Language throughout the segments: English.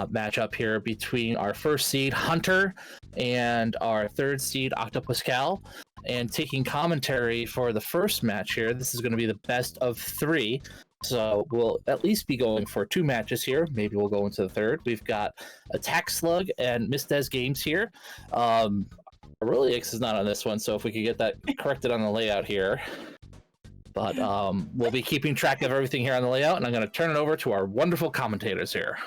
matchup here between our first seed Hunter and our third seed octopuscal. And taking commentary for the first match here, this is going to be the best of 3. So we'll at least be going for 2 matches here. Maybe we'll go into the third. We've got Attack Slug and Miss Des Games here. Aurelix is not on this one, so if we could get that corrected on the layout here. But we'll be keeping track of everything here on the layout, and I'm going to turn it over to our wonderful commentators here.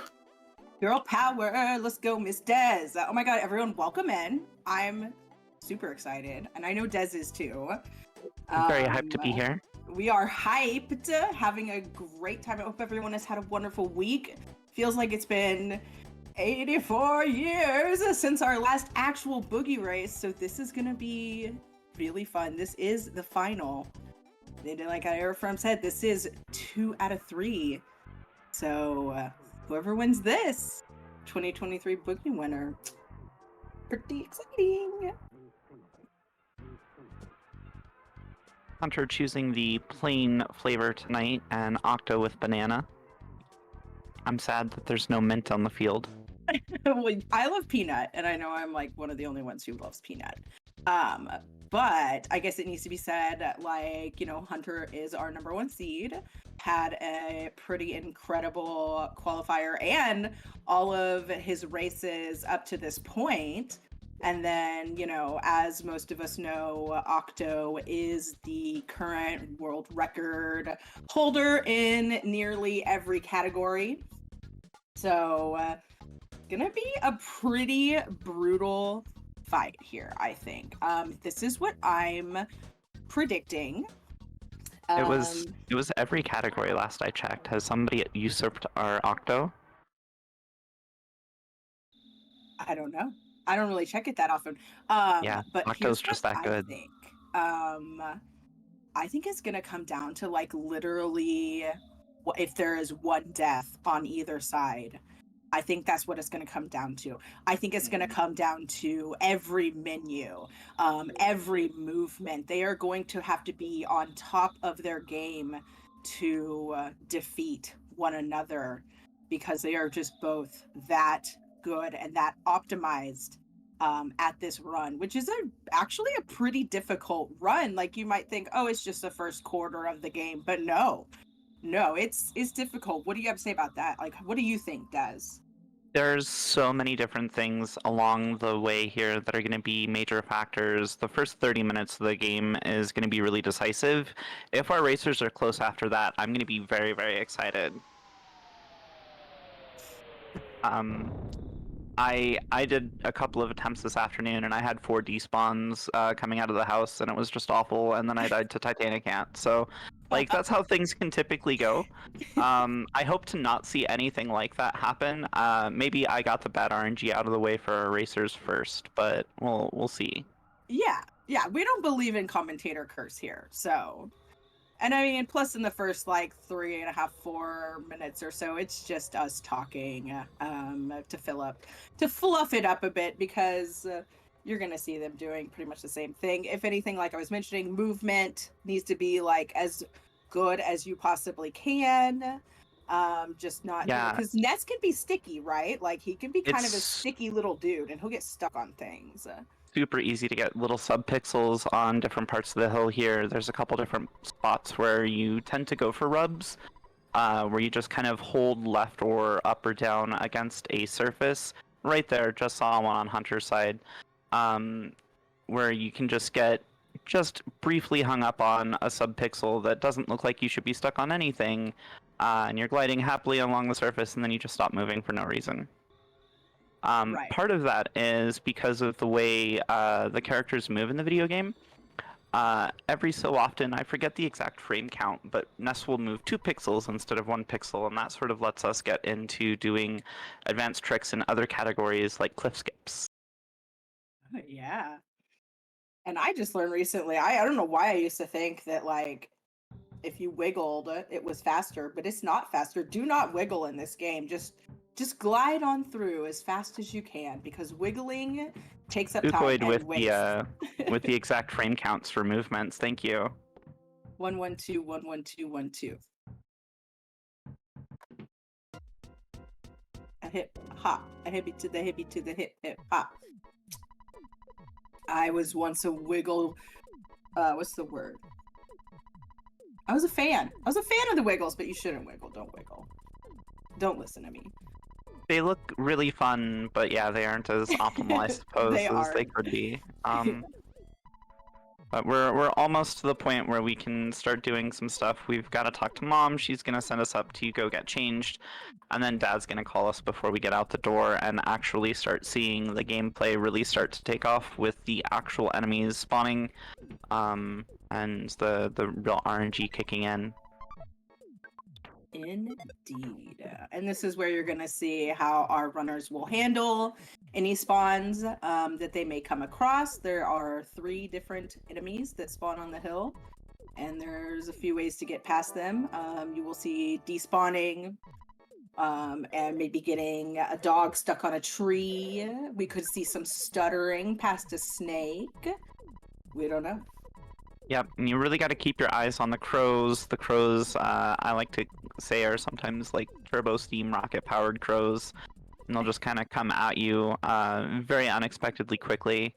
Girl power, let's go, Miss Des. Oh my god, everyone, welcome in. I'm super excited, and I know Des is too. I'm very hyped to be here. We are hyped, having a great time. I hope everyone has had a wonderful week. Feels like it's been 84 years since our last actual Boogey race, so this is gonna be really fun. This is the final. And like I heard from said, this is 2 out of 3. So whoever wins this 2023 Boogey winner, pretty exciting. Hunter choosing the plain flavor tonight and Octo with banana. I'm sad that there's no mint on the field. Well, I love peanut, and I know I'm like one of the only ones who loves peanut. But I guess it needs to be said, like, you know, Hunter is our #1 seed, had a pretty incredible qualifier and all of his races up to this point. And then, you know, as most of us know, Octo is the current world record holder in nearly every category. So, gonna be a pretty brutal fight here, I think. This is what I'm predicting. It was every category last I checked. Has somebody usurped our Octo? I don't know. I don't really check it that often. Yeah, but Octo's just that good. I think it's gonna come down to like literally if there is one death on either side. I think that's what it's going to come down to. I think it's going to come down to every menu, every movement. They are going to have to be on top of their game to defeat one another because they are just both that good and that optimized at this run, which is actually a pretty difficult run. Like you might think, oh, it's just the first quarter of the game, but no, it's difficult. What do you have to say about that? Like, what do you think, Des? There's so many different things along the way here that are going to be major factors. The first 30 minutes of the game is going to be really decisive. If our racers are close after that, I'm going to be very, very excited. I did a couple of attempts this afternoon, and I had 4 despawns coming out of the house, and it was just awful, and then I died to Titanic Ant. So, like, that's how things can typically go. I hope to not see anything like that happen. Maybe I got the bad RNG out of the way for our racers first, but we'll see. Yeah, we don't believe in commentator curse here, so... And I mean, plus in the first like 3.5, 4 minutes or so, it's just us talking to fluff it up a bit because you're gonna see them doing pretty much the same thing. If anything, like I was mentioning, movement needs to be like as good as you possibly can. Just not because Ness can be sticky, right? Like he can be kind of a sticky little dude, and he'll get stuck on things. Super easy to get little sub-pixels on different parts of the hill here. There's a couple different spots where you tend to go for rubs, where you just kind of hold left or up or down against a surface. Right there, just saw one on Hunter's side, where you can just get briefly hung up on a sub-pixel that doesn't look like you should be stuck on anything, and you're gliding happily along the surface, and then you just stop moving for no reason. Right. Part of that is because of the way the characters move in the video game. Every so often, I forget the exact frame count, but Ness will move 2 pixels instead of 1 pixel, and that sort of lets us get into doing advanced tricks in other categories like cliff skips. Yeah. And I just learned recently, I don't know why I used to think that like if you wiggled, it was faster, but it's not faster. Do not wiggle in this game. Just glide on through as fast as you can because wiggling takes up time and with waste. with the exact frame counts for movements. Thank you. 112, 112, 112. hip hop, a hippie to the hip hip hop. I was once a wiggle. What's the word? I was a fan. I was a fan of the Wiggles, but you shouldn't wiggle. Don't wiggle. Don't listen to me. They look really fun, but yeah, they aren't as optimal, I suppose, as they could be. But we're almost to the point where we can start doing some stuff. We've got to talk to Mom. She's gonna send us up to go get changed, and then Dad's gonna call us before we get out the door and actually start seeing the gameplay really start to take off with the actual enemies spawning, and the real RNG kicking in. Indeed. And this is where you're going to see how our runners will handle any spawns that they may come across. There are 3 different enemies that spawn on the hill, and there's a few ways to get past them. You will see despawning, and maybe getting a dog stuck on a tree. We could see some stuttering past a snake. We don't know. Yep, and you really got to keep your eyes on the crows. The crows, I like to say, are sometimes like turbo steam rocket powered crows, and they'll just kind of come at you very unexpectedly quickly.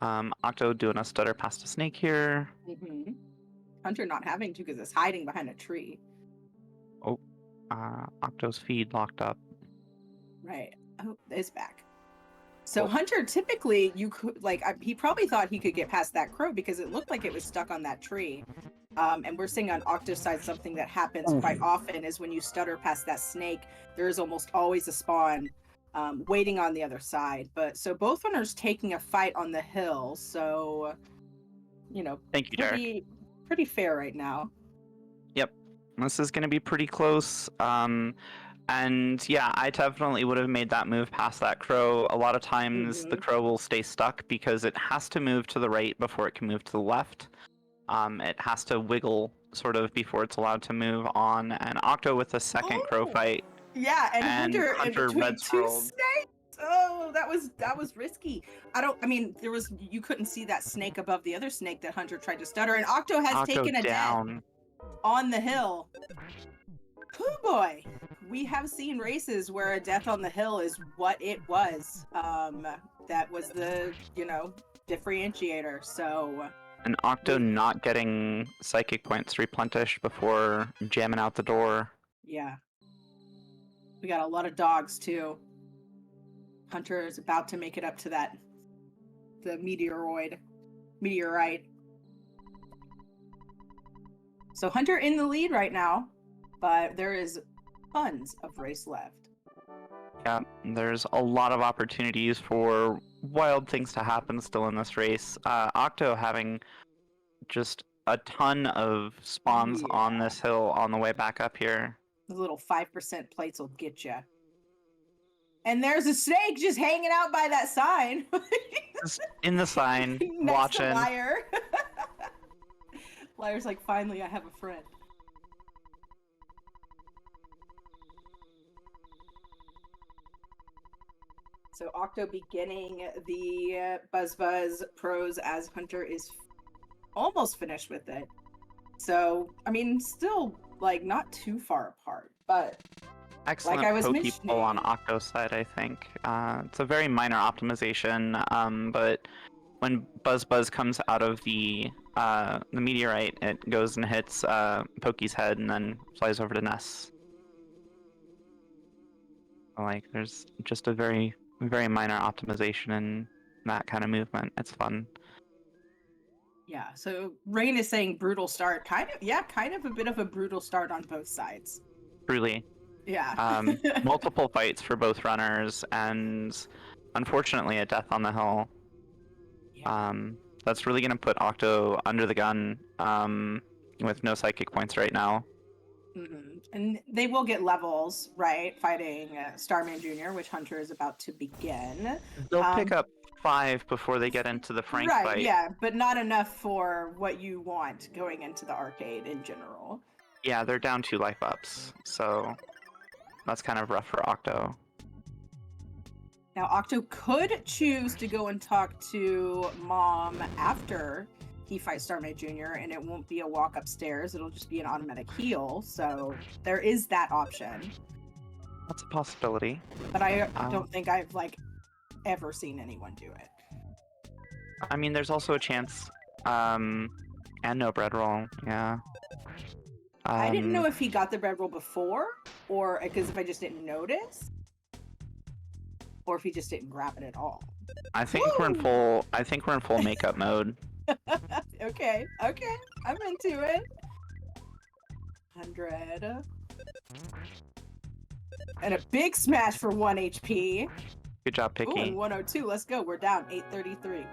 Octo doing a stutter past a snake here. Mm-hmm. Hunter not having to because it's hiding behind a tree. Oh, Octo's feed locked up. Right. Oh, it's back. So Hunter, typically you could he probably thought he could get past that crow because it looked like it was stuck on that tree. And we're seeing on Octo's side something that happens quite often is when you stutter past that snake, there is almost always a spawn waiting on the other side. But so both runners taking a fight on the hill. So, you know, thank you, Derek. Pretty fair right now. Yep, this is going to be pretty close. And yeah, I definitely would have made that move past that crow. A lot of times the crow will stay stuck because it has to move to the right before it can move to the left. It has to wiggle sort of before it's allowed to move on. And Octo with a second crow fight. Yeah, and Hunter in between red 2 snakes. Oh, that was risky. You couldn't see that snake above the other snake that Hunter tried to stutter, and Octo has taken a down on the hill. Oh boy, we have seen races where a death on the hill is what it was. That was the, differentiator. So. And Octo not getting psychic points replenished before jamming out the door. Yeah. We got a lot of dogs too. Hunter is about to make it up to the meteorite. So Hunter in the lead right now. But there is tons of race left. Yeah, there's a lot of opportunities for wild things to happen still in this race. Octo having just a ton of spawns on this hill on the way back up here. The little 5% plates will get you. And there's a snake just hanging out by that sign. Just in the sign, Next watching. To Liar. Liar's like, finally, I have a friend. So Octo beginning the Buzz Pros as Hunter is almost finished with it. So, still, not too far apart, but excellent poke on Octo's side, I think. It's a very minor optimization, but when Buzz comes out of the meteorite, it goes and hits Pokey's head and then flies over to Ness. There's just a very minor optimization in that kind of movement. It's fun. Yeah, so Rain is saying brutal start. Kind of a bit of a brutal start on both sides. Truly. Yeah. Multiple fights for both runners, and unfortunately a death on the hill. Yeah. That's really going to put Octo under the gun with no psychic points right now. Mm-hmm. And they will get levels, right? Fighting Starman Jr., which Hunter is about to begin. They'll pick up 5 before they get into the Frank fight. Right, yeah, but not enough for what you want going into the arcade in general. Yeah, they're down 2 life ups, so that's kind of rough for Octo. Now, Octo could choose to go and talk to Mom after he fights Starman Jr., and it won't be a walk upstairs. It'll just be an automatic heal. So there is that option. That's a possibility. But I don't think I've like ever seen anyone do it. I mean, there's also a chance. And no bread roll. Yeah. I didn't know if he got the bread roll before, or because if I just didn't notice, or if he just didn't grab it at all. I think we're in full. I think we're in full makeup mode. Okay, I'm into it. 100. And a big smash for 1 HP. Good job, Ooh, Picky. and 102. Let's go. We're down 833.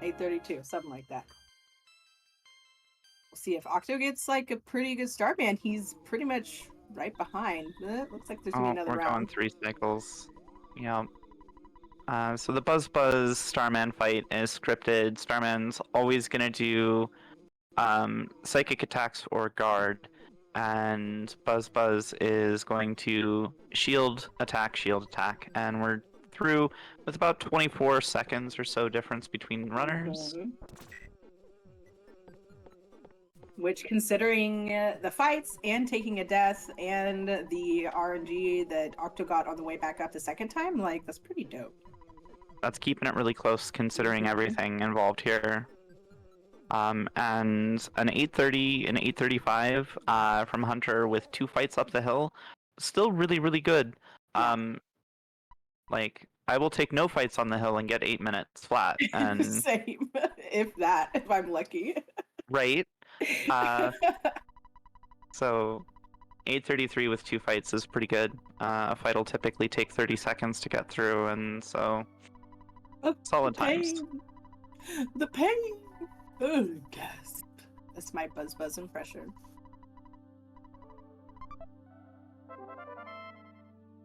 832, something like that. We'll see if Octo gets like a pretty good start, man. He's pretty much right behind. Looks like there's gonna be another we're round. going 3 cycles. Yeah. So the Buzz Starman fight is scripted. Starman's always gonna do psychic attacks or guard, and Buzz is going to shield attack, and we're through with about 24 seconds or so difference between runners. Which, considering the fights and taking a death and the RNG that Octo got on the way back up the second time, like, that's pretty dope. That's keeping it really close considering everything involved here. And an 830 and 835 from Hunter with 2 fights up the hill. Still really, really good. Like, I will take no fights on the hill and get 8 minutes flat. And Same, if I'm lucky. Right. So 833 with 2 fights is pretty good. A fight will typically take 30 seconds to get through, and so solid times. The pain. Oh, gasp. That's my Buzz impression.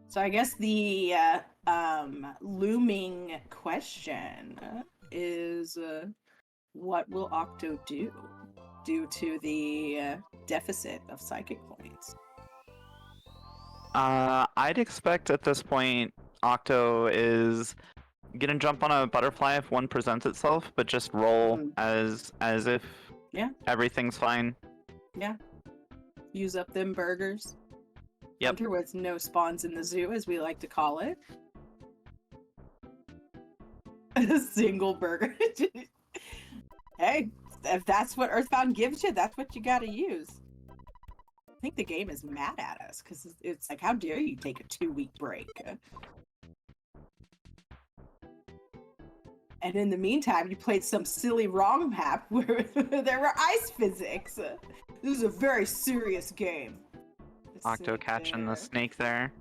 So I guess the looming question is, what will Octo do due to the deficit of psychic points? I'd expect at this point Octo is gonna jump on a butterfly if one presents itself, but just roll as if everything's fine. Yeah. Use up them burgers. Yep. Hunter with no spawns in the zoo, as we like to call it. A single burger. Hey, if that's what Earthbound gives you, that's what you gotta use. I think the game is mad at us, because it's like, how dare you take a 2-week break? And in the meantime, you played some silly wrong map where there were ice physics. This is a very serious game. Octo catching the snake there.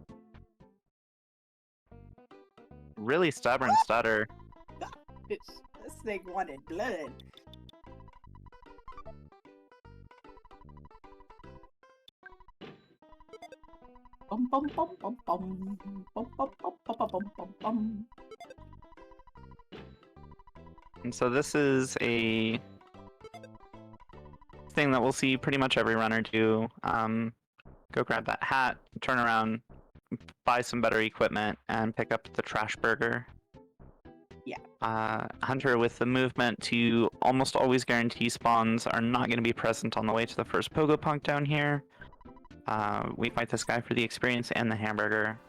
Really stubborn stutter. This snake wanted blood. Bum, bum, bum, bum, bum. Bum, bum, bum, bum, bum, bum, bum. And so this is a thing that we'll see pretty much every runner do. Go grab that hat, turn around, buy some better equipment, and pick up the trash burger. Yeah. Hunter with the movement to almost always guarantee spawns are not going to be present on the way to the first Pogo Punk down here. We fight this guy for the experience and the hamburger.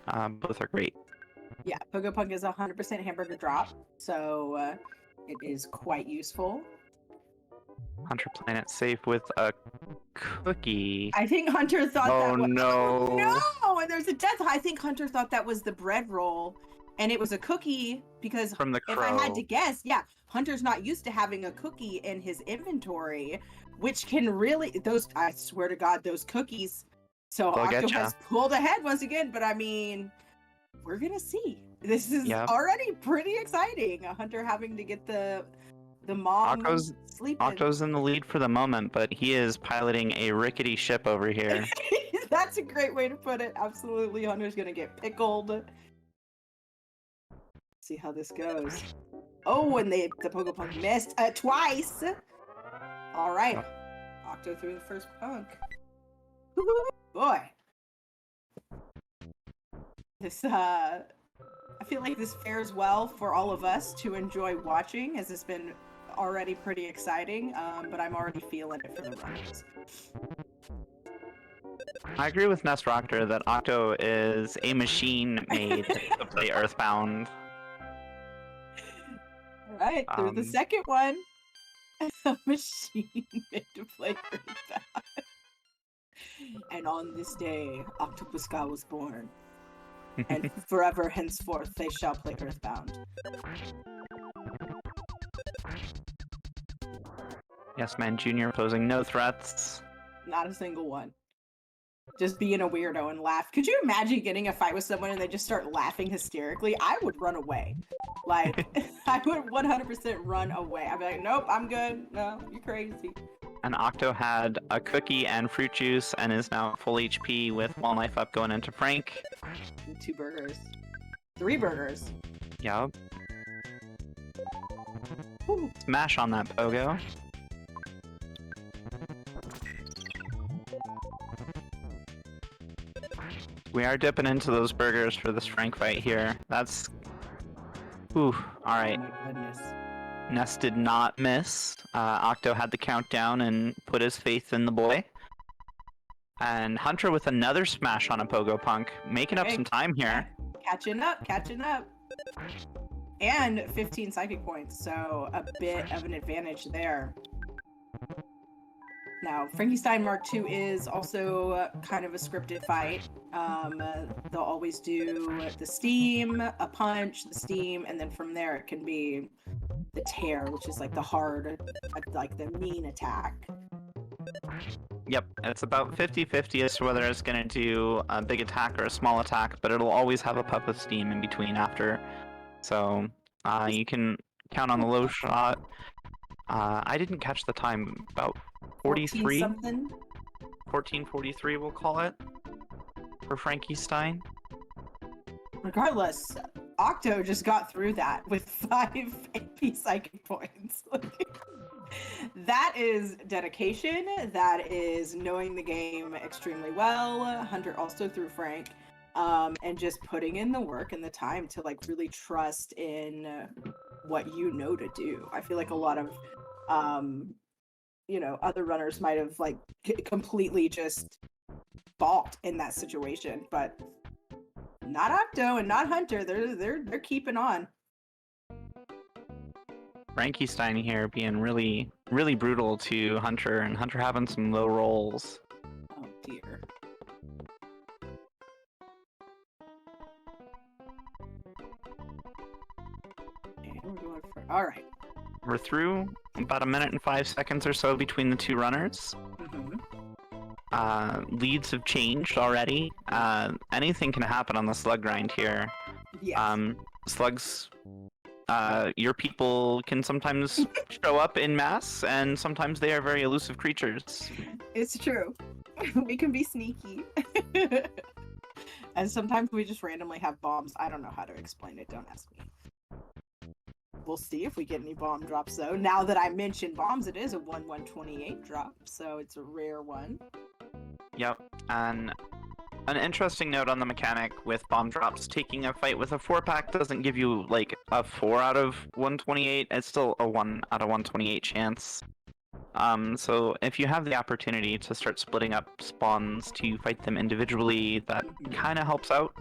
Both are great. Yeah, Pogo Punk is 100% hamburger drop, so it is quite useful. Hunter playing it safe with a cookie. I think Hunter thought that was... no. Oh, no! And there's a death. I think Hunter thought that was the bread roll, and it was a cookie, because From the crow. if I had to guess, Hunter's not used to having a cookie in his inventory, which can really... I swear to God, those cookies... So They'll Octo getcha. has pulled ahead once again, but I mean... We're gonna see. This is already pretty exciting. Hunter having to get the mom sleeping. Octo's in the lead for the moment, but he is piloting a rickety ship over here. That's a great way to put it. Absolutely, Hunter's gonna get pickled. See how this goes. Oh, and the Pogo Punk missed twice. All right, Octo threw the first punk. Woo-hoo, boy. This, I feel like this fares well for all of us to enjoy watching, as it's been already pretty exciting, but I'm already feeling it for the runners. I agree with Nest Proctor that Octo is a machine made to play Earthbound. All right, through the second one. A machine made to play Earthbound. And on this day, octopuscal was born. And forever henceforth they shall play Earthbound. Yes Man Jr. posing no threats. Not a single one. Just being a weirdo and laugh. Could you imagine getting a fight with someone and they just start laughing hysterically? I would run away. Like, I would 100% run away. I'd be like, nope, I'm good. No, you're crazy. And Octo had a cookie and fruit juice and is now full HP with one life up going into Frank. 2 burgers. 3 burgers. Yup. Ooh. Smash on that pogo. We are dipping into those burgers for this Frank fight here. That's... Ooh, alright. Oh my goodness. Nest did not miss. Octo had the countdown and put his faith in the boy. And Hunter with another smash on a Pogo Punk, making up some time here. Catching up, catching up. And 15 psychic points, so a bit of an advantage there. Now, Frankenstein Mark II is also kind of a scripted fight. They'll always do the steam, a punch, the steam, and then from there it can be the tear, which is like the hard, like the mean attack. Yep, it's about 50-50 as to whether it's going to do a big attack or a small attack, but it'll always have a puff of steam in between after. So you can count on the low shot. I didn't catch the time, about 43? 1443 we'll call it, for Frankenstein. Regardless, Octo just got through that with 5 AP psychic points. That is dedication. That is knowing the game extremely well. Hunter also threw Frank. And just putting in the work and the time to like really trust in what you know to do. I feel like a lot of you know, other runners might have like completely just balked in that situation, but not Octo and not Hunter. They're keeping on. Frankenstein here being really brutal to Hunter, and Hunter having some low rolls. Oh dear. And we're going for all right. We're through about 1 minute and 5 seconds or so between the two runners. Leads have changed already. Anything can happen on the slug grind here. Yes. Slugs, your people can sometimes show up in mass, and sometimes they are very elusive creatures. It's true. We can be sneaky. And sometimes we just randomly have bombs. I don't know how to explain it. Don't ask me. We'll see if we get any bomb drops, though. Now that I mentioned bombs, it is a 1/128 drop, so it's a rare one. Yep, and an interesting note on the mechanic with bomb drops. Taking a fight with a 4-pack doesn't give you, like, a 4 out of 128. It's still a 1 out of 128 chance. So if you have the opportunity to start splitting up spawns to fight them individually, that kind of helps out.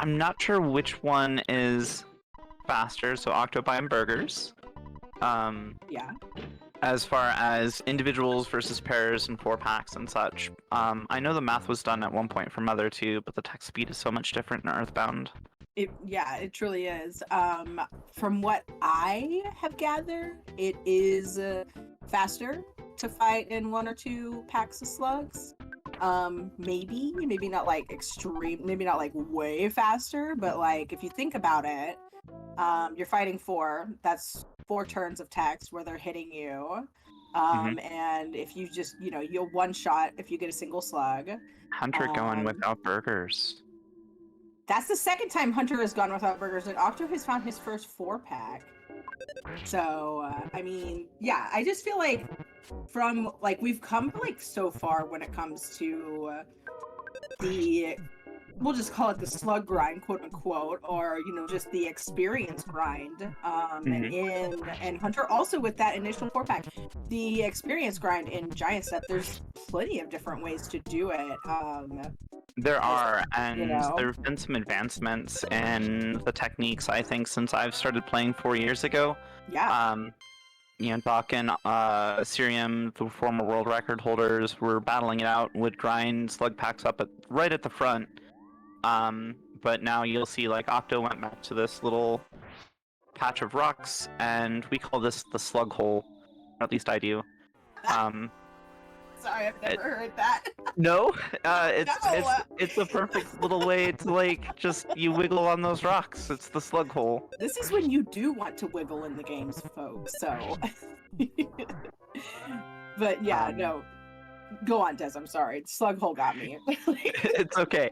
I'm not sure which one is faster, so Octopi and Burgers. Yeah. As far as individuals versus pairs and 4-packs and such. I know the math was done at one point for Mother 2, but the text speed is so much different in Earthbound. It truly is. From what I have gathered, it is faster to fight in 1 or 2 packs of slugs. Maybe not like extreme, maybe not like way faster, but like if you think about it, you're fighting 4, that's 4 turns of text where they're hitting you. And if you just, you know, you'll one shot if you get a single slug. Hunter going without burgers. That's the second time Hunter has gone without burgers, and Octo has found his first 4-pack. So, I mean, yeah, I just feel like from, like, we've come, like, so far when it comes to the we'll just call it the slug grind, quote unquote, or just the experience grind. And Hunter also with that initial 4-pack, the experience grind in Giant Step. There's plenty of different ways to do it. There are, and know? there have been some advancements in the techniques, I think, since I've started playing 4 years ago. Yeah. Doc and Sirium, the former world record holders, were battling it out, would grind slug packs up right at the front. But now you'll see, like, Octo went back to this little patch of rocks, and we call this the slug hole. Or at least I do. Sorry, I've never heard that. No, No! it's the perfect little way to, like, just you wiggle on those rocks. It's the slug hole. This is when you do want to wiggle in the games, folks. So, but yeah, no. Go on, Des. I'm sorry. Slug hole got me. It's okay.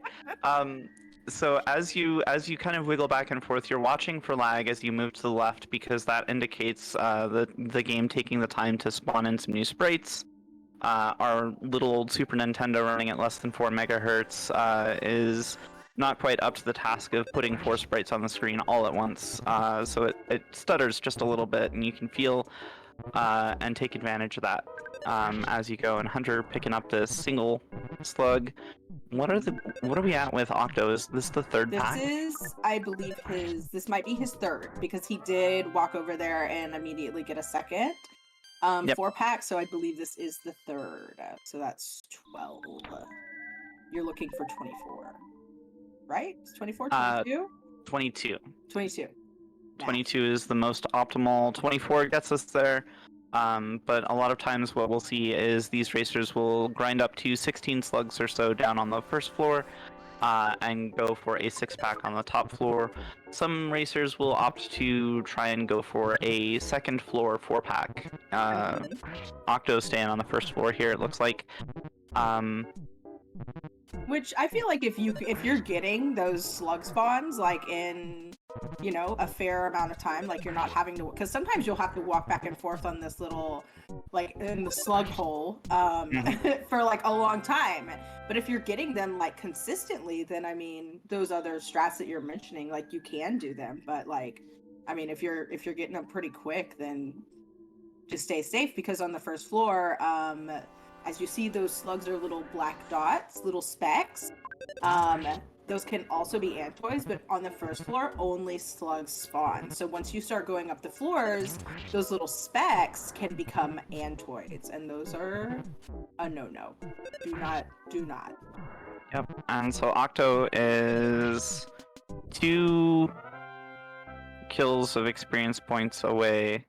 So as you kind of wiggle back and forth, you're watching for lag as you move to the left because that indicates the game taking the time to spawn in some new sprites. Our little old Super Nintendo running at less than 4 megahertz is not quite up to the task of putting 4 sprites on the screen all at once. So it stutters just a little bit, and you can feel and take advantage of that as you go. And Hunter picking up this single slug. What are we at with Octo? Is this the third pack? This is, I believe, this might be his third because he did walk over there and immediately get a second. 4-pack, so I believe this is the third. So that's 12. You're looking for 24, right? It's 24, 22? 22. 22. 22 is the most optimal. 24 gets us there. But a lot of times what we'll see is these racers will grind up to 16 slugs or so down on the first floor and go for a 6-pack on the top floor. Some racers will opt to try and go for a second floor 4-pack. Octo staying on the first floor here, it looks like. Which I feel like if you're getting those slug spawns like in a fair amount of time, like you're not having to, because sometimes you'll have to walk back and forth on this little, like in the slug hole for like a long time. But if you're getting them like consistently, then I mean those other strats that you're mentioning, like you can do them. But like, I mean, if you're getting them pretty quick, then just stay safe, because on the first floor, as you see, those slugs are little black dots, little specks. Those can also be antoids, but on the first floor, only slugs spawn. So once you start going up the floors, those little specks can become antoids, and those are a no-no. Do not. Yep, and so Octo is 2 kills of experience points away.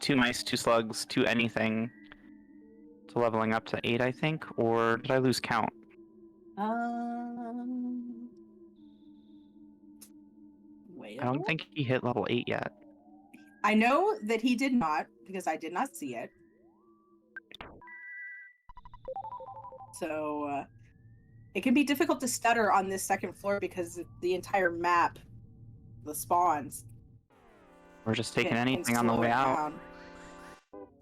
2 mice, 2 slugs, 2 anything. To leveling up to 8, I think, or did I lose count? Wait. I don't think he hit level 8 yet. I know that he did not, because I did not see it. So, it can be difficult to stutter on this second floor because the entire map, the spawns. We're just taking anything on the way out.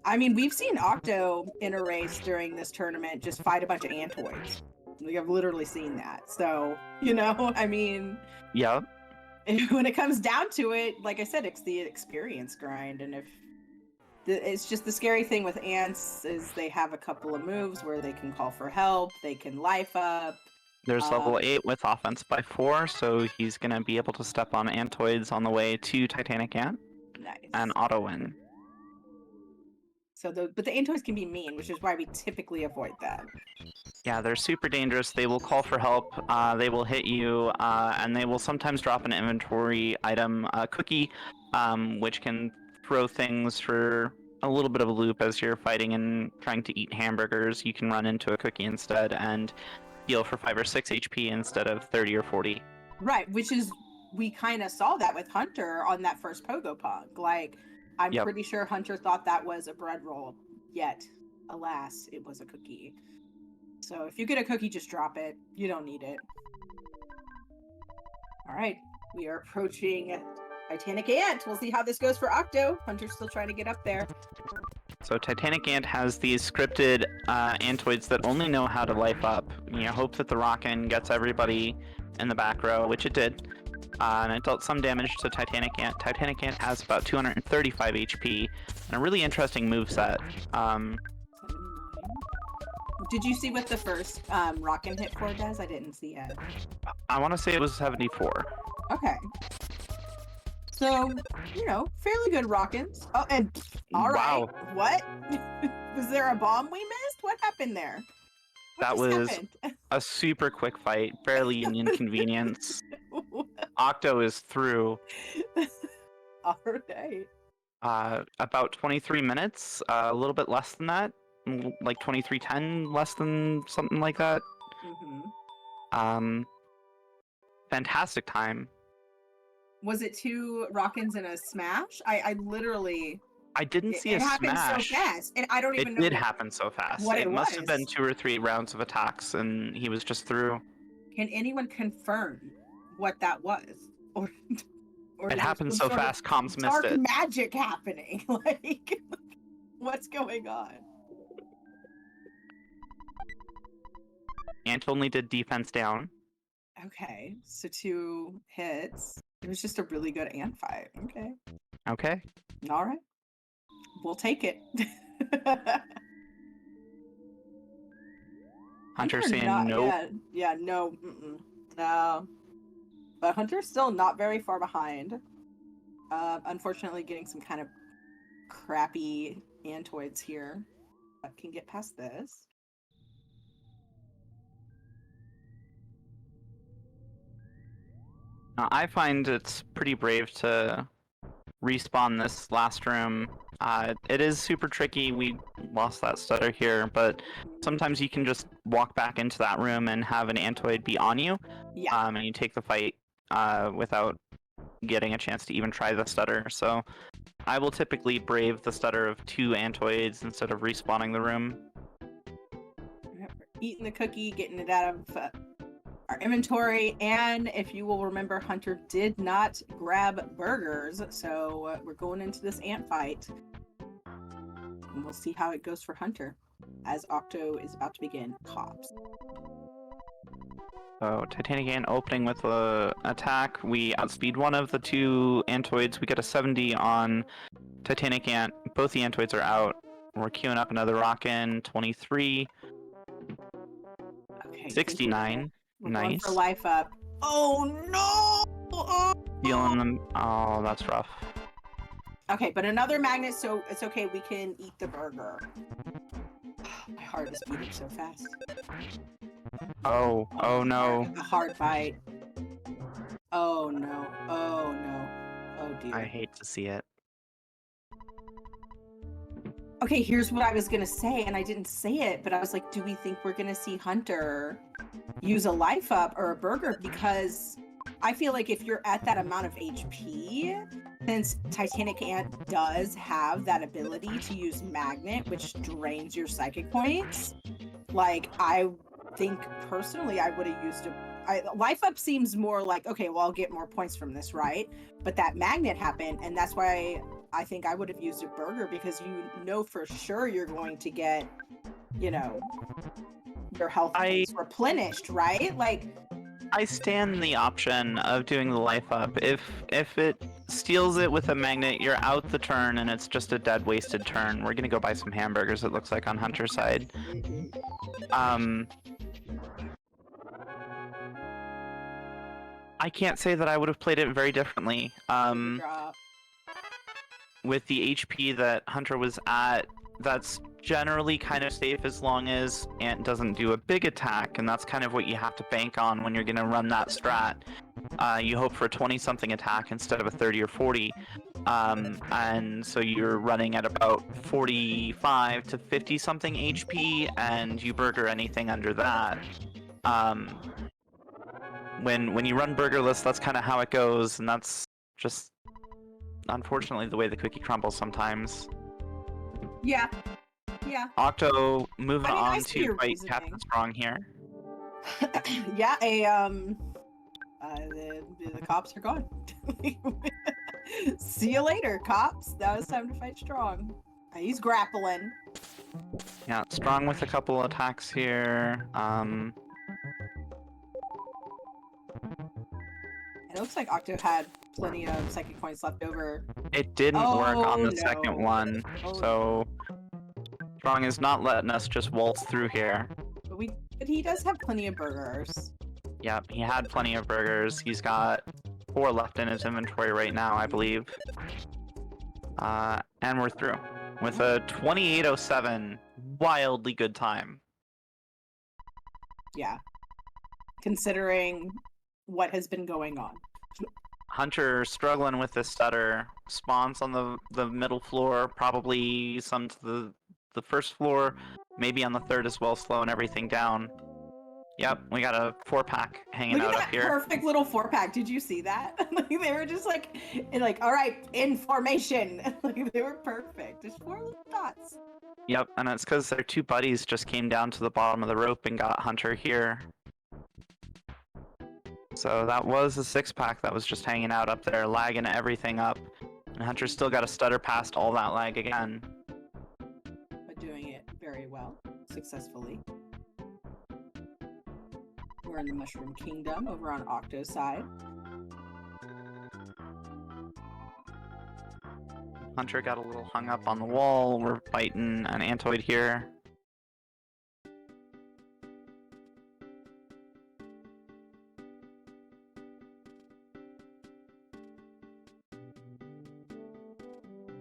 I mean, we've seen Octo in a race during this tournament just fight a bunch of antoids. Like, I've literally seen that. So, I mean... Yep. When it comes down to it, like I said, it's the experience grind. And it's just the scary thing with ants is they have a couple of moves where they can call for help, they can life up. There's level 8 with offense by 4, so he's going to be able to step on antoids on the way to Titanic Ant. Nice. And auto win. So, but the antoids can be mean, which is why we typically avoid them. Yeah, they're super dangerous. They will call for help. They will hit you, and they will sometimes drop an inventory item, cookie, which can throw things for a little bit of a loop as you're fighting and trying to eat hamburgers. You can run into a cookie instead and heal for 5 or 6 HP instead of 30 or 40. Right, which is, we kind of saw that with Hunter on that first Pogo Punk. Like, I'm pretty sure Hunter thought that was a bread roll, yet, alas, it was a cookie. So if you get a cookie, just drop it. You don't need it. Alright, we are approaching Titanic Ant. We'll see how this goes for Octo. Hunter's still trying to get up there. So Titanic Ant has these scripted antoids that only know how to life up. You hope that the Rockin' gets everybody in the back row, which it did. And it dealt some damage to Titanic Ant. Titanic Ant has about 235 HP and a really interesting moveset. 79. Did you see what the first Rockin' hit for does? I didn't see it. I want to say it was 74. Okay. So, fairly good Rockins. Oh, and all right. Wow. What? Was there a bomb we missed? What happened there? That was a super quick fight, barely an inconvenience. Octo is through. All right. About 23 minutes, a little bit less than that, like 23:10, less than something like that. Mm-hmm. Fantastic time. Was it 2 Rockins and a smash? I literally. I didn't see a smash. It happened so fast, and I don't even know. It did happen so fast. What it must have was. been 2 or 3 rounds of attacks, and he was just through. Can anyone confirm what that was? Or it happened so fast, comms missed it. Dark magic happening. Like, what's going on? Ant only did defense down. Okay, so 2 hits. It was just a really good ant fight. Okay. Okay. All right. We'll take it. Hunter saying nope. Yeah, no. No. But Hunter's still not very far behind. Unfortunately, getting some kind of crappy antoids here. But can get past this. I find it's pretty brave to respawn this last room. It is super tricky. We lost that stutter here, but sometimes you can just walk back into that room and have an antoid be on you. Yeah. And you take the fight without getting a chance to even try the stutter. So I will typically brave the stutter of 2 antoids instead of respawning the room. Eating the cookie, getting it out of our inventory, and if you will remember, Hunter did not grab burgers, so we're going into this ant fight, and we'll see how it goes for Hunter as Octo is about to begin cops. So Titanic Ant opening with a attack. We outspeed one of the 2 antoids. We get a 70 on Titanic Ant. Both the antoids are out. We're queuing up another Rockin'. 23. Okay. 69. We're nice. going for life up. Oh no! Oh. Healing them. Oh, that's rough. Okay, but another magnet, so it's okay. We can eat the burger. My heart is beating so fast. Oh no. A hard fight. Oh no. Oh no. Oh dear. I hate to see it. Okay, here's what I was gonna say, and I didn't say it, but I was like, do we think we're gonna see Hunter use a life up or a burger? Because I feel like if you're at that amount of HP, since Titanic Ant does have that ability to use magnet, which drains your psychic points, like I think personally I would have used life up seems more like, okay, well, I'll get more points from this, right? But that magnet happened, and that's why I think I would have used a burger, because you know for sure you're going to get, your health points replenished, right? Like, I stand the option of doing the life up. If it steals it with a magnet, you're out the turn and it's just a dead wasted turn. We're gonna go buy some hamburgers, it looks like, on Hunter's side. I can't say that I would have played it very differently. With the HP that Hunter was at, that's generally kind of safe as long as Ant doesn't do a big attack, and that's kind of what you have to bank on when you're going to run that strat. You hope for a 20-something attack instead of a 30 or 40, and so you're running at about 45 to 50-something HP, and you burger anything under that. When you run burgerless, that's kind of how it goes, and that's just unfortunately the way the cookie crumbles sometimes. Yeah. Octo moving on to fight Captain Strong here. Yeah, the cops are gone. See you later, cops. Now it's time to fight Strong. He's grappling. Yeah, strong with a couple attacks here. It looks like Octo had plenty of psychic points left over. It didn't work on the no. second one, so strong is not letting us just waltz through here. But he does have plenty of burgers. Yep, he had plenty of burgers. He's got 4 left in his inventory right now, I believe. And we're through with a 28:07. Wildly good time. Yeah. Considering what has been going on. Hunter struggling with this stutter. Spawns on the middle floor, probably some to the first floor, maybe on the third as well, slowing everything down. Yep, we got a 4-pack hanging out up here. Perfect little 4-pack. Did you see that? Like, they were just like, all right, in formation. Like, they were perfect. Just 4 little dots. Yep, and it's because their 2 buddies just came down to the bottom of the rope and got Hunter here. So that was a 6-pack that was just hanging out up there, lagging everything up. And Hunter still got to stutter past all that lag again. But doing it very well, successfully. We're in the Mushroom Kingdom over on Octo's side. Hunter got a little hung up on the wall. We're fighting an Antoid here.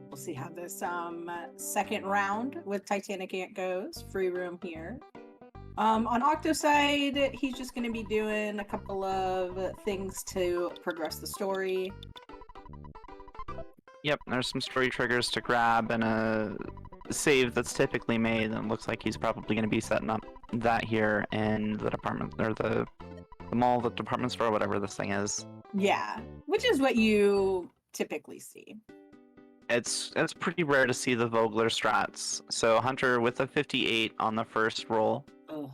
We'll see how this second round with Titanic Ant goes. Free room here. On Octo's side, he's just going to be doing a couple of things to progress the story. Yep, there's some story triggers to grab and a save that's typically made, and it looks like he's probably going to be setting up that here in the department, or the mall, the department store, whatever this thing is. Yeah, which is what you typically see. It's pretty rare to see the Vogler strats. So Hunter with a 58 on the first roll. Ugh.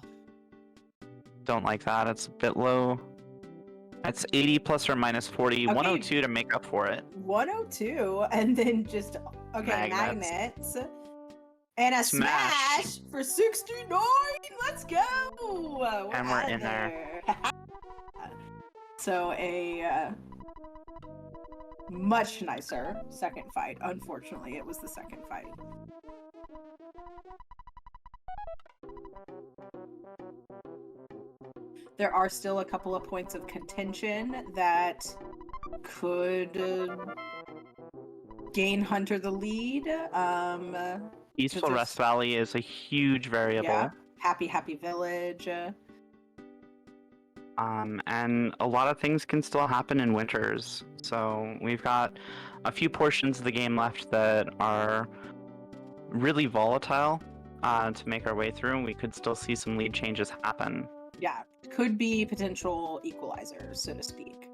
Don't like that, it's a bit low. That's 80 plus or minus 40, Okay. 102 to make up for it. 102, and then just, okay, magnets. And a smash for 69! Let's go! And we're in there. So a much nicer second fight. Unfortunately, it was the second fight. There are still a couple of points of contention that could gain Hunter the lead. Peaceful Rest Valley is a huge variable. Yeah. Happy Village. And a lot of things can still happen in winters. So we've got a few portions of the game left that are really volatile to make our way through, and we could still see some lead changes happen. Yeah, could be potential equalizers, so to speak.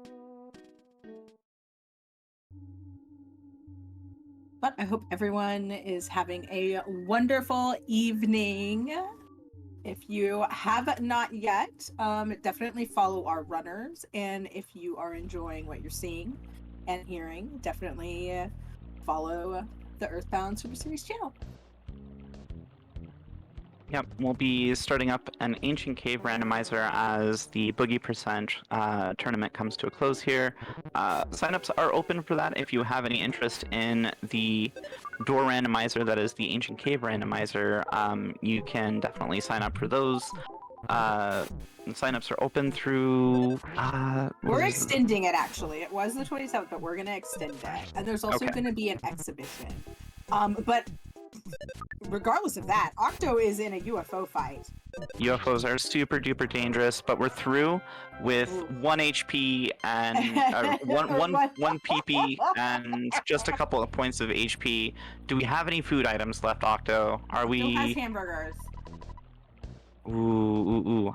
But I hope everyone is having a wonderful evening. If you have not yet, definitely follow our runners. And if you are enjoying what you're seeing and hearing, definitely follow the Earthbound Super Series channel. Yep, we'll be starting up an Ancient Cave randomizer as the Boogey Percent tournament comes to a close here. Signups are open for that if you have any interest in the door randomizer, that is the Ancient Cave randomizer. You can definitely sign up for those. Signups are open through... we're extending it, actually. It was the 27th, but we're going to extend it. And there's also going to be an exhibition. But... regardless of that, Octo is in a UFO fight. UFOs are super duper dangerous, but we're through with 1 HP and one PP and just a couple of points of HP. Do we have any food items left, Octo? Are we? Still has hamburgers. Ooh.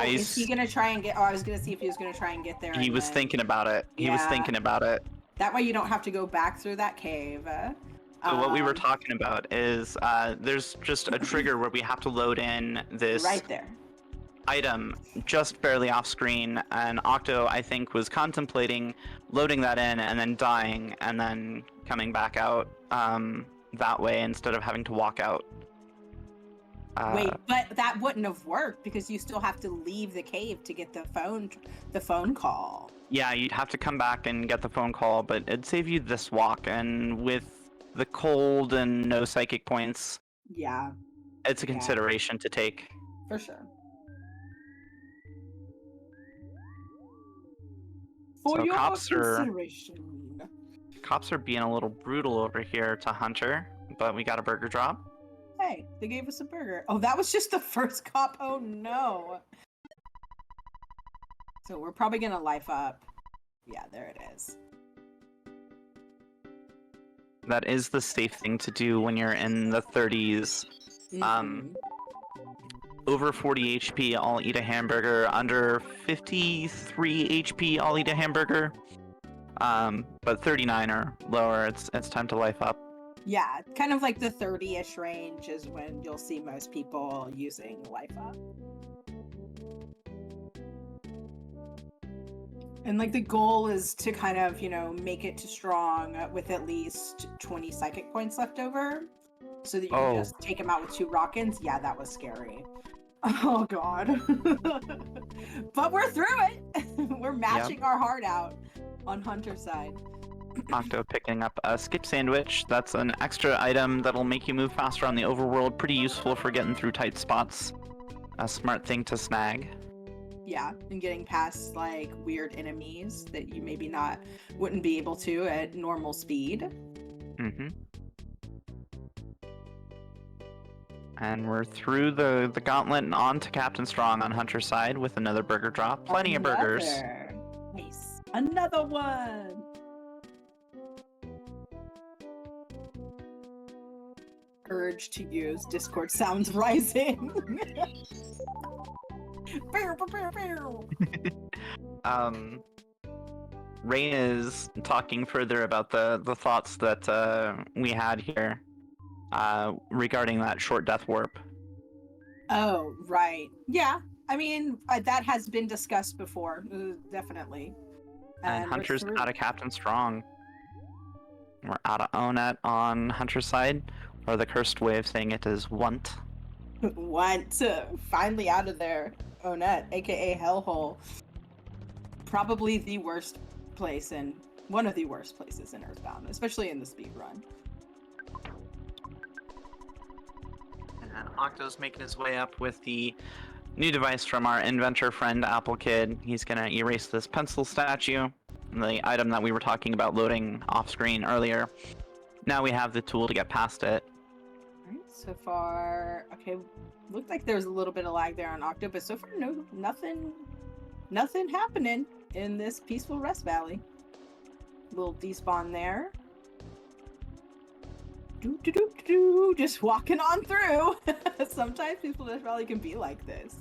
Is he gonna try and get? Oh, I was gonna see if he was gonna try and get there. He was thinking about it. He was thinking about it. That way you don't have to go back through that cave. So what we were talking about is there's just a trigger where we have to load in this right there item just barely off screen, and Octo, I think, was contemplating loading that in and then dying and then coming back out. that way instead of having to walk out. Wait, but that wouldn't have worked because you still have to leave the cave to get the phone call. Yeah, you'd have to come back and get the phone call, but it'd save you this walk, and with the cold and no psychic points, Yeah, it's a consideration to take. for sure. For So your cops consideration. are being a little brutal over here to Hunter, but we got a burger drop. Hey, they gave us a burger. Oh, that was just the first cop. Oh no. So we're probably gonna life up. Yeah, there it is. That is the safe thing to do when you're in the 30s. Mhm. Over 40 HP, I'll eat a hamburger. Under 53 HP, I'll eat a hamburger. But 39 or lower, it's time to life up. Yeah, kind of like the 30-ish range is when you'll see most people using life up. And like the goal is to kind of, make it to strong with at least 20 psychic points left over. So that you can just take him out with 2 rockets. Yeah, that was scary. Oh god. But we're through it. We're matching our heart out on Hunter's side. Octo picking up a skip sandwich. That's an extra item that'll make you move faster on the overworld. Pretty useful for getting through tight spots. A smart thing to snag. Yeah, and getting past like weird enemies that you maybe wouldn't be able to at normal speed. Mm-hmm. And we're through the gauntlet and on to Captain Strong on Hunter's side with another burger drop. Plenty of burgers. Nice. Another one. Urge to use Discord sounds rising. Rain is talking further about the thoughts that we had here regarding that short death warp. Oh, right. Yeah. I mean, that has been discussed before, definitely. And Hunter's out of Captain Strong. We're out of Onet on Hunter's side, or the cursed way of saying it is Want. Want. Finally out of there. Onet, aka Hellhole. Probably the worst place one of the worst places in Earthbound, especially in the speed run. And Octo's making his way up with the new device from our inventor friend Apple Kid. He's gonna erase this pencil statue, the item that we were talking about loading off screen earlier. Now we have the tool to get past it. Alright, so far, okay, looked like there was a little bit of lag there on Octo, but so far nothing happening in this peaceful rest valley. Little despawn there. Just walking on through. Sometimes peaceful rest valley can be like this.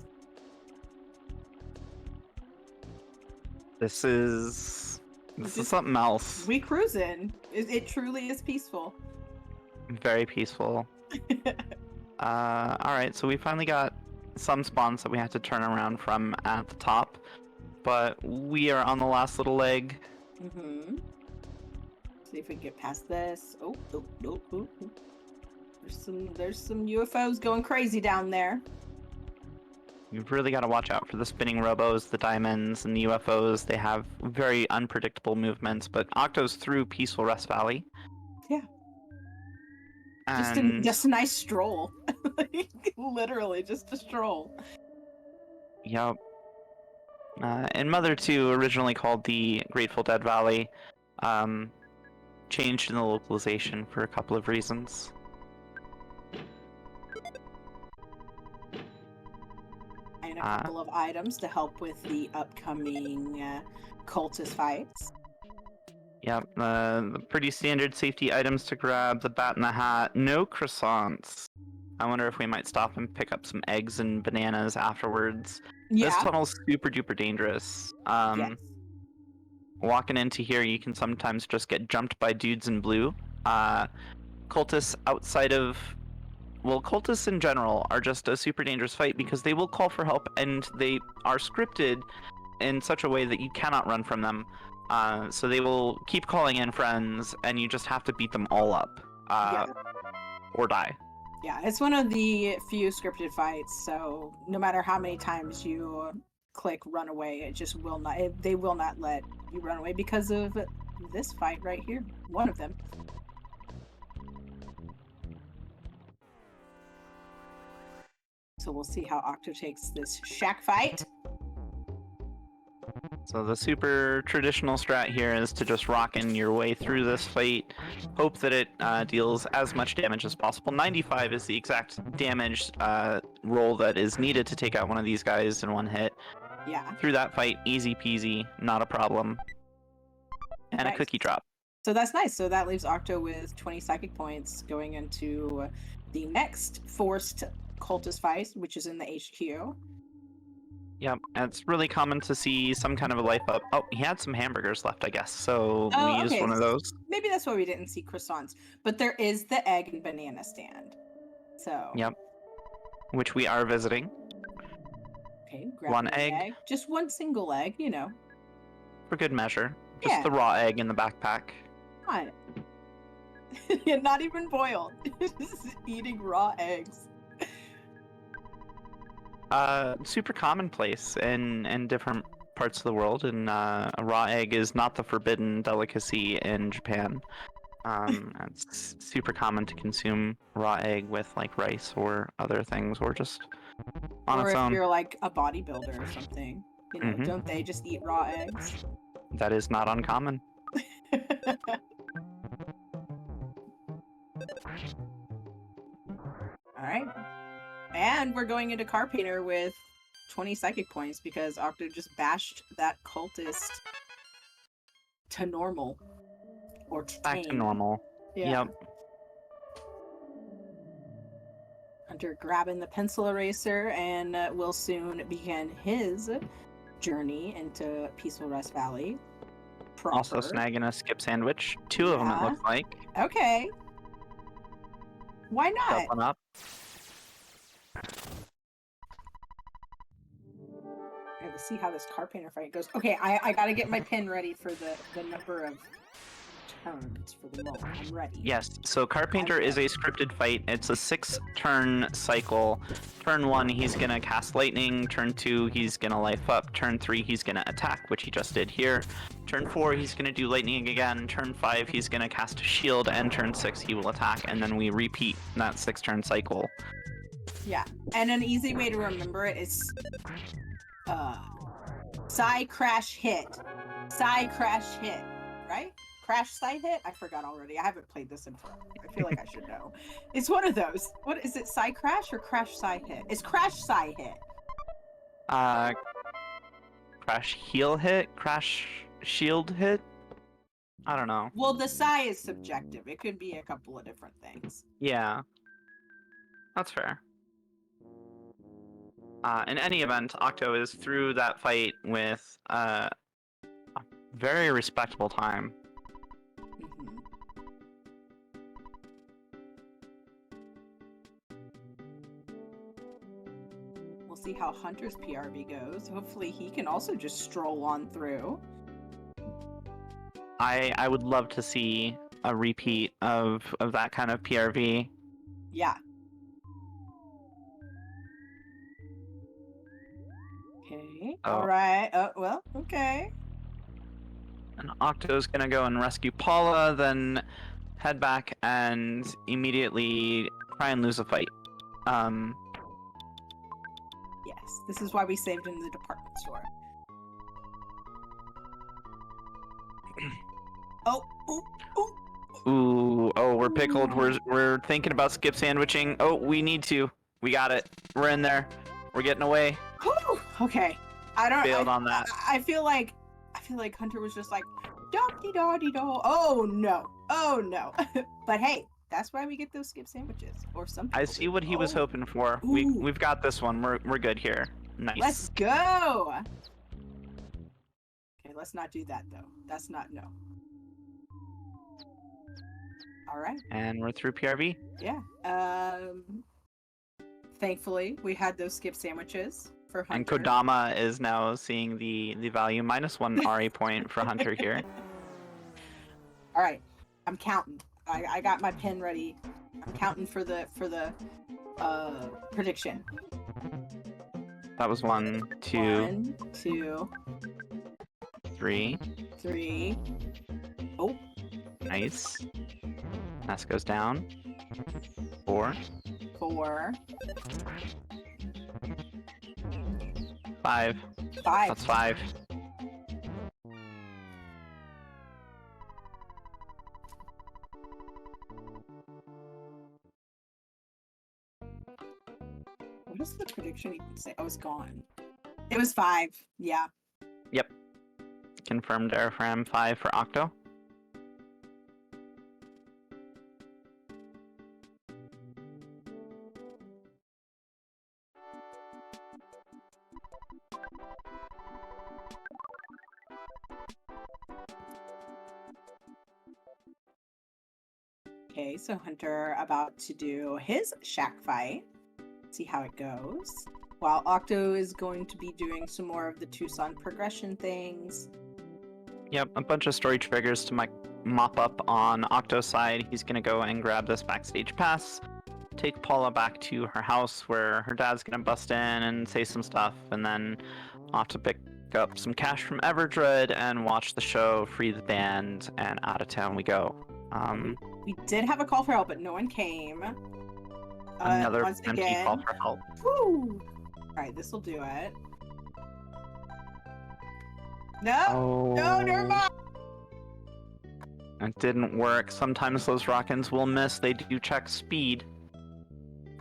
This is something else. We cruising. It truly is peaceful. Very peaceful. Alright, so we finally got some spawns that we have to turn around from at the top, but we are on the last little leg. Mm-hmm. See if we can get past this. Oh. There's some UFOs going crazy down there. You've really got to watch out for the spinning robos, the diamonds, and the UFOs. They have very unpredictable movements, but Octo's through Peaceful Rest Valley. Yeah. And... Just a nice stroll. Literally, just a stroll. Yep. And Mother 2, originally called the Grateful Dead Valley, changed in the localization for a couple of reasons. And a couple of items to help with the upcoming cultist fights. Yep, the pretty standard safety items to grab, the bat in the hat, no croissants. I wonder if we might stop and pick up some eggs and bananas afterwards. Yeah. This tunnel's super duper dangerous. Yes. Walking into here, you can sometimes just get jumped by dudes in blue. Cultists outside of... Well, cultists in general are just a super dangerous fight because they will call for help and they are scripted in such a way that you cannot run from them. So they will keep calling in friends and you just have to beat them all up. or die. Yeah, it's one of the few scripted fights, so no matter how many times you click run away, it just will not, they will not let you run away because of this fight right here. One of them. So we'll see how Octo takes this shack fight. So the super traditional strat here is to just rock in your way through this fight, hope that it deals as much damage as possible. 95 is the exact damage roll that is needed to take out one of these guys in one hit. Yeah. Through that fight, easy peasy, not a problem. And Nice. a cookie drop. So that's nice. So that leaves Octo with 20 psychic points going into the next forced cultist fight, which is in the HQ. Yep, and it's really common to see some kind of a life up. Oh, he had some hamburgers left, I guess, so we used one of those. Maybe that's why we didn't see croissants. But there is the egg and banana stand. So. Yep. Which we are visiting. Okay, grab One the egg. Just one single egg, you know. For good measure. Just Yeah. the raw egg in the backpack. Not, not even boiled. Just eating raw eggs. Super commonplace in different parts of the world, and a raw egg is not the forbidden delicacy in Japan. It's super common to consume raw egg with like rice or other things, or just on or its if own. you're like a bodybuilder or something, you know, Mhm. don't they just eat raw eggs? That is not uncommon. All right. And we're going into Car Painter with 20 psychic points because Octo just bashed that cultist to normal. Or to Back to tame. normal. Yeah. Yep. Hunter grabbing the pencil eraser and will soon begin his journey into Peaceful Rest Valley. Proper. Also snagging a skip sandwich. Two of them, it looks like. Okay. Why not? Doubling up. Okay, let's see how this car painter fight goes. Okay, I gotta get my pin ready for the number of turns for the moment. I'm ready. Yes, so Carpenter is a scripted fight. It's a 6-turn cycle. Turn 1, he's gonna cast lightning. Turn 2, he's gonna life up. Turn 3, he's gonna attack, which he just did here. Turn 4, he's gonna do lightning again. Turn 5, he's gonna cast a shield. And turn 6, he will attack. And then we repeat that 6-turn cycle. Yeah, and an easy way to remember it is Psy crash hit. Psy crash hit, right? Crash Psy hit? I forgot already. I haven't played this in forever. I feel like I should know. It's one of those. What is it, Psy crash or crash Psy hit? It's crash Psy hit. Crash heal hit? Crash shield hit? I don't know. Well, the Psy is subjective. It could be a couple of different things. Yeah. That's fair. In any event, Octo is through that fight with a very respectable time. Mhm. We'll see how Hunter's PRV goes. Hopefully he can also just stroll on through. I would love to see a repeat of that kind of PRV. Yeah. Okay. Oh. All right. Well, okay. And Octo's gonna go and rescue Paula, then head back and immediately try and lose a fight. Yes. This is why we saved in the department store. Oh. Ooh, we're pickled. We're thinking about skip sandwiching. Oh, we need to. We got it. We're in there. We're getting away. Whew, okay. I don't. Failed on that. I feel like Hunter was just like, da-dee-da-dee-da. Oh no. Oh no. But hey, that's why we get those skip sandwiches. Or some. I see what he was hoping for. Ooh. We've got this one. We're good here. Nice. Let's go. Okay, let's not do that though. That's not no. All right. And we're through PRV. Yeah. Thankfully, we had those skip sandwiches for Hunter. And Kodama is now seeing the value. -1 RA point for Hunter here. All right. I'm counting. I got my pen ready. I'm counting for the prediction. That was 1, 2, 1, 2, 3. 3. Oh, Nice. Nest goes down. 4. 4. 5. 5. That's 5. What does the prediction even say? Oh, it's gone. It was 5. Yeah. Yep. Confirmed airframe 5 for Octo. Okay, so Hunter about to do his shack fight. See how it goes. While Octo is going to be doing some more of the Tucson progression things. Yep, a bunch of story triggers to mop up on Octo's side. He's gonna go and grab this backstage pass, take Paula back to her house where her dad's gonna bust in and say some stuff, and then off to pick up some cash from Everdred and watch the show, free the band, and out of town we go. We did have a call for help, but no one came. Another once empty again. call for help. Woo! Alright, this will do it. No! Oh. No, never mind! It didn't work. Sometimes those rockins will miss. They do check speed.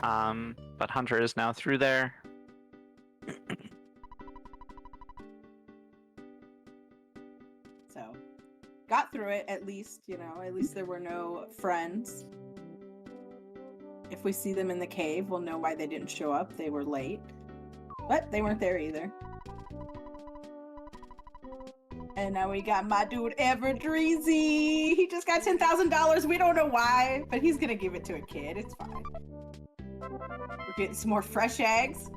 But Hunter is now through there. So, got through it at least, you know, at least there were no friends. If we see them in the cave, we'll know why they didn't show up. They were late. But they weren't there either. And now we got my dude Everdreezy. He just got $10,000. We don't know why, but he's gonna give it to a kid. It's fine. We're getting some more fresh eggs.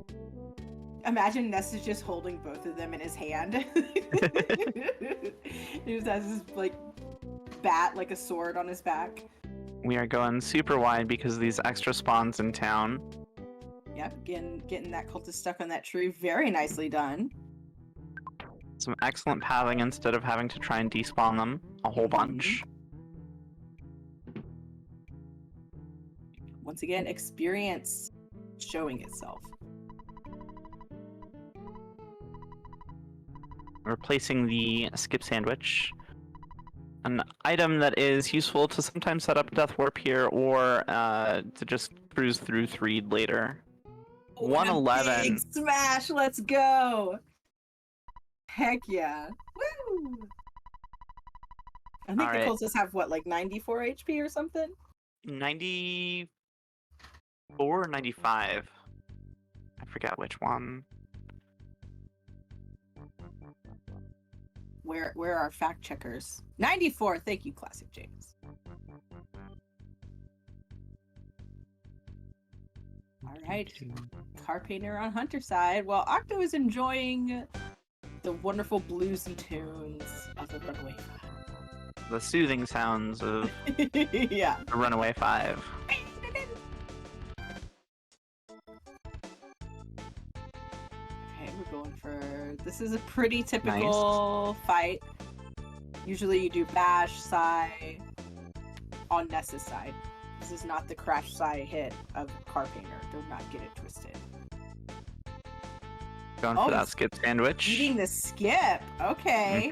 Imagine Ness is just holding both of them in his hand. He just has his like bat, like a sword on his back. We are going super wide because of these extra spawns in town. Yep, getting that cultist stuck on that tree. Very nicely done. Some excellent pathing instead of having to try and despawn them a whole bunch. Once again, experience showing itself. Replacing the skip sandwich. An item that is useful to sometimes set up Death Warp here or to just cruise through Threed later. 111. Big smash, let's go! Heck yeah. Woo! I think the cultists have what, like 94 HP or something? 94 or 95. I forget which one. Where are our fact checkers? 94, thank you, Classic James. Alright. Car painter on Hunter's side. While Octo is enjoying the wonderful bluesy tunes of the Runaway 5. The soothing sounds of yeah. the Runaway 5. Okay, we're going for... This is a pretty typical fight. Usually you do bash, Psy, on Nessa's side. This is not the crash Psy hit of Car Painter. Do not get it twisted. Going for that skip sandwich. Eating the skip. Okay.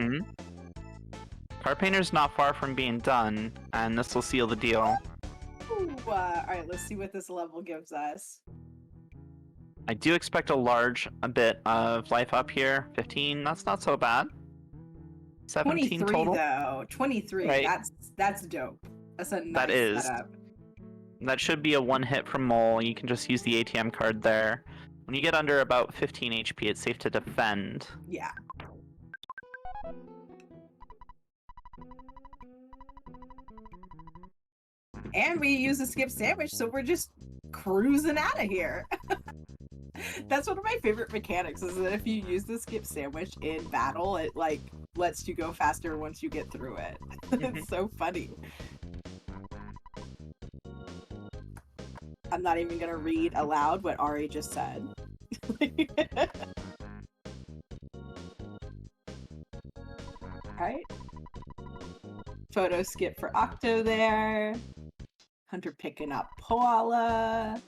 Car Painter's not far from being done, and this will seal the deal. Ooh, alright, let's see what this level gives us. I do expect a bit of life up here. 15, that's not so bad. 17 23 total. though. 23. Right. That's dope. That's a nice setup. That should be a one hit from Mole. You can just use the ATM card there. When you get under about 15 HP, it's safe to defend. Yeah. And we use a skip sandwich, so we're just cruising out of here. That's one of my favorite mechanics, is that if you use the skip sandwich in battle, it like lets you go faster once you get through it. It's so funny. I'm not even gonna read aloud what Ari just said. Alright. Photo skip for Octo there. Hunter picking up Paula.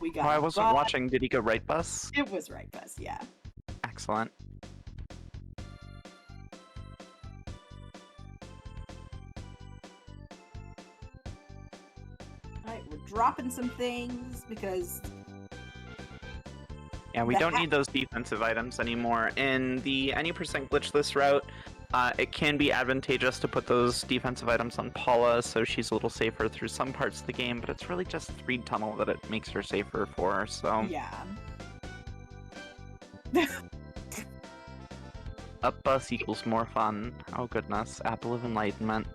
We got. Oh, I wasn't watching. Did he go right bus? It was right bus, yeah. Excellent. Alright, we're dropping some things because. Yeah, we don't need those defensive items anymore. In the any percent glitchless route, it can be advantageous to put those defensive items on Paula, so she's a little safer through some parts of the game, but it's really just Threed Tunnel that it makes her safer for, so... Yeah. Up bus equals more fun. Oh goodness, Apple of Enlightenment.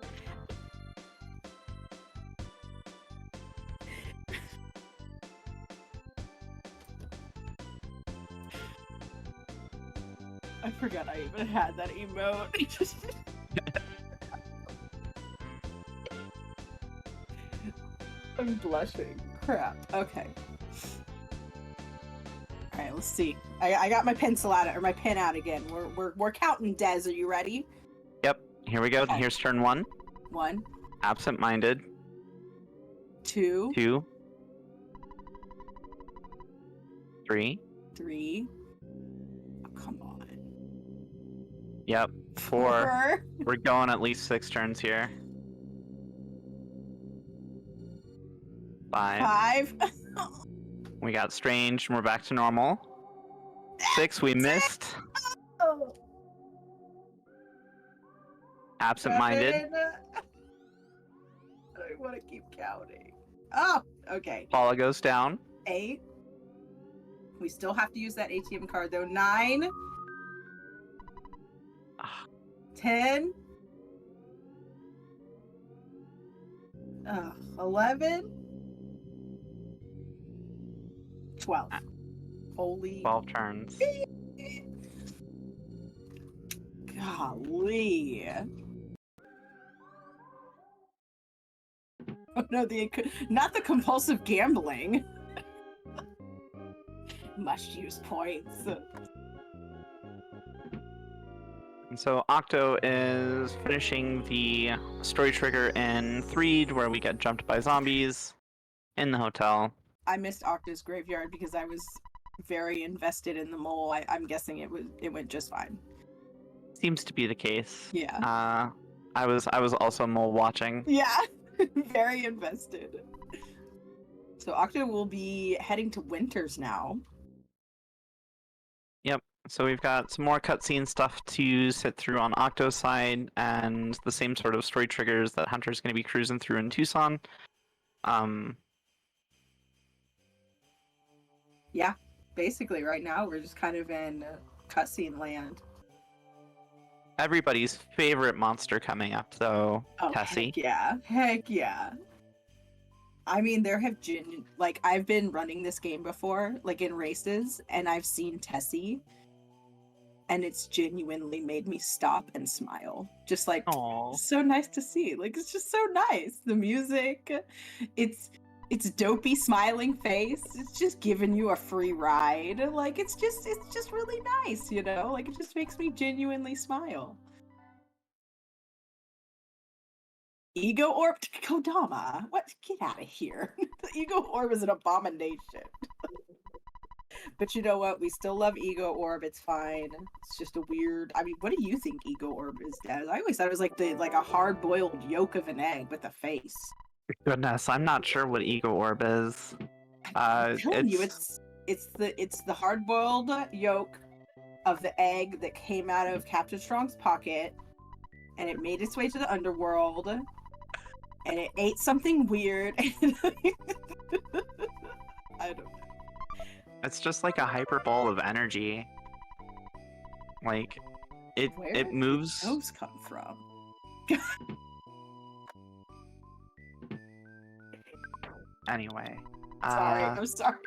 I forgot I even had that emote. I'm blushing. Crap. Okay. Alright, let's see. I got my pencil out, or my pen out again. We're counting, Des. Are you ready? Yep, here we go. Okay. Here's turn 1. 1. Absent-minded. 2. 2. 3. 3. Oh, come on. Yep, 4. We're going at least 6 turns here. 5. 5. We got strange, and we're back to normal. 6, we missed. Oh. Absent-minded. 7. I want to keep counting. Oh, okay. Paula goes down. 8. We still have to use that ATM card though. 9. 10. 11. 12. Holy 12 turns. golly. Oh no, not the compulsive gambling. Must use points. And so Octo is finishing the story trigger in Threed, where we get jumped by zombies in the hotel. I missed Octo's graveyard because I was very invested in the mole. I'm guessing it went just fine. Seems to be the case. Yeah. I was also mole watching. Yeah. Very invested. So Octo will be heading to Winters now. Yep. So we've got some more cutscene stuff to sit through on Octo's side, and the same sort of story triggers that Hunter's going to be cruising through in Tucson. Yeah, basically right now we're just kind of in cutscene land. Everybody's favorite monster coming up, though, Tessie. Heck yeah. Heck yeah. I mean, there have I've been running this game before, like in races, and I've seen Tessie, and it's genuinely made me stop and smile. Just like, Aww. so nice to see. Like, it's just so nice. The music, it's dopey smiling face. It's just giving you a free ride. Like, it's just really nice, you know? Like, it just makes me genuinely smile. Ego Orb? Kodama, what? Get out of here. The Ego Orb is an abomination. But you know what? We still love Ego Orb. It's fine. It's just a weird... I mean, what do you think Ego Orb is, Des? I always thought it was like a hard-boiled yolk of an egg with a face. Goodness, I'm not sure what Ego Orb is. I'm telling you, it's the hard-boiled yolk of the egg that came out of Captain Strong's pocket, and it made its way to the underworld, and it ate something weird. I don't know. It's just like a hyperball of energy. Like, it moves. Where did those come from? Anyway. Sorry, I'm sorry.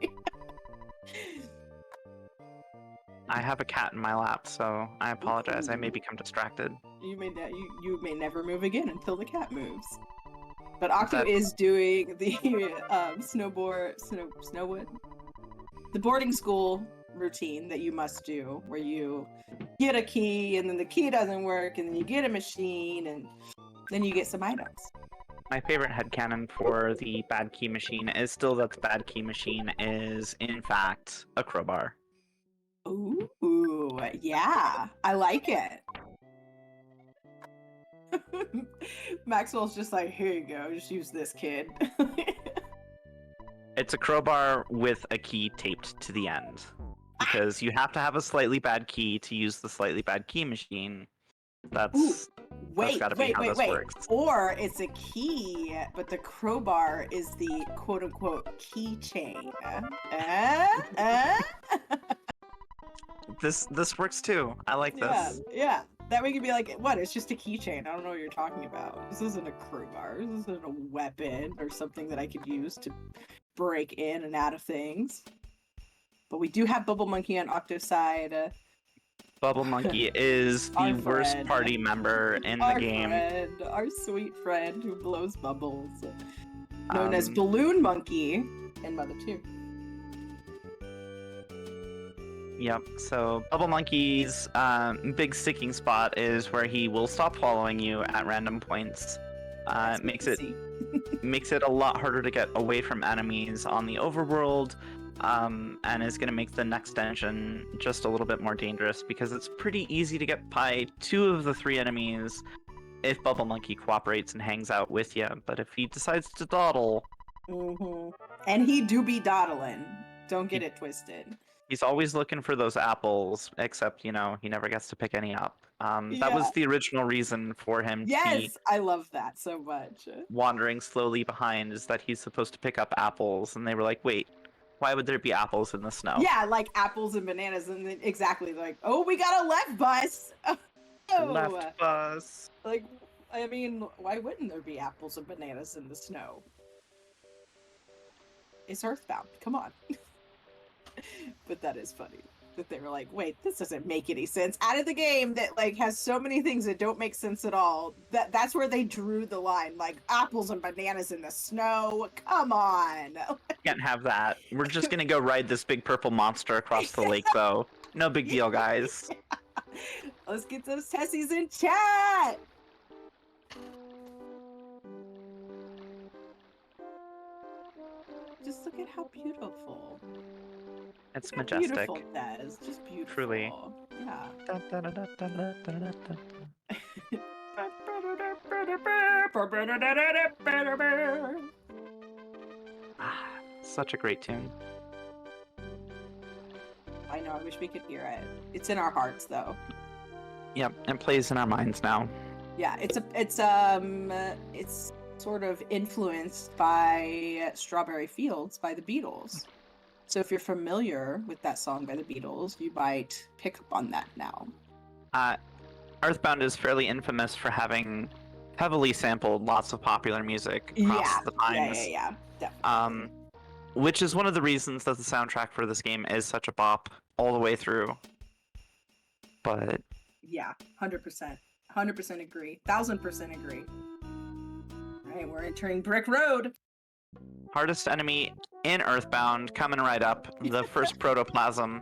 I have a cat in my lap, so I apologize. I may become distracted. You may never move again until the cat moves. But Octo That- is doing the the boarding school routine that you must do, where you get a key and then the key doesn't work, and then you get a machine, and then you get some items. My favorite headcanon for the bad key machine is still that the bad key machine is, in fact, a crowbar. Ooh, yeah, I like it. Maxwell's just like, here you go, just use this, kid. It's a crowbar with a key taped to the end. Because you have to have a slightly bad key to use the slightly bad key machine. That's Wait, gotta be how this works. Or it's a key, but the crowbar is the quote-unquote keychain. This works too. I like this. Yeah. That way you can be like, what? It's just a keychain. I don't know what you're talking about. This isn't a crowbar. This isn't a weapon or something that I could use to break in and out of things. But we do have Bubble Monkey on Octo's side. Bubble Monkey is the worst friend. party member in the game. Our sweet friend who blows bubbles. Known as Balloon Monkey in Mother 2. Yep, so Bubble Monkey's big sticking spot is where he will stop following you at random points. Makes it a lot harder to get away from enemies on the overworld, and is going to make the next dungeon just a little bit more dangerous because it's pretty easy to get by 2 of the 3 enemies if Bubble Monkey cooperates and hangs out with you, but if he decides to dawdle... And he do be dawdling. Don't get it twisted. He's always looking for those apples, except, you know, he never gets to pick any up. That was the original reason for him to be I love that so much. wandering slowly behind, is that he's supposed to pick up apples, and they were like, wait, why would there be apples in the snow? Yeah, like apples and bananas, and then exactly, like, oh, we got a left bus! Oh. Left bus. Like, I mean, why wouldn't there be apples and bananas in the snow? It's Earthbound, come on. But that is funny that they were like, wait, this doesn't make any sense. Out of the game that like has so many things that don't make sense at all. That's where they drew the line, like apples and bananas in the snow. Come on. Can't have that. We're just gonna go ride this big purple monster across the lake, though. No big deal, guys. Let's get those Tessies in chat. Just look at how beautiful. It's majestic. Beautiful, Tess. Just beautiful. Truly. Yeah. Such a great tune. I know, I wish we could hear it. It's in our hearts though. Yep, it plays in our minds now. Yeah, it's sort of influenced by Strawberry Fields by the Beatles. So if you're familiar with that song by the Beatles, you might pick up on that now. Earthbound is fairly infamous for having heavily sampled lots of popular music across the times. Yeah, definitely. Which is one of the reasons that the soundtrack for this game is such a bop all the way through. But yeah, 100%. 100% agree. 1000% agree. All right, we're entering Brick Road. Hardest enemy in Earthbound coming right up. The first protoplasm.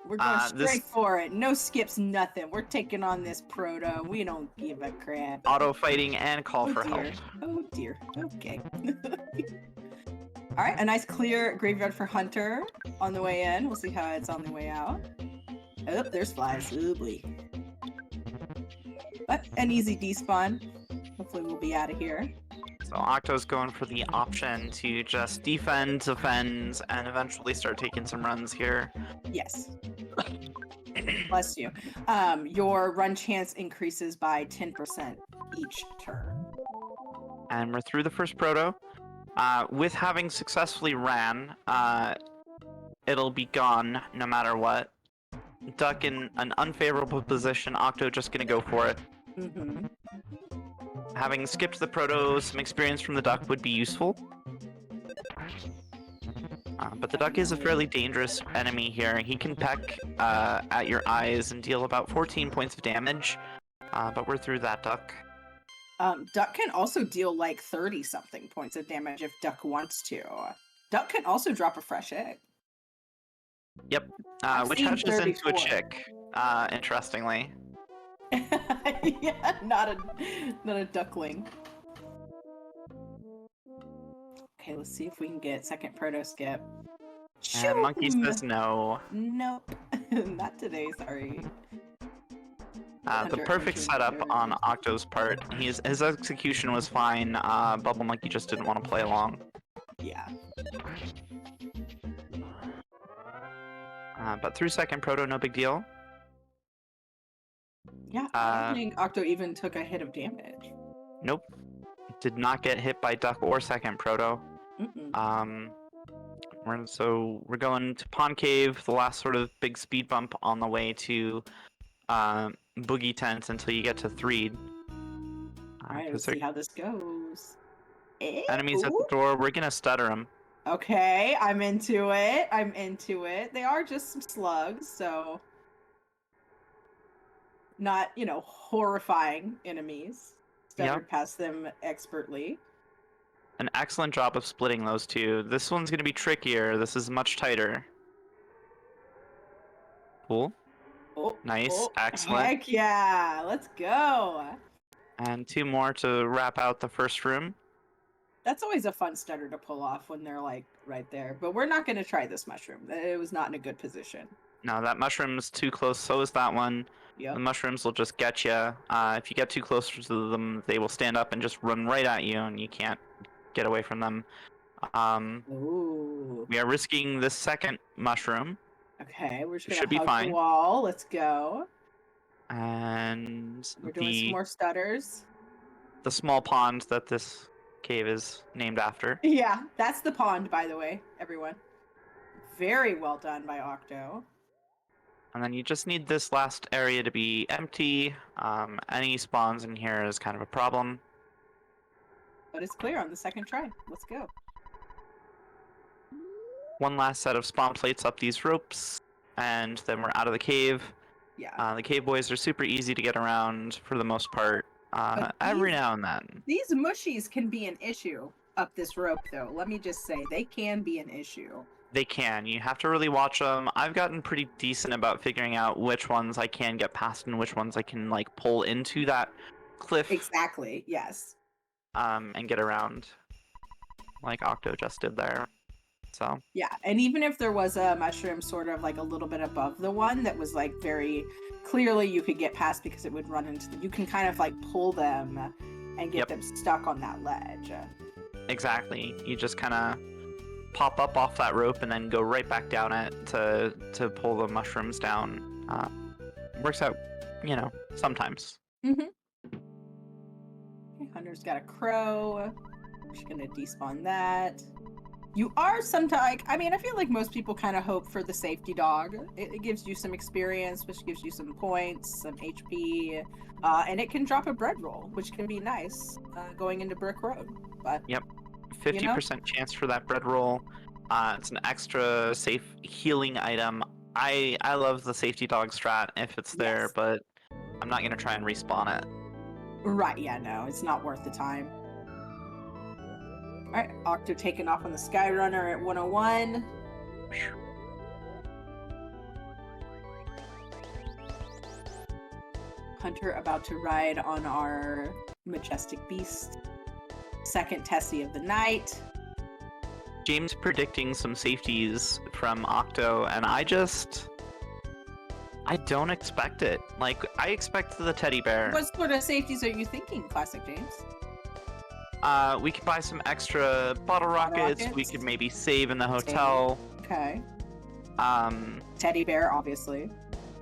We're going straight for it. No skips, nothing. We're taking on this proto. We don't give a crap. Auto fighting and call for help. Oh dear. Okay. All right, a nice clear graveyard for Hunter on the way in. We'll see how it's on the way out. Oh, there's flies. Oh boy. But an easy despawn. Hopefully we'll be out of here. So Octo's going for the option to just defend, and eventually start taking some runs here. Yes. Bless you. Your run chance increases by 10% each turn. And we're through the first proto. With having successfully ran, it'll be gone no matter what. Duck in an unfavorable position, Octo just gonna go for it. Mm-hmm. Having skipped the proto, some experience from the duck would be useful. But the duck is a fairly dangerous enemy here. He can peck at your eyes and deal about 14 points of damage. But we're through that duck. Duck can also deal like 30-something points of damage if Duck wants to. Duck can also drop a fresh egg. Yep. I've Which seen hatches into a 34. chick, interestingly. Yeah, not a duckling. Okay, let's see if we can get second proto skip. And Monkey Shoom! says no. Nope. Not today, sorry. The perfect setup on Octo's part. His execution was fine. Bubble Monkey just didn't want to play along. Yeah. But through second proto, no big deal. Yeah, I don't think Octo even took a hit of damage. Nope. Did not get hit by Duck or second proto. Mm-mm. We're going to Pond Cave, the last sort of big speed bump on the way to Boogey Tent until you get to Threed. Alright, let's see how this goes. Enemies at the door, we're gonna stutter them. Okay, I'm into it. I'm into it. They are just some slugs, so not, horrifying enemies. Stuttered past them expertly. An excellent job of splitting those two. This one's gonna be trickier. This is much tighter. Cool. Oh, nice. Excellent. Heck yeah. Let's go. And two more to wrap out the first room. That's always a fun stutter to pull off when they're like right there. But we're not going to try this mushroom. It was not in a good position. No, that mushroom's too close. So is that one. Yep. The mushrooms will just get you. If you get too close to them, they will stand up and just run right at you, and you can't get away from them. Ooh. We are risking this second mushroom. Okay, we're just gonna hug the wall. Let's go. And we're doing some more stutters. The small pond that this cave is named after. Yeah, that's the pond, by the way, everyone. Very well done by Octo. And then you just need this last area to be empty. Any spawns in here is kind of a problem. But it's clear on the second try. Let's go. One last set of spawn plates up these ropes, and then we're out of the cave. Yeah. The cave boys are super easy to get around for the most part. Every now and then. These mushies can be an issue up this rope, though. Let me just say, they can be an issue. They can. You have to really watch them. I've gotten pretty decent about figuring out which ones I can get past and which ones I can like pull into that cliff. Exactly. Yes. And get around, like Octo just did there. So. Yeah, and even if there was a mushroom sort of like a little bit above the one that was like very clearly you could get past because it would run into you can kind of like pull them and get them stuck on that ledge. Exactly. You just kind of pop up off that rope and then go right back down it to pull the mushrooms down. Works out, sometimes. Mm-hmm. Okay, Hunter's got a crow. Just gonna despawn that. You are sometimes, I feel like most people kind of hope for the safety dog. It gives you some experience, which gives you some points, some HP, and it can drop a bread roll, which can be nice going into Brick Road. But yep, 50% chance for that bread roll. It's an extra safe healing item. I love the safety dog strat if it's there, but I'm not gonna try and respawn it. Right, yeah, no, it's not worth the time. Alright, Octo taking off on the Skyrunner at 101. Hunter about to ride on our majestic beast. Second Tessie of the night. James predicting some safeties from Octo, and I don't expect it. Like, I expect the teddy bear. What sort of safeties are you thinking, Classic James? We could buy some extra bottle rockets. We could maybe save in the hotel. Okay. Teddy bear, obviously.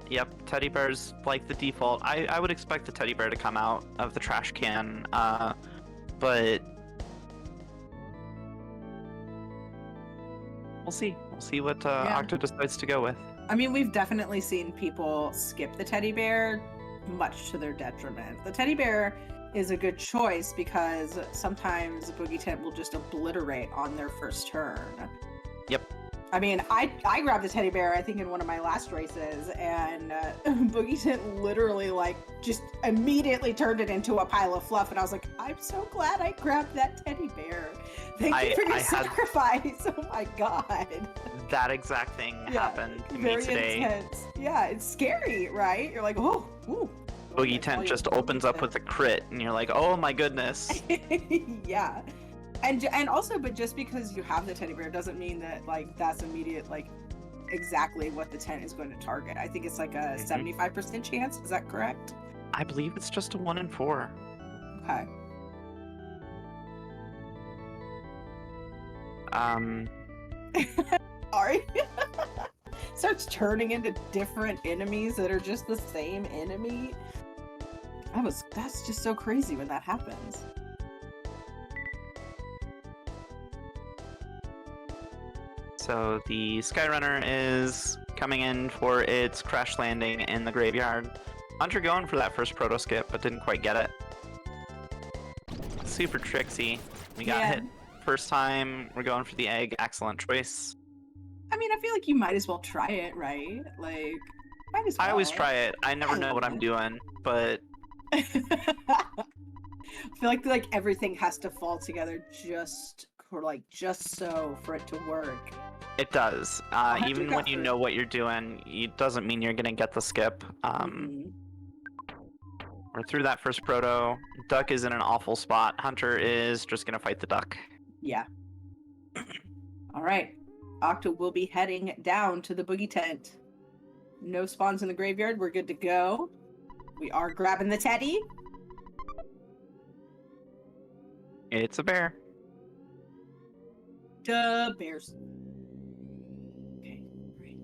Yep, teddy bear's like the default. I would expect the teddy bear to come out of the trash can, but we'll see. We'll see what Octo decides to go with. We've definitely seen people skip the teddy bear, much to their detriment. The teddy bear is a good choice because sometimes Boogey Tent will just obliterate on their first turn. Yep. I mean, I grabbed a teddy bear, I think, in one of my last races, and Boogey Tent literally, like, just immediately turned it into a pile of fluff, and I was like, I'm so glad I grabbed that teddy bear. Thank you for your sacrifice. Oh my god. That exact thing happened to me Very today. Intense. Yeah, it's scary, right? You're like, oh, ooh. Boogey Tent just opens up with a crit, and you're like, oh my goodness. Yeah. And also, but just because you have the teddy bear doesn't mean that, like, that's immediate, like, exactly what the tent is going to target. I think it's like a 75% chance. Is that correct? I believe it's just a 1 in 4. Okay. Sorry. Starts turning into different enemies that are just the same enemy. That's just so crazy when that happens. So the Skyrunner is coming in for its crash landing in the graveyard. Hunter going for that first proto skip, but didn't quite get it. Super tricksy. We got hit first time. We're going for the egg. Excellent choice. I mean, I feel like you might as well try it, right? Like, might as well. I always try it. I never know what I'm doing, but I feel like everything has to fall together just so for it to work. it does. Even when you know what you're doing, it doesn't mean you're gonna get the skip. We're through that first proto. Duck is in an awful spot. Hunter is just gonna fight the duck. Yeah. All right. Octo will be heading down to the Boogey Tent. No spawns in the graveyard. We're good to go. We are grabbing the teddy. It's a bear. Duh, bears. Okay, great.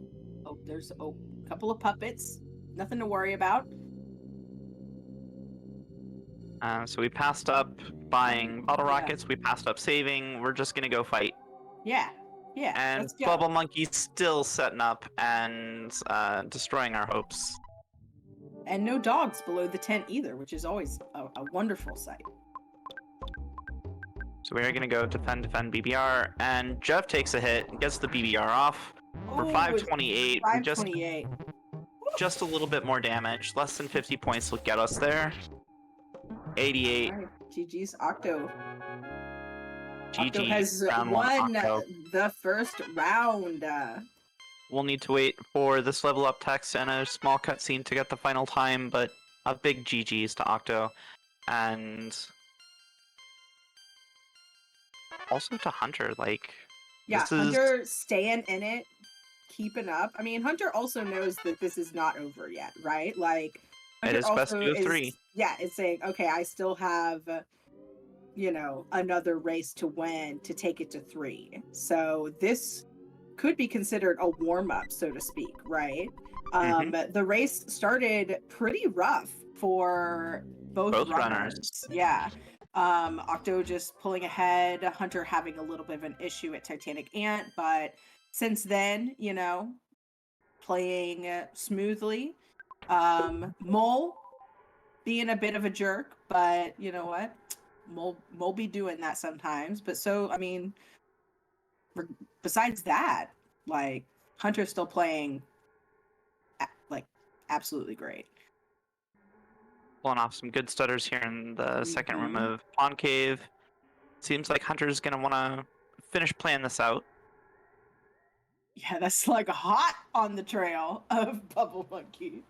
Oh, there's a couple of puppets. Nothing to worry about. So we passed up buying bottle rockets. We passed up saving. We're just gonna go fight. Yeah. Yeah. And let's go. Bubble Monkey's still setting up and destroying our hopes. And no dogs below the tent either, which is always a wonderful sight. So we're gonna go defend BBR, and Jeff takes a hit and gets the BBR off. We're 528. 528. Just a little bit more damage. Less than 50 points will get us there. 88. All right. GG's Octo. Octo GG. has Round won 1 Octo. the first round. We'll need to wait for this level up text and a small cutscene to get the final time, but a big GG's to Octo. And also to Hunter, like... Yeah, this is... Hunter staying in it, keeping up. I mean, Hunter also knows that this is not over yet, right? Like, Hunter it is best of 3. Yeah, it's saying, okay, I still have, you know, another race to win to take it to 3. So this could be considered a warm-up, so to speak, right? The race started pretty rough for both runners. Yeah. Octo just pulling ahead, Hunter having a little bit of an issue at Titanic Ant, but since then, you know, playing smoothly. Mole being a bit of a jerk, but you know what? Mole be doing that sometimes. But so, I mean, besides that, like, Hunter's still playing like absolutely great. Pulling off some good stutters here in the second room of Pawn Cave. Seems like Hunter's gonna want to finish playing this out. Yeah, that's like hot on the trail of Bubble Monkey.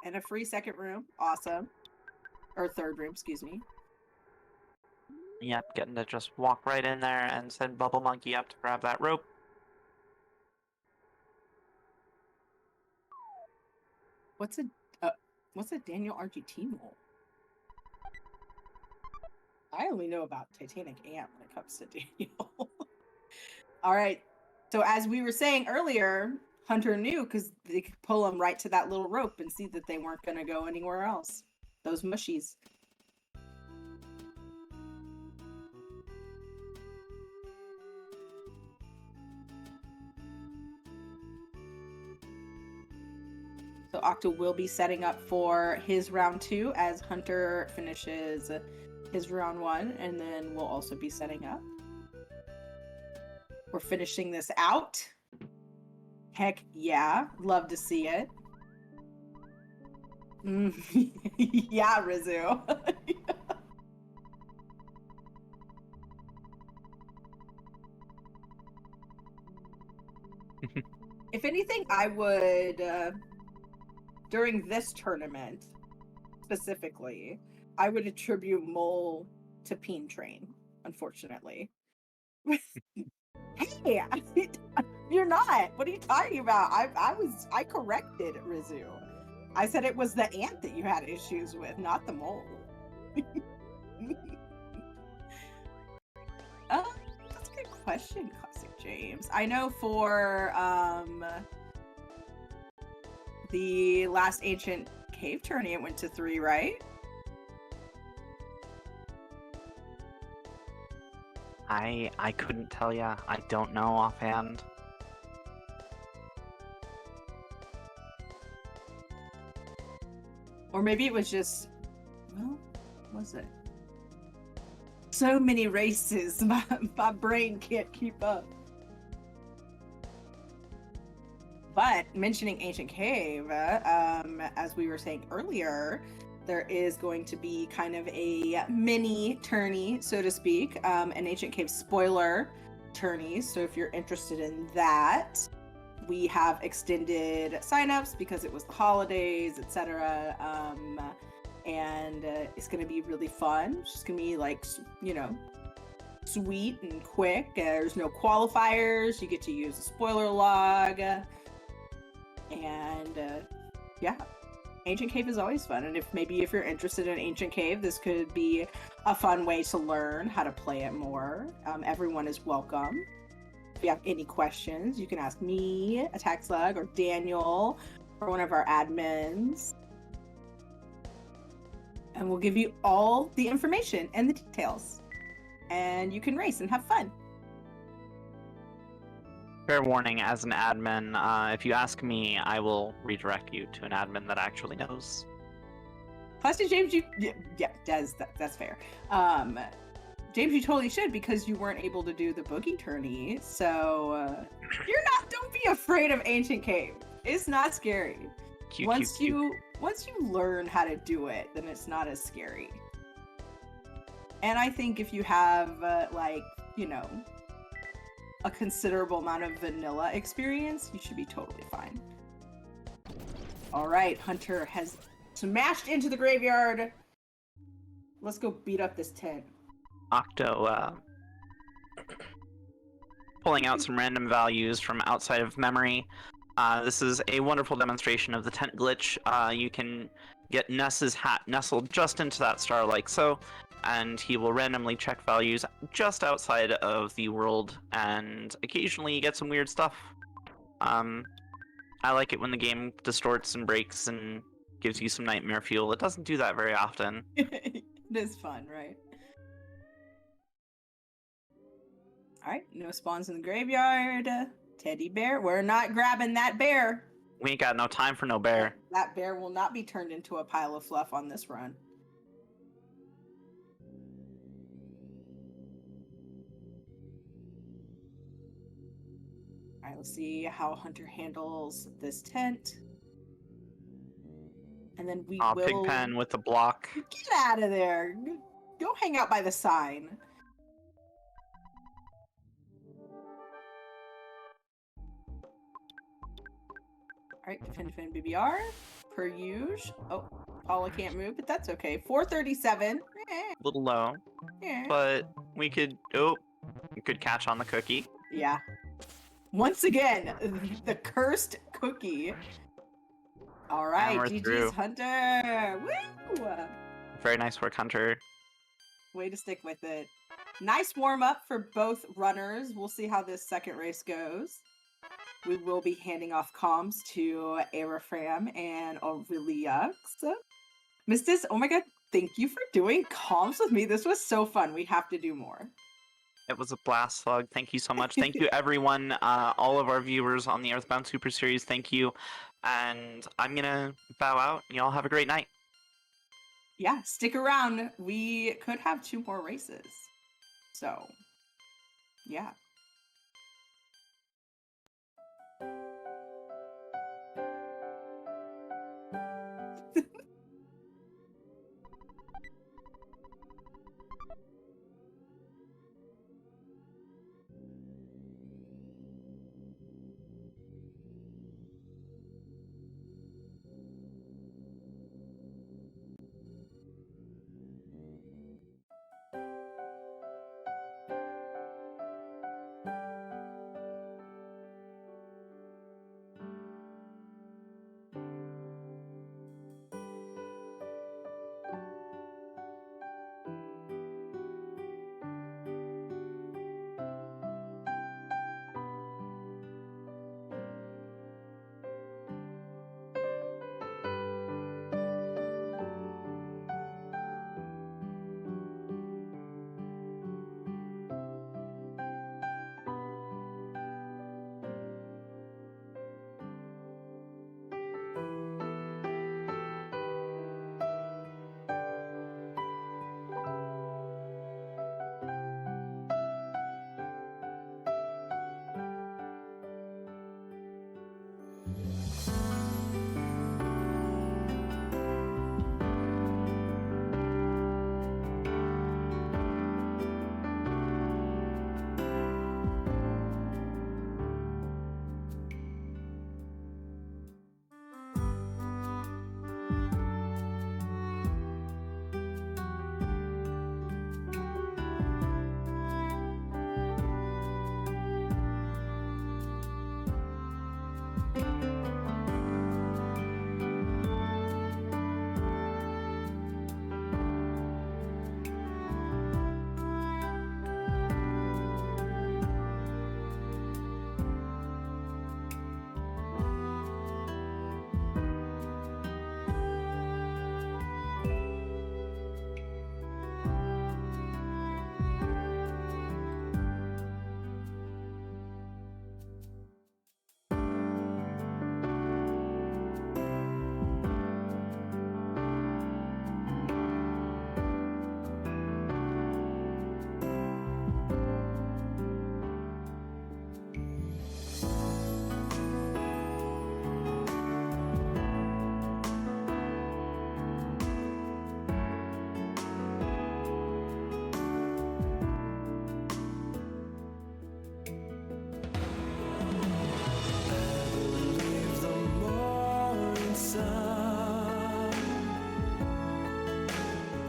And a free second room. Awesome. Or third room, excuse me. Yep, getting to just walk right in there and send Bubble Monkey up to grab that rope. What's a Daniel RGT mole? I only know about Titanic Ant when it comes to Daniel. All right. So as we were saying earlier, Hunter knew because they could pull him right to that little rope and see that they weren't going to go anywhere else. Those mushies. So Octo will be setting up for his round 2 as Hunter finishes is round 1, and then we'll also be setting up. We're finishing this out. Heck yeah, love to see it. Yeah, Rizu. If anything, I would, during this tournament, specifically, I would attribute Mole to Peen Train, unfortunately. Hey, you're not. What are you talking about? I corrected Rizu. I said it was the ant that you had issues with, not the mole. That's a good question, Classic James. I know for the last Ancient Cave tourney, it went to 3, right? I couldn't tell ya. I don't know offhand. Or maybe it was just, well, what was it? So many races, my brain can't keep up. But mentioning Ancient Cave, as we were saying earlier, there is going to be kind of a mini tourney, so to speak, an Ancient Cave spoiler tourney. So if you're interested in that, we have extended signups because it was the holidays, etc. And it's going to be really fun. It's just going to be like, you know, sweet and quick. There's no qualifiers. You get to use a spoiler log. And yeah, Ancient Cave is always fun. And if you're interested in Ancient Cave, this could be a fun way to learn how to play it more. Everyone is welcome. If you have any questions, you can ask me, Attack Slug, or Daniel, or one of our admins. And we'll give you all the information and the details. And you can race and have fun. Fair warning, as an admin, if you ask me, I will redirect you to an admin that actually knows. Classic James, that's fair. James, you totally should, because you weren't able to do the Boogey tourney. So don't be afraid of Ancient Cave. It's not scary. Once you learn how to do it, then it's not as scary. And I think if you have a considerable amount of vanilla experience, you should be totally fine. All right, Hunter has smashed into the graveyard. Let's go beat up this tent. Octo, pulling out some random values from outside of memory. This is a wonderful demonstration of the tent glitch. You can get Ness's hat nestled just into that star like so, and he will randomly check values just outside of the world, and occasionally you get some weird stuff. I like it when the game distorts and breaks and gives you some nightmare fuel. It doesn't do that very often. It is fun, right? Alright, no spawns in the graveyard. Teddy bear. We're not grabbing that bear. We ain't got no time for no bear. That bear will not be turned into a pile of fluff on this run. Alright, let's see how Hunter handles this tent. And then we will... Pigpen with the block. Get out of there. Go hang out by the sign. Alright, defend BBR, per usual. Oh, Paula can't move, but that's okay. 437. A little low, but we could catch on the cookie. Yeah. Once again, the cursed cookie. Alright, GG's Hunter. Woo! Very nice work, Hunter. Way to stick with it. Nice warm-up for both runners. We'll see how this second race goes. We will be handing off comms to Aerofram and Aureliux. Mistis, oh my god, thank you for doing comms with me. This was so fun. We have to do more. It was a blast, Slug. Thank you so much. Thank you, everyone, all of our viewers on the Earthbound Super Series. Thank you. And I'm going to bow out. Y'all have a great night. yeah, stick around. We could have 2 more races. So, yeah.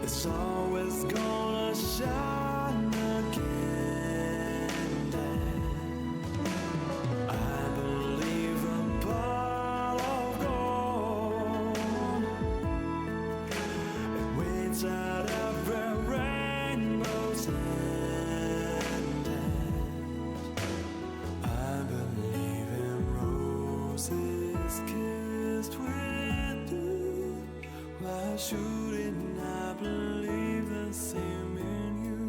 It's always gonna shine again. I believe the pot of gold, it waits at every rainbow's end. I believe in roses kissed with dew. Why shouldn't I believe the same in you?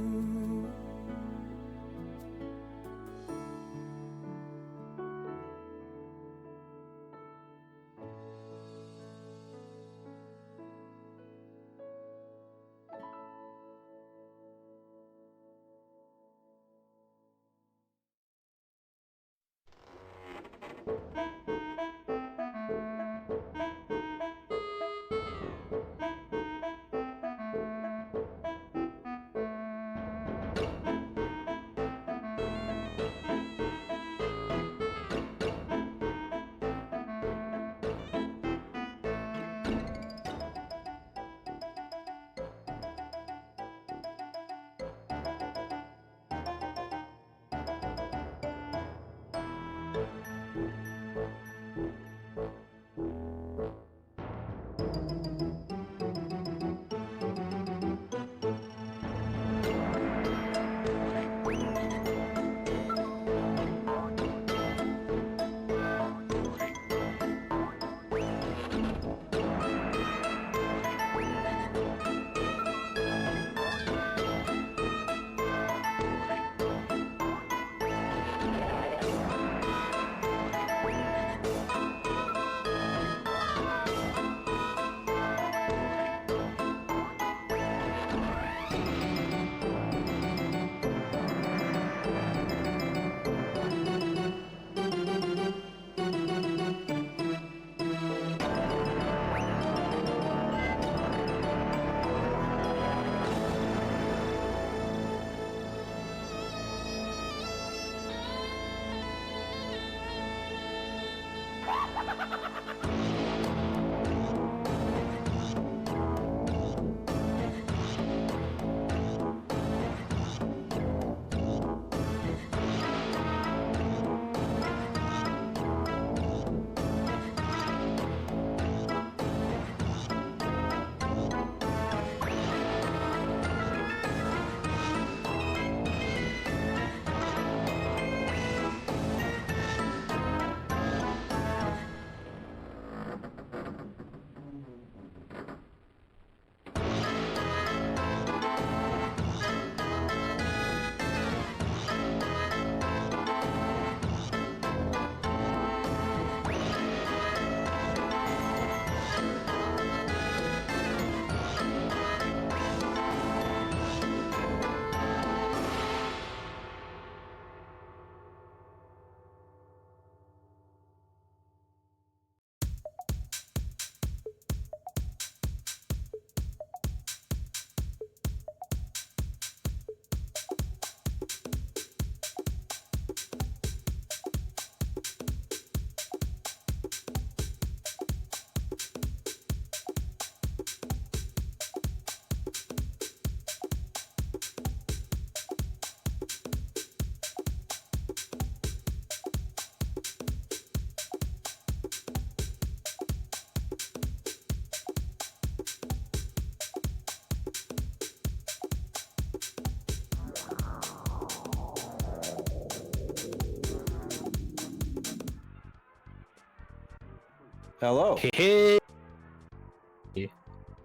Hello. Hey,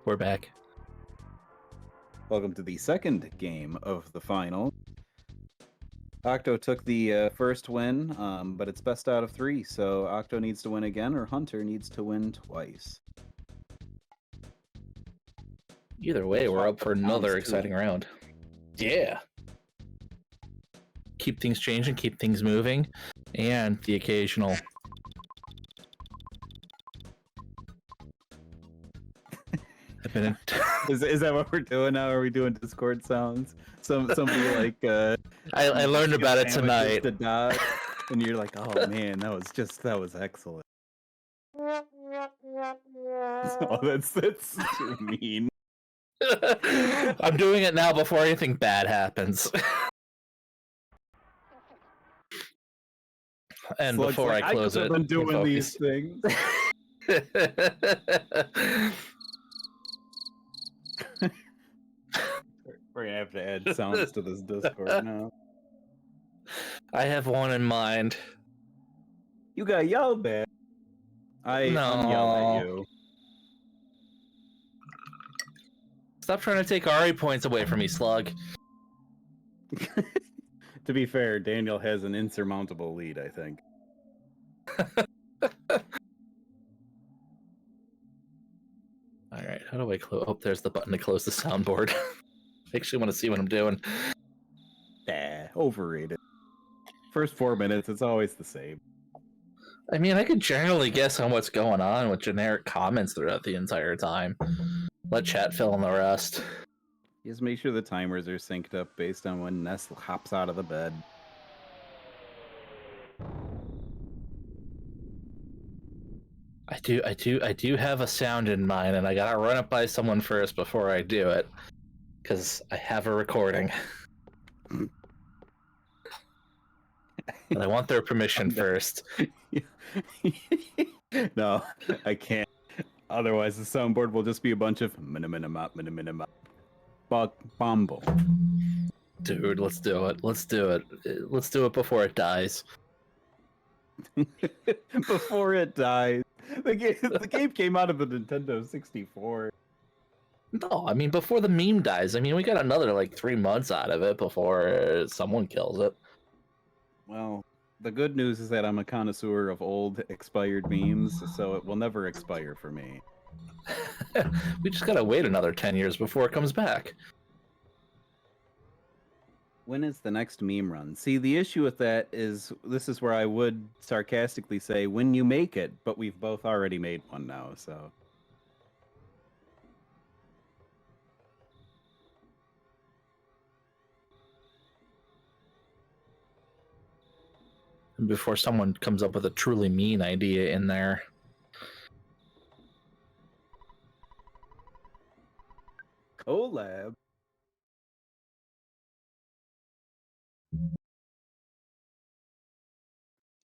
we're back. Welcome to the second game of the final. Octo took the first win, but it's best out of 3, so Octo needs to win again, or Hunter needs to win twice. Either way, we're up for another Rounds 2. exciting round. Yeah. Keep things changing, keep things moving, and the occasional. I've been in... Is that what we're doing now? Are we doing Discord sounds? Somebody like I learned about it tonight. to dodge, and you're like, oh man, that was excellent. Oh, that's too mean. I'm doing it now before anything bad happens. And Slug's before like, I close could've it, been doing focus. these things. We're gonna have to add sounds to this Discord now. I have one in mind. You got yelled at. I'm yelling at you. Stop trying to take RE points away from me, Slug. To be fair, Daniel has an insurmountable lead, I think. Alright, how do I close? Oh, there's the button to close the soundboard. I actually want to see what I'm doing. Overrated. First 4 minutes, it's always the same. I mean, I could generally guess on what's going on with generic comments throughout the entire time. Let chat fill in the rest. Just make sure the timers are synced up based on when Ness hops out of the bed. I do have a sound in mind, and I gotta run it by someone first before I do it, because I have a recording. And I want their permission first. No, I can't. Otherwise, the soundboard will just be a bunch of bumble. Dude, let's do it. Let's do it. Let's do it before it dies. Before it dies. The game came out of the Nintendo 64. No, I mean before the meme dies. I mean, we got another like 3 months out of it before someone kills it. Well, the good news is that I'm a connoisseur of old expired memes, so it will never expire for me. We just gotta wait another 10 years before it comes back. When is the next meme run? See, the issue with that is, this is where I would sarcastically say, when you make it, but we've both already made one now, so... Before someone comes up with a truly mean idea in there. Collab.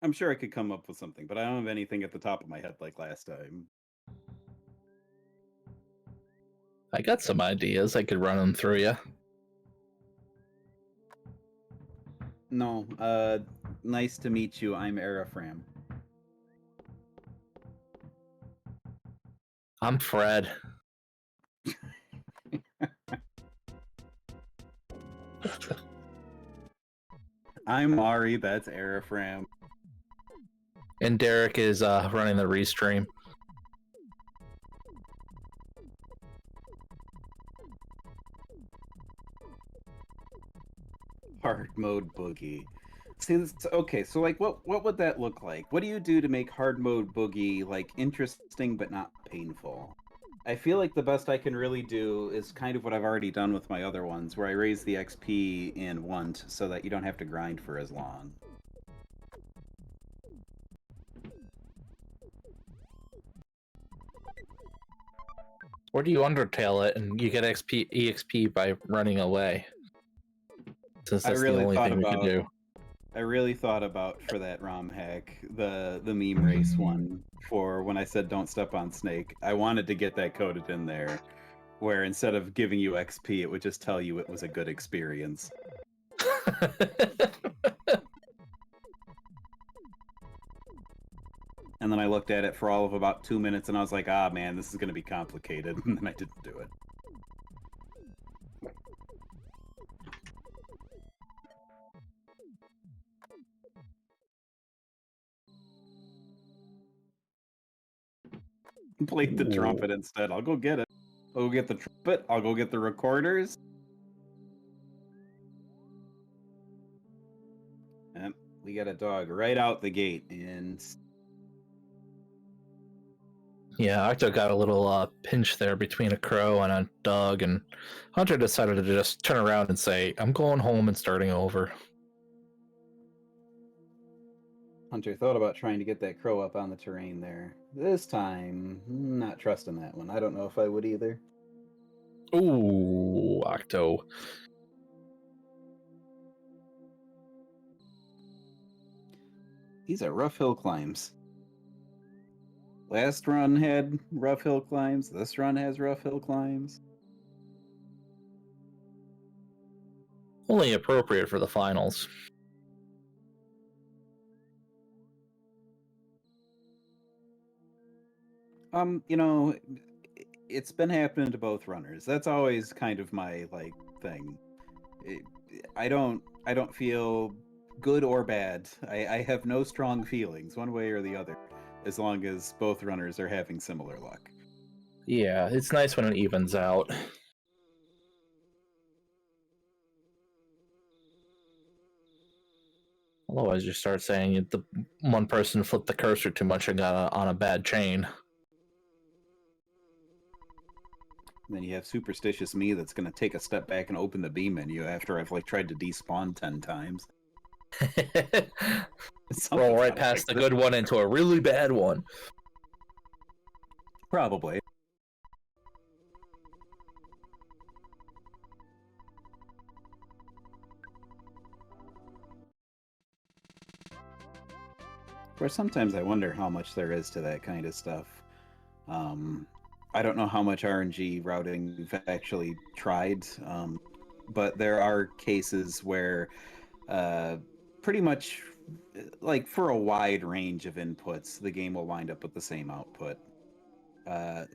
I'm sure I could come up with something, but I don't have anything at the top of my head like last time. I got some ideas. I could run them through you. No, nice to meet you. I'm Arafram. I'm Fred. I'm Ari. That's Arafram. And Derek is running the restream. Hard mode Boogey. See, this, okay, so like, what would that look like? What do you do to make hard mode Boogey like interesting but not painful? I feel like the best I can really do is kind of what I've already done with my other ones, where I raise the XP in Want so that you don't have to grind for as long. Or do you undertale it and you get EXP by running away? Since that's the only thing we can do. I really thought about, for that ROM hack, the meme race one, for when I said don't step on Snake. I wanted to get that coded in there, where instead of giving you XP, it would just tell you it was a good experience. and then I looked at it for all of about 2 minutes, and I was like, ah, man, this is going to be complicated, and then I didn't do it. Played the trumpet instead. I'll go get it. I'll go get the trumpet. I'll go get the recorders. And we got a dog right out the gate, and Yeah, Octo got a little pinch there between a crow and a dog, and Hunter decided to just turn around and say, I'm going home and starting over. Hunter thought about trying to get that crow up on the terrain there. This time, not trusting that one. I don't know if I would either. Ooh, Octo. These are rough hill climbs. Last run had rough hill climbs. This run has rough hill climbs. Only appropriate for the finals. You know, it's been happening to both runners. That's always kind of my thing. I don't feel good or bad. I have no strong feelings one way or the other, as long as both runners are having similar luck. Yeah, it's nice when it evens out. Otherwise, you start saying the one person flipped the cursor too much and got on a bad chain. And then you have superstitious me that's going to take a step back and open the B menu after I've tried to despawn 10 times. Roll right past the good one into a really bad one. Probably. Where sometimes I wonder how much there is to that kind of stuff. I don't know how much RNG routing we've actually tried, but there are cases where pretty much, for a wide range of inputs, the game will wind up with the same output.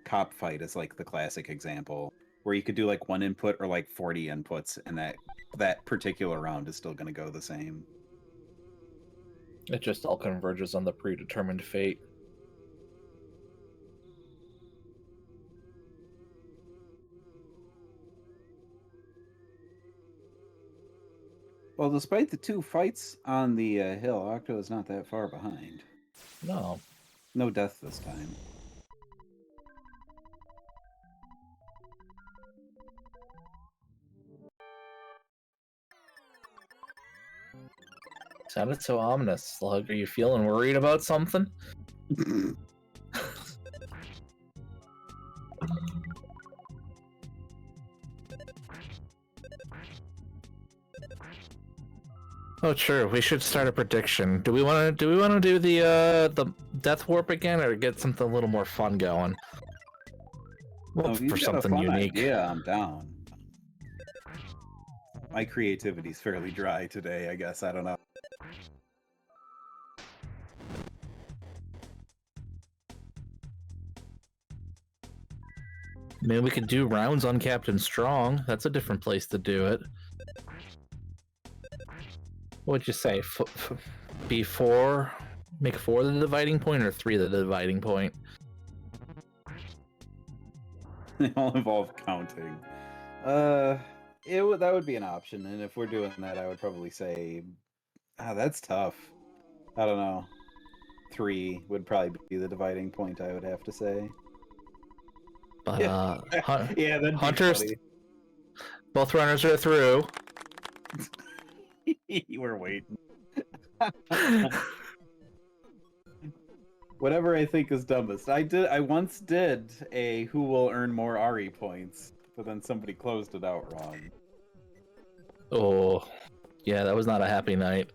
Cop Fight is the classic example, where you could do one input or 40 inputs, and that particular round is still going to go the same. It just all converges on the predetermined fate. Well, despite the 2 fights on the hill, Octo is not that far behind. No. No death this time. Sounded so ominous, Slug. Are you feeling worried about something? Oh, true. We should start a prediction. Do we want to do the death warp again, or get something a little more fun going? Well, for something unique. Yeah, I'm down. My creativity's fairly dry today, I guess. I don't know. Maybe we could do rounds on Captain Strong. That's a different place to do it. What'd you say? Before? Make 4 the dividing point, or 3 the dividing point? They all involve counting. That would be an option, and if we're doing that, I would probably say, that's tough. I don't know. 3 would probably be the dividing point, I would have to say. But yeah, that'd Hunters, be both runners are through. You were waiting. Whatever I think is dumbest. I once did a who will earn more RE points, but then somebody closed it out wrong. Oh, yeah, that was not a happy night.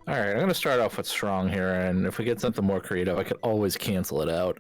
Alright, I'm gonna start off with Strong here, and if we get something more creative, I could always cancel it out.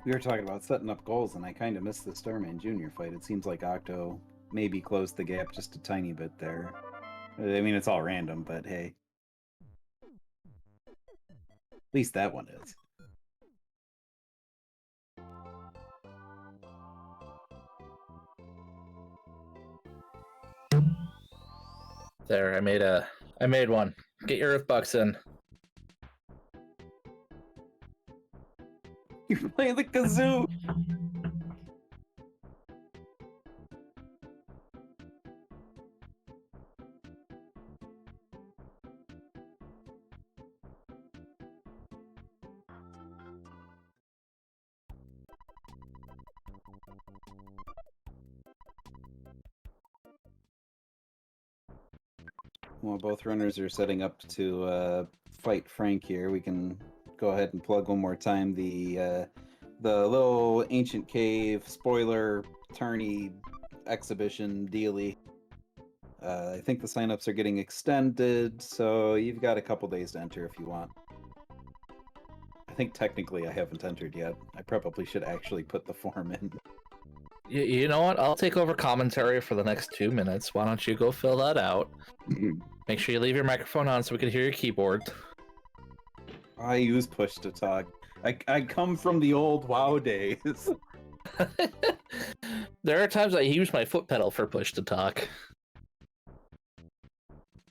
We were talking about setting up goals, and I kind of missed the Starman Jr. fight. It seems like Octo maybe closed the gap just a tiny bit there. I mean, it's all random, but hey. At least that one is. There, I made one. Get your Earth Bucks in. You're playing the kazoo! While both runners are setting up to fight Frank here, we can go ahead and plug one more time the little ancient cave spoiler tourney exhibition dealy. I think the signups are getting extended, so you've got a couple days to enter if you want. I think technically I haven't entered yet. I probably should actually put the form in. You know what? I'll take over commentary for the next 2 minutes. Why don't you go fill that out? Make sure you leave your microphone on so we can hear your keyboard. I use push to talk. I come from the old WoW days. There are times I use my foot pedal for push to talk.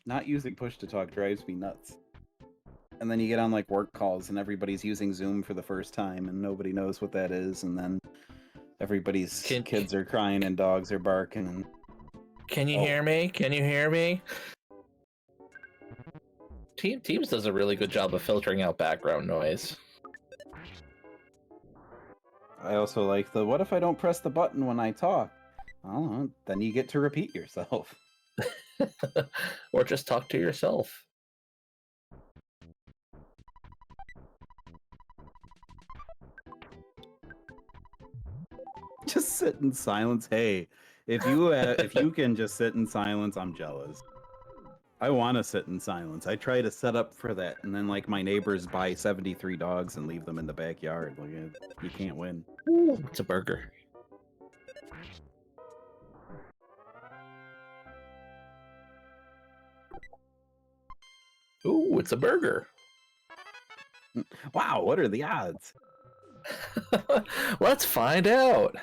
Not using push to talk drives me nuts. And then you get on like work calls and everybody's using Zoom for the first time and nobody knows what that is, and then everybody's kids are crying and dogs are barking. And... Can you hear me? Can you hear me? Teams does a really good job of filtering out background noise. I also like the, what if I don't press the button when I talk? Oh, then you get to repeat yourself. Or just talk to yourself. Just sit in silence. Hey, if you can just sit in silence, I'm jealous. I want to sit in silence. I try to set up for that, and then like my neighbors buy 73 dogs and leave them in the backyard. Like, you can't win. Ooh, it's a burger. Ooh, it's a burger. Wow, what are the odds? Let's find out.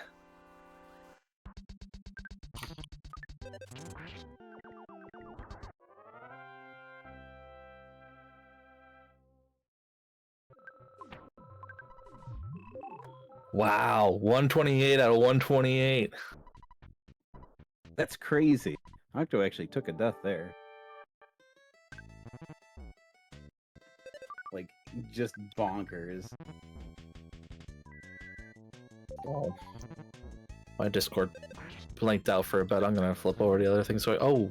Wow, 128 out of 128. That's crazy. Octo actually took a death there. Like, just bonkers. Oh. My Discord blanked out for a bit. I'm gonna flip over the other thing. So, oh,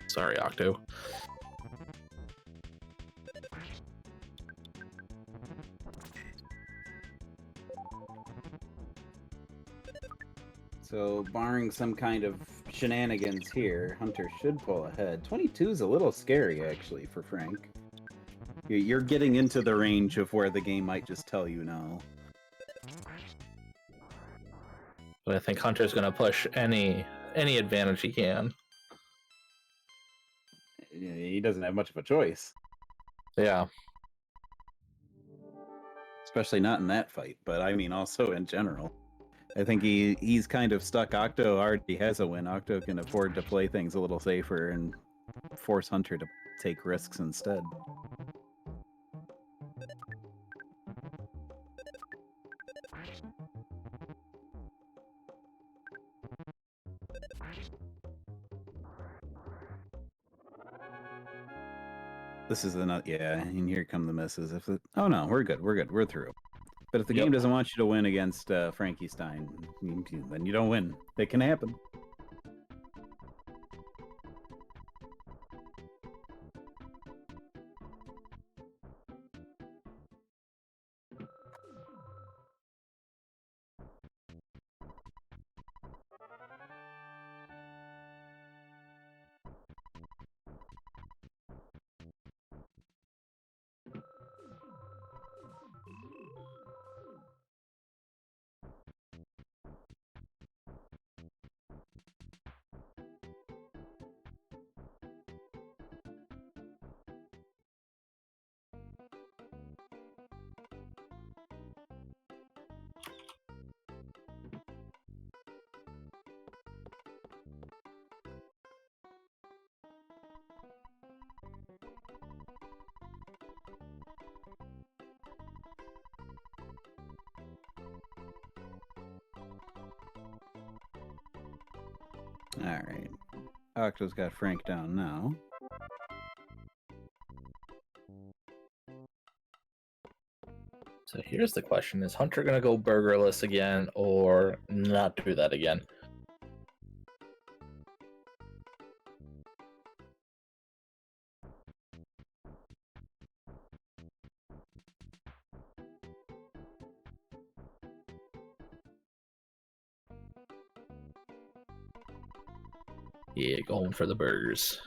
sorry, Octo. So, barring some kind of shenanigans here, Hunter should pull ahead. 22 is a little scary, actually, for Frank. You're getting into the range of where the game might just tell you no. But I think Hunter's gonna push any advantage he can. He doesn't have much of a choice. Yeah. Especially not in that fight, but I mean also in general. I think he's kind of stuck. Octo already has a win. Octo can afford to play things a little safer and force Hunter to take risks instead. This is another, yeah, and here come the misses. If it, oh no, we're good, we're through. But if the game doesn't want you to win against Frankie Stein, then you don't win. It can happen. Alright. Octo's got Frank down now. So here's the question: is Hunter gonna go burgerless again, or not do that again? Yeah, going for the burgers.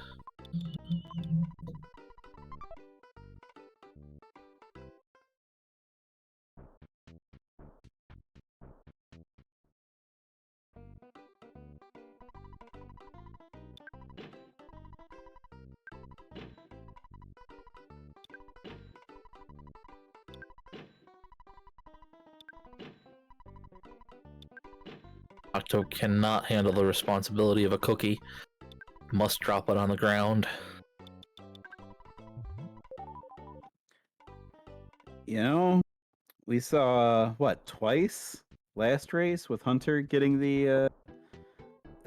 Octo cannot handle the responsibility of a cookie. Must drop it on the ground. You know, we saw what, twice last race with Hunter getting the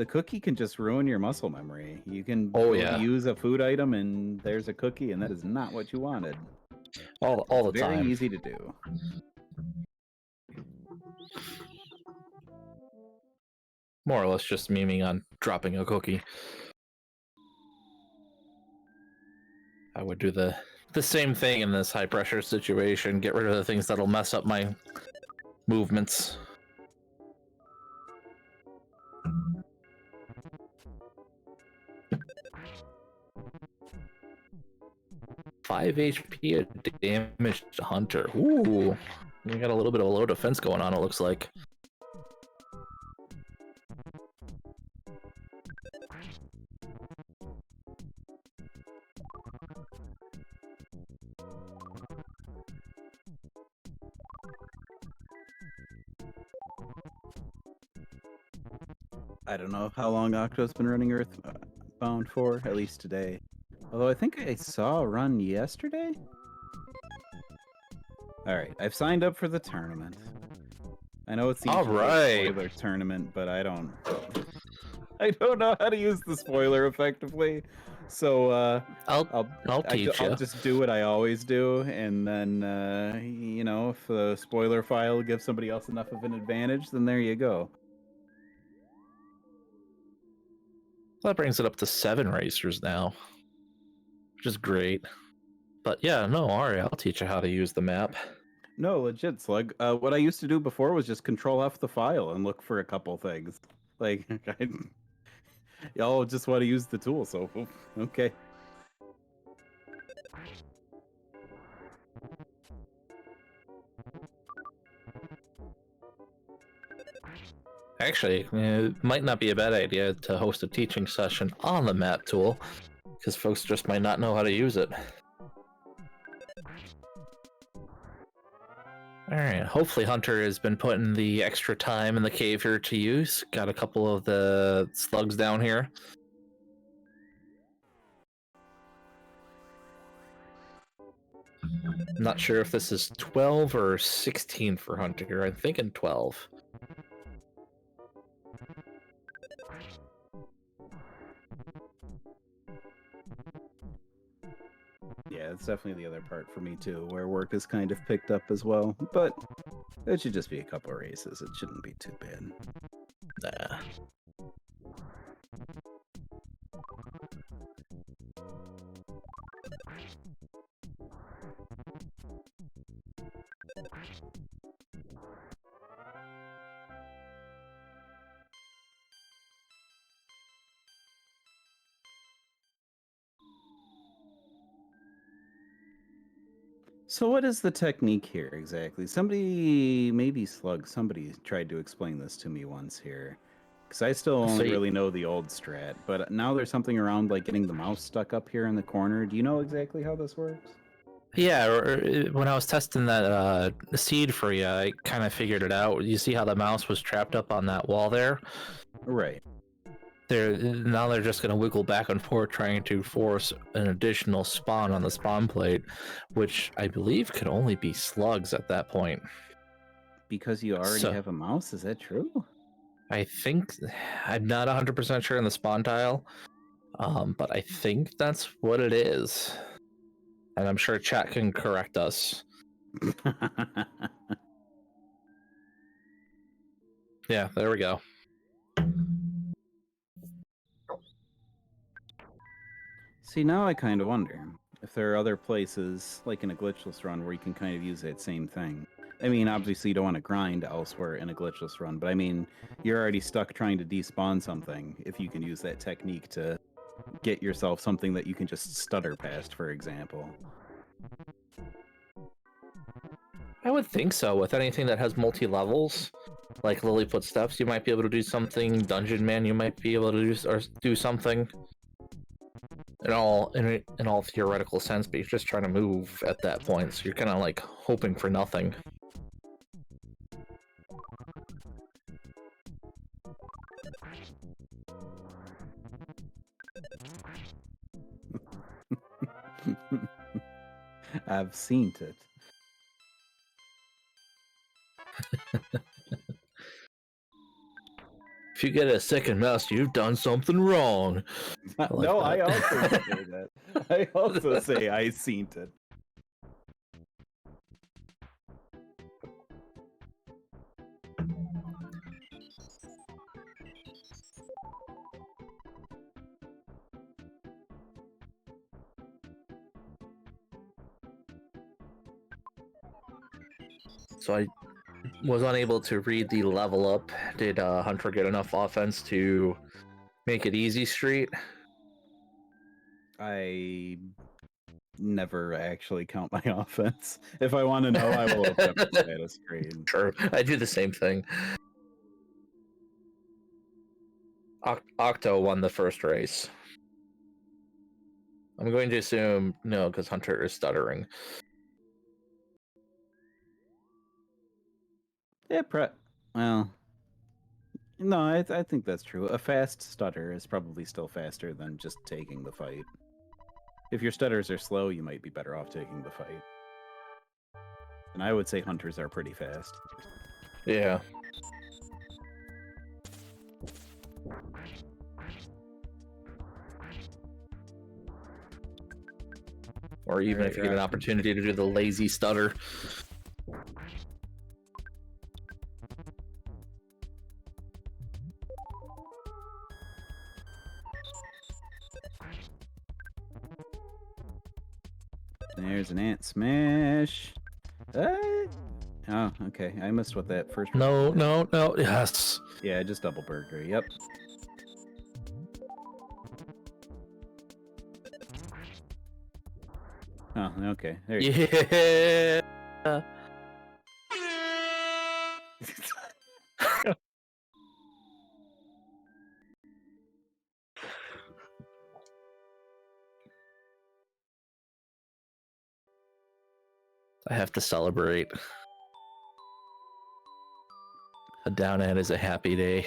cookie can just ruin your muscle memory. You can Oh, go to yeah. use a food item and there's a cookie and that is not what you wanted. All It's the very time. easy to do. More or less just memeing on dropping a cookie. I would do the same thing in this high pressure situation. Get rid of the things that'll mess up my movements. Five HP of damage to Hunter. Ooh, we got a little bit of a low defense going on, it looks like. I don't know how long Octo's been running Earthbound for, at least today. Although I think I saw a run yesterday? Alright, I've signed up for the tournament. I know it's the Alright. spoiler tournament, but I don't know how to use the spoiler effectively. So I'll teach you. I'll just do what I always do, and then you know, if the spoiler file gives somebody else enough of an advantage, then there you go. That brings it up to 7 racers now, which is great. But yeah, no, alright, I'll teach you how to use the map. No, legit, Slug. What I used to do before was just control F the file and look for a couple things. Like, y'all just want to use the tool, so okay. Actually, it might not be a bad idea to host a teaching session on the map tool, because folks just might not know how to use it. Alright, hopefully Hunter has been putting the extra time in the cave here to use. Got a couple of the slugs down here. Not sure if this is 12 or 16 for Hunter. I'm thinking 12. Yeah, it's definitely the other part for me too, where work is kind of picked up as well. But it should just be a couple of races. It shouldn't be too bad. Nah. So what is the technique here exactly? Somebody, maybe Slug, somebody tried to explain this to me once here. Because I still only really know the old strat, but now there's something around like getting the mouse stuck up here in the corner. Do you know exactly how this works? Yeah, when I was testing that seed for you, I kind of figured it out. You see how the mouse was trapped up on that wall there? Right. Now they're just going to wiggle back and forth trying to force an additional spawn on the spawn plate, which I believe could only be slugs at that point. Because you already have a mouse, is that true? I think I'm not 100% sure in the spawn tile, but I think that's what it is. And I'm sure chat can correct us. Yeah, there we go. See, now I kind of wonder if there are other places, like in a glitchless run, where you can kind of use that same thing. I mean, obviously you don't want to grind elsewhere in a glitchless run, but I mean, you're already stuck trying to despawn something if you can use that technique to get yourself something that you can just stutter past, for example. I would think so. With anything that has multi-levels, like Lilliput Steps, you might be able to do something. Dungeon Man, you might be able to do something. In all theoretical sense, but you're just trying to move at that point, so you're kind of like hoping for nothing. I've seen it. If you get a second mouse, you've done something wrong. No, that. I also say that. I also say I seen it. So I was unable to read the level up. Did Hunter get enough offense to make it easy street? I never actually count my offense. If I want to know, I will open up the status screen. Sure, I do the same thing. Octo won the first race. I'm going to assume no, because Hunter is stuttering. Yeah, well, no, I think that's true. A fast stutter is probably still faster than just taking the fight. If your stutters are slow, you might be better off taking the fight. And I would say hunters are pretty fast. Yeah. Or even if you get an opportunity to do the lazy stutter. There's an ant smash. Oh, okay. I missed what that first. No. Yes. Yeah, just double burger. Yep. Oh, okay. There you Yeah. I have to celebrate. A down ad is a happy day.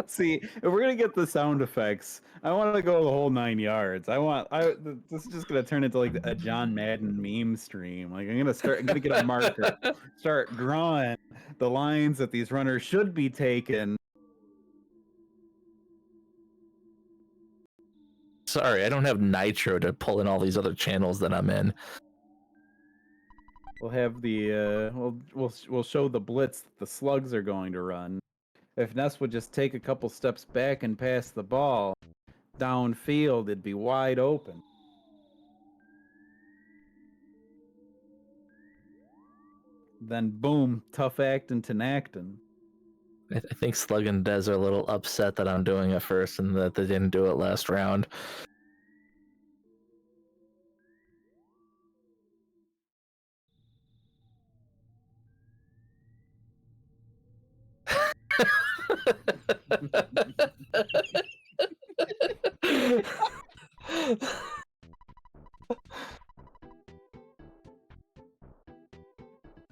See, if we're gonna get the sound effects, I want to go the whole 9 yards. This is just gonna turn into like a John Madden meme stream. Like I'm gonna get a marker, start drawing the lines that these runners should be taking. Sorry, I don't have Nitro to pull in all these other channels that I'm in. We'll have the we'll show the blitz that the slugs are going to run. If Ness would just take a couple steps back and pass the ball downfield, it'd be wide open. Then boom, tough acting to acting. I think Slug and Dez are a little upset that I'm doing it first and that they didn't do it last round.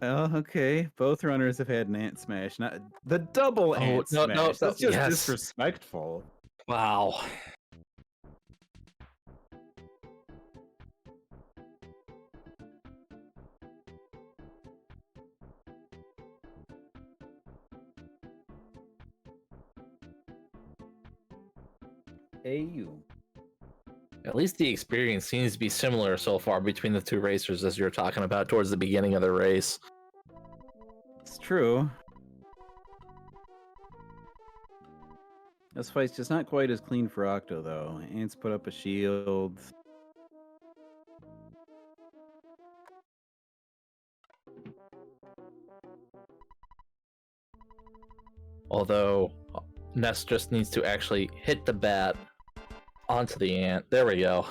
Oh, okay. Both runners have had an ant smash. Not the double ant smash. That's just disrespectful. Wow. AU. At least the experience seems to be similar so far between the two racers as you're talking about towards the beginning of the race. It's true. This fight's just not quite as clean for Octo, though. Ant's put up a shield. Although, Ness just needs to actually hit the bat onto the ant. There we go.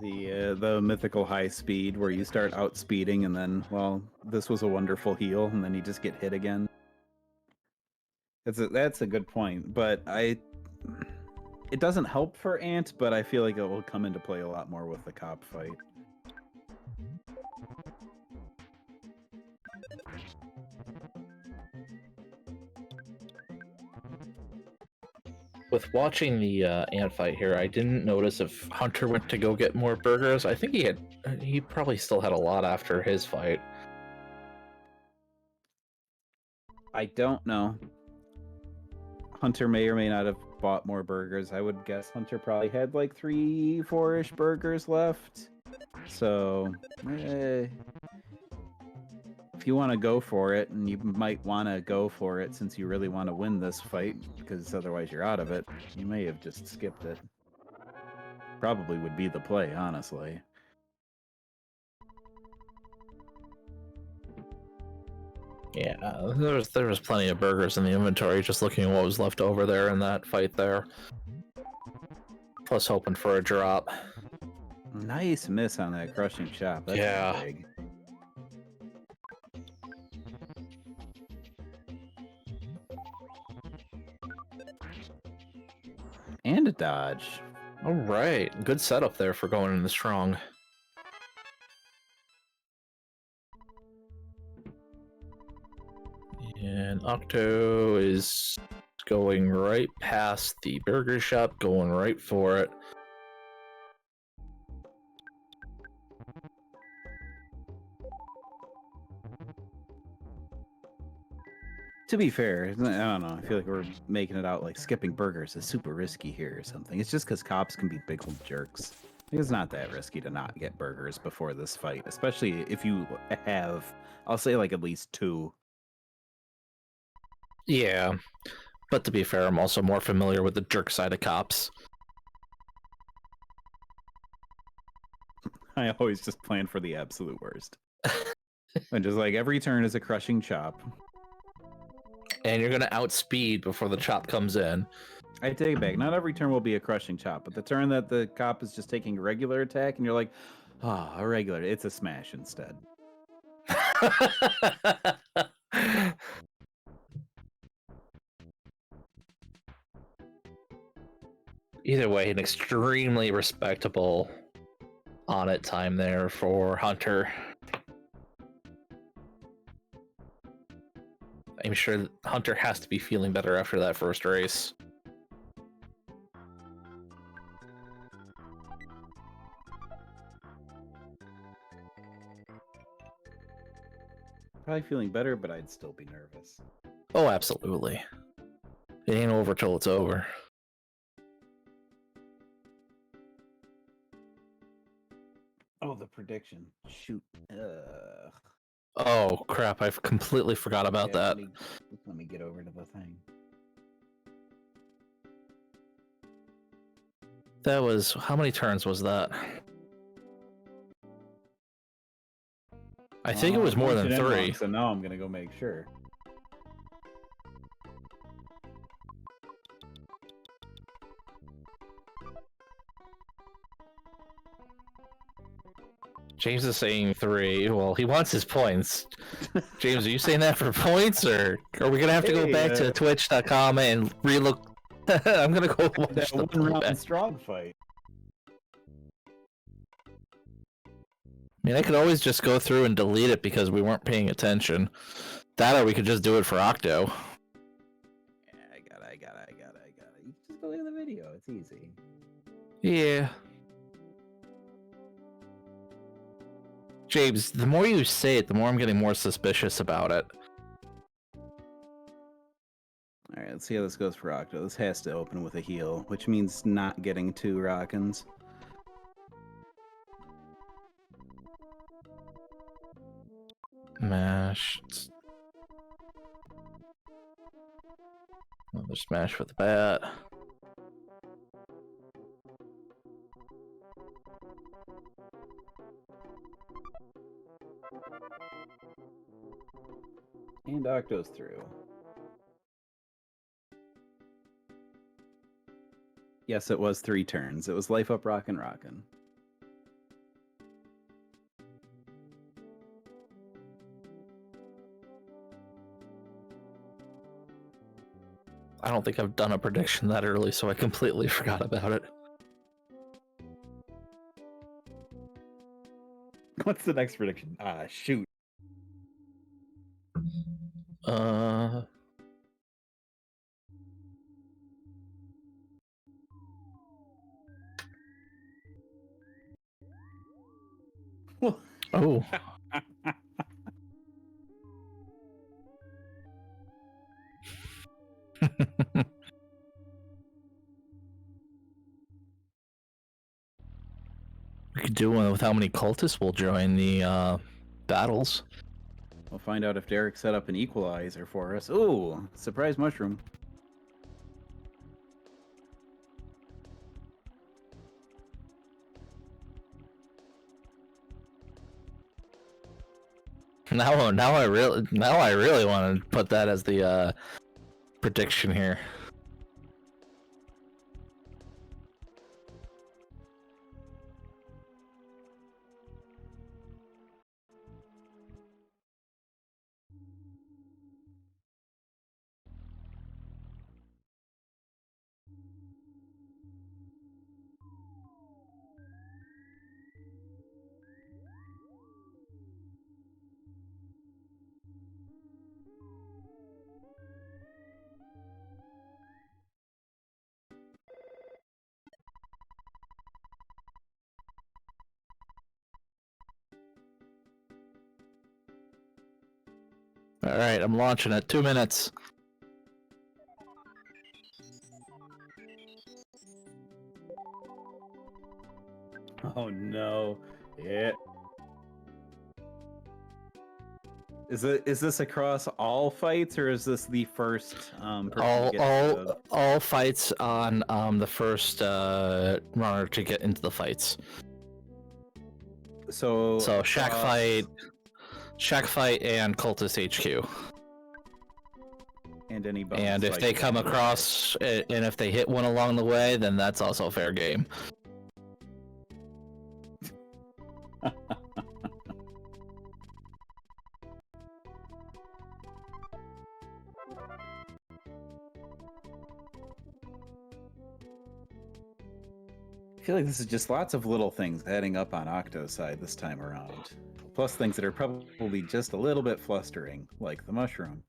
Yeah, the mythical high speed where you start outspeeding and then, well, this was a wonderful heal, and then you just get hit again. That's a good point, but it doesn't help for Ant, but I feel like it will come into play a lot more with the cop fight. With watching the ant fight here, I didn't notice if Hunter went to go get more burgers. I think he probably still had a lot after his fight. I don't know. Hunter may or may not have bought more burgers. I would guess Hunter probably had like 3, 4-ish burgers left. So, if you want to go for it, and you might want to go for it since you really want to win this fight, because otherwise you're out of it, you may have just skipped it. Probably would be the play, honestly. Yeah, there was plenty of burgers in the inventory, just looking at what was left over there in that fight there. Plus hoping for a drop. Nice miss on that crushing chop. That's Yeah. big. And a dodge. All right, good setup there for going in the strong. And Octo is going right past the burger shop, going right for it. To be fair, I don't know. I feel like we're making it out like skipping burgers is super risky here or something. It's just because cops can be big old jerks. It's not that risky to not get burgers before this fight, especially if you have, I'll say, like at least 2. Yeah, but to be fair, I'm also more familiar with the jerk side of cops. I always just plan for the absolute worst. And just like every turn is a crushing chop. And you're gonna outspeed before the chop comes in. I take it back. Not every turn will be a crushing chop, but the turn that the cop is just taking a regular attack and you're like, ah, a regular, it's a smash instead. Either way, an extremely respectable on-it time there for Hunter. I'm sure Hunter has to be feeling better after that first race. Probably feeling better, but I'd still be nervous. Oh, absolutely. It ain't over till it's over. Oh, the prediction. Shoot. Oh, crap. I completely forgot about that. Let me get over to the thing. That was... How many turns was that? I think it was more than 3. So now I'm going to go make sure. James is saying 3. Well, he wants his points. James, are you saying that for points, or are we gonna have to go back to twitch.com and relook? I'm gonna go watch that the one-round strong fight. I mean, I could always just go through and delete it because we weren't paying attention. That, or we could just do it for Octo. Yeah, I got it. You just go look at the video. It's easy. Yeah. James, the more you say it, the more I'm getting more suspicious about it. All right, let's see how this goes for Octo. This has to open with a heal, which means not getting 2 Rockins. Mash. Another smash with the bat. And Octo's through. Yes, it was 3 turns. It was life up rockin' rockin'. I don't think I've done a prediction that early, so I completely forgot about it. What's the next prediction? Ah, shoot. Oh. We could do one with how many cultists will join the battles. We'll find out if Derek set up an equalizer for us. Ooh, surprise mushroom. Now I really want to put that as the prediction here. All right, I'm launching it. 2 minutes. Oh no. Yeah. Is this across all fights, or is this the first person to get All fights on the first runner to get into the fights. So Shack fight and Cultist HQ. And any bonus And if they come across and if they hit one along the way, then that's also fair game. I feel like this is just lots of little things adding up on Octo's side this time around. Plus things that are probably just a little bit flustering, like the mushroom.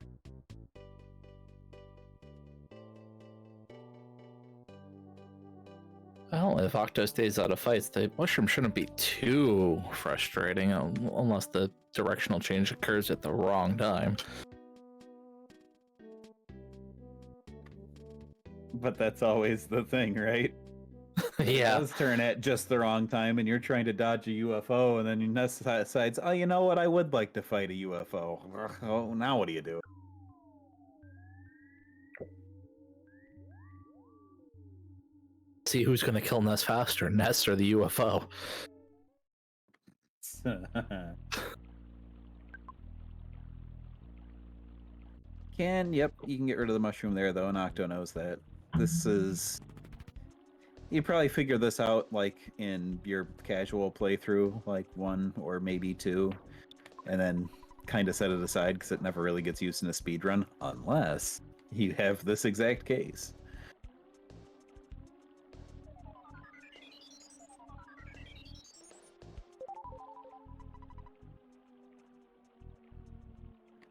Well, if Octo stays out of fights, the mushroom shouldn't be too frustrating, unless the directional change occurs at the wrong time. But that's always the thing, right? Yeah. It does turn at just the wrong time, and you're trying to dodge a UFO, and then you decides, oh, you know what? I would like to fight a UFO. Oh, now what do you do? See who's going to kill Ness faster, Ness or the UFO. Yep, you can get rid of the mushroom there, though, and Octo knows that. This is... You probably figure this out, like, in your casual playthrough, like 1 or maybe 2, and then kind of set it aside, because it never really gets used in a speedrun, unless you have this exact case.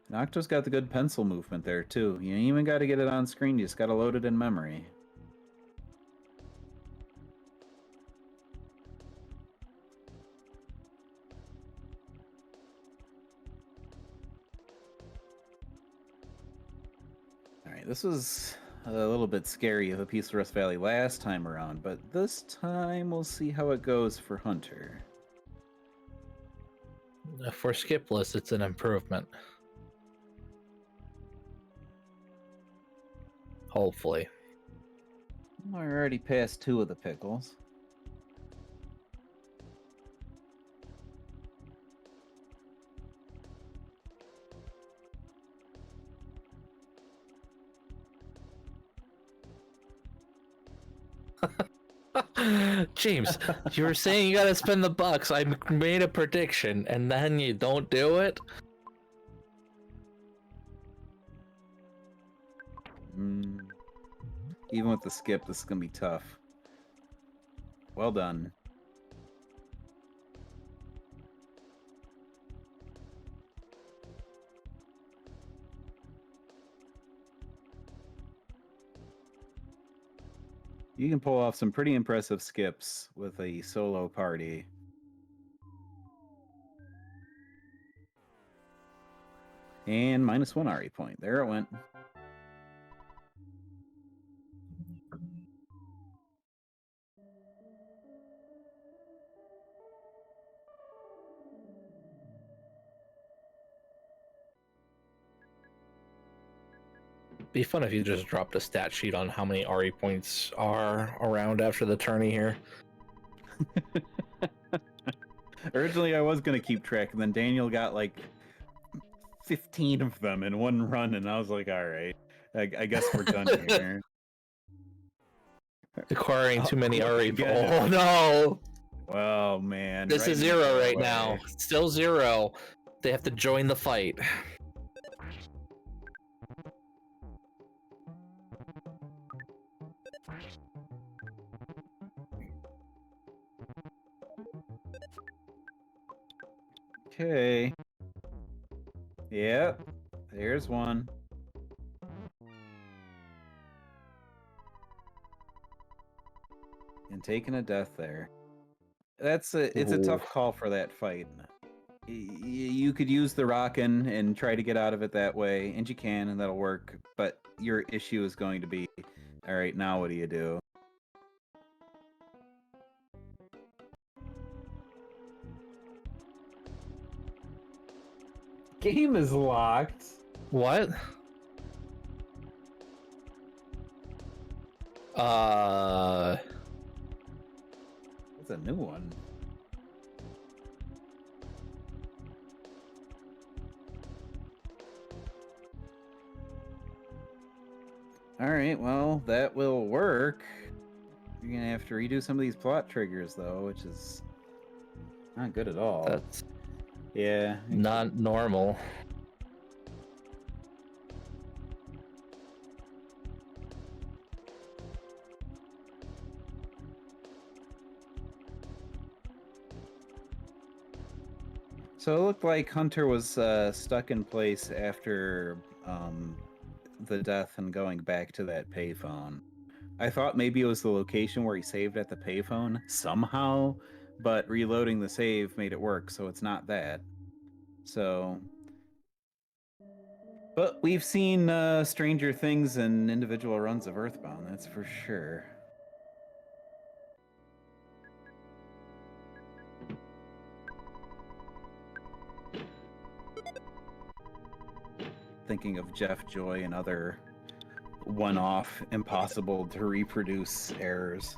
And Octo's got the good pencil movement there, too. You ain't even got to get it on screen, you just got to load it in memory. Alright, this was a little bit scary of a piece of Rust Valley last time around, but this time we'll see how it goes for Hunter. For skipless, it's an improvement. Hopefully. We're already past 2 of the pickles. James, you were saying you gotta spend the bucks. I made a prediction, and then you don't do it? Even with the skip, this is gonna be tough. Well done. You can pull off some pretty impressive skips with a solo party. And -1 RE point. There it went. Be fun if you just dropped a stat sheet on how many RE points are around after the tourney here. Originally, I was going to keep track, and then Daniel got like 15 of them in one run, and I was like, all right, I guess we're done here. Acquiring too many look RE again. points. Oh no! Oh, man. This is in 0 the right way. now. Still 0. They have to join the fight. Okay. Yep. There's one. And taking a death there. It's a tough call for that fight. You could use the rockin' and try to get out of it that way, and you can, and that'll work. But your issue is going to be, all right, now what do you do? Game is locked. What? That's a new one. Alright, well, that will work. You're gonna have to redo some of these plot triggers, though, which is not good at all. That's Yeah. not normal. So it looked like Hunter was stuck in place after the death and going back to that payphone. I thought maybe it was the location where he saved at the payphone somehow, but reloading the save made it work, so it's not that. So... But we've seen stranger things in individual runs of Earthbound, that's for sure. Thinking of Jeff Joy and other one-off, impossible to reproduce errors.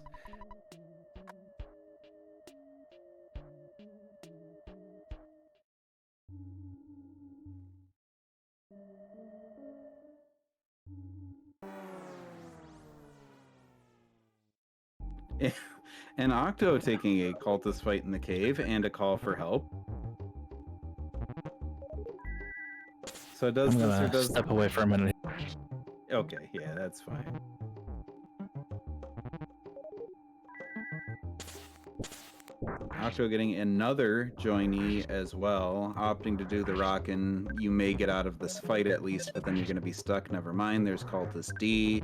And Octo taking a cultist fight in the cave and a call for help. So does I'm this or gonna does... step away for a minute. Okay, yeah, that's fine. Octo getting another joinee as well, opting to do the rockin'. You may get out of this fight at least, but then you're gonna be stuck. Never mind, there's Cultist D.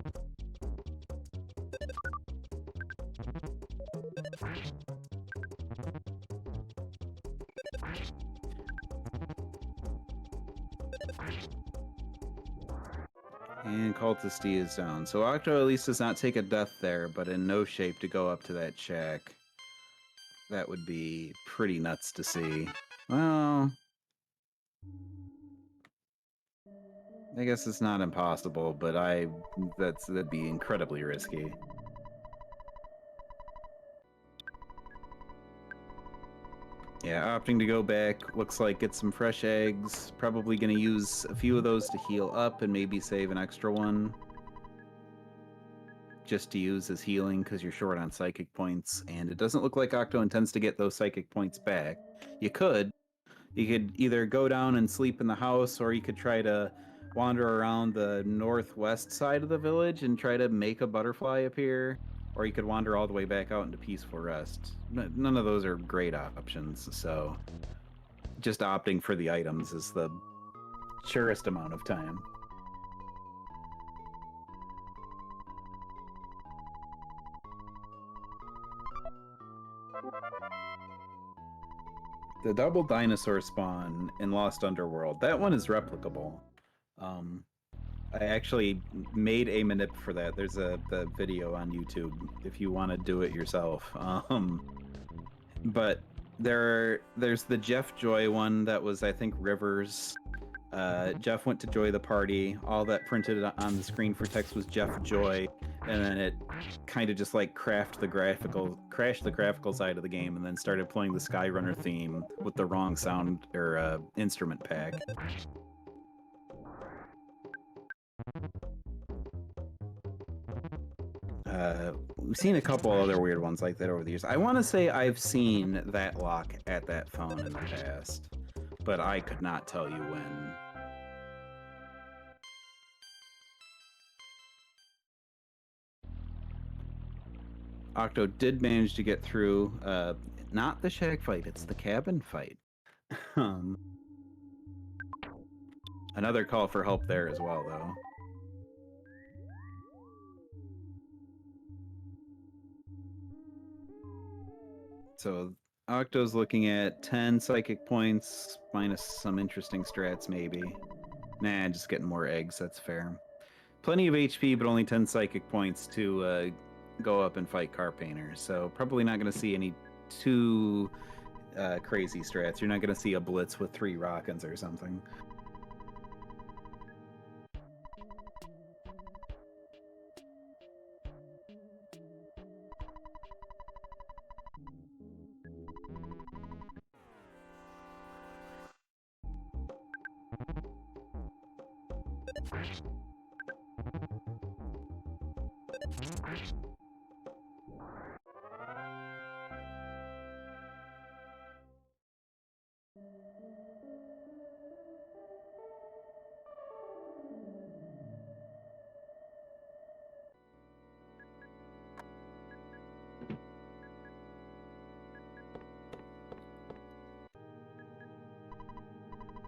And Cultist D is down. So Octo at least does not take a death there, but in no shape to go up to that shack. That would be pretty nuts to see. Well, I guess it's not impossible, but that'd be incredibly risky. Yeah, opting to go back, looks like get some fresh eggs. Probably gonna use a few of those to heal up and maybe save an extra one. Just to use as healing because you're short on psychic points, and it doesn't look like Octo intends to get those psychic points back. You could either go down and sleep in the house, or you could try to wander around the northwest side of the village and try to make a butterfly appear, or you could wander all the way back out into peaceful rest. None of those are great options, so just opting for the items is the surest amount of time. The double dinosaur spawn in Lost Underworld, that one is replicable. I actually made a manip for that. There's the video on YouTube if you want to do it yourself. But there's the Jeff Joy one that was, I think, Rivers. Jeff went to joy the party. All that printed on the screen for text was Jeff Joy, and then it kind of just like crashed the graphical side of the game, and then started playing the Skyrunner theme with the wrong sound or instrument pack. We've seen a couple other weird ones like that over the years. I want to say I've seen that lock at that phone in the past, but I could not tell you when. Octo did manage to get through, not the shack fight, it's the cabin fight. Another call for help there as well, though. So Octo's looking at 10 psychic points, minus some interesting strats, maybe. Nah, just getting more eggs, that's fair. Plenty of HP, but only 10 psychic points to go up and fight Car Painter. So probably not going to see any too crazy strats. You're not going to see a blitz with 3 Rockins or something.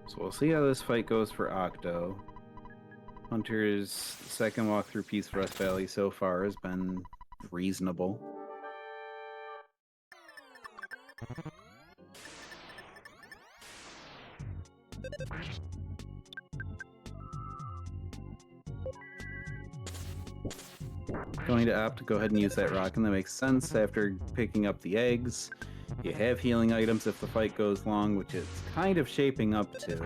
So we'll see how this fight goes for Octo. Hunter's second walk through Peace Rest Valley so far has been reasonable. Going to opt to go ahead and use that rock, and that makes sense after picking up the eggs. You have healing items if the fight goes long, which it's kind of shaping up to.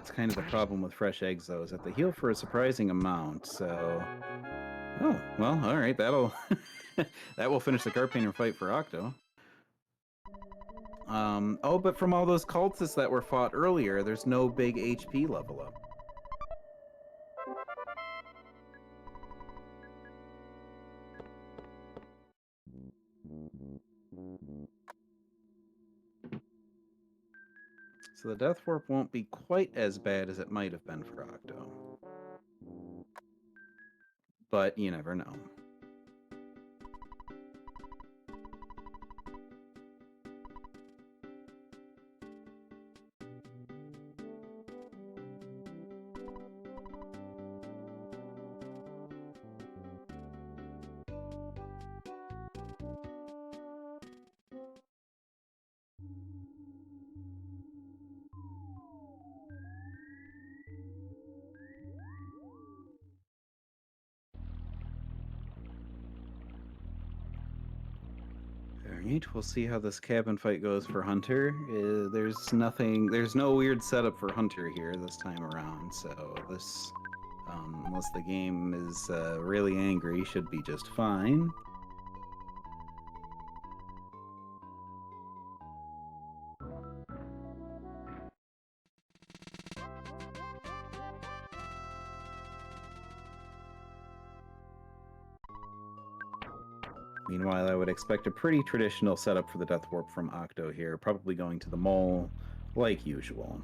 It's kind of the problem with fresh eggs, though, is that they heal for a surprising amount, so... Oh, well, alright, that'll... that will finish the Car Painter fight for Octo. Oh, but from all those cultists that were fought earlier, there's no big HP level up. So the Death Warp won't be quite as bad as it might have been for Octo. But you never know. Alright, we'll see how this cabin fight goes for Hunter. There's no weird setup for Hunter here this time around, so this, unless the game is really angry, should be just fine. Meanwhile, I would expect a pretty traditional setup for the Death Warp from Octo here, probably going to the mole like usual.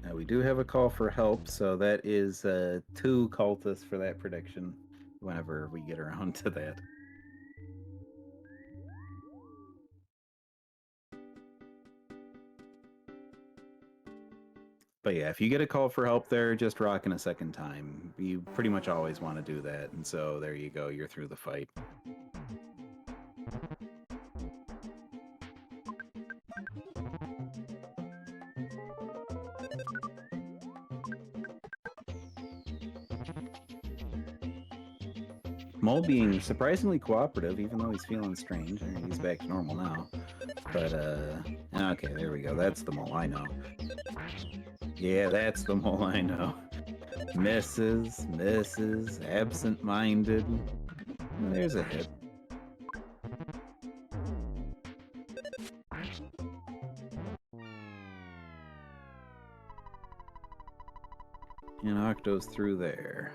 Now, we do have a call for help, so that is 2 cultists for that prediction whenever we get around to that. But yeah, if you get a call for help there, just rocking a second time. You pretty much always want to do that, and so there you go, you're through the fight. Mole being surprisingly cooperative, even though he's feeling strange. He's back to normal now. But, okay, there we go. That's the mole I know. Yeah, that's the mole I know. Misses, absent-minded. There's a hit. And Octo's through there.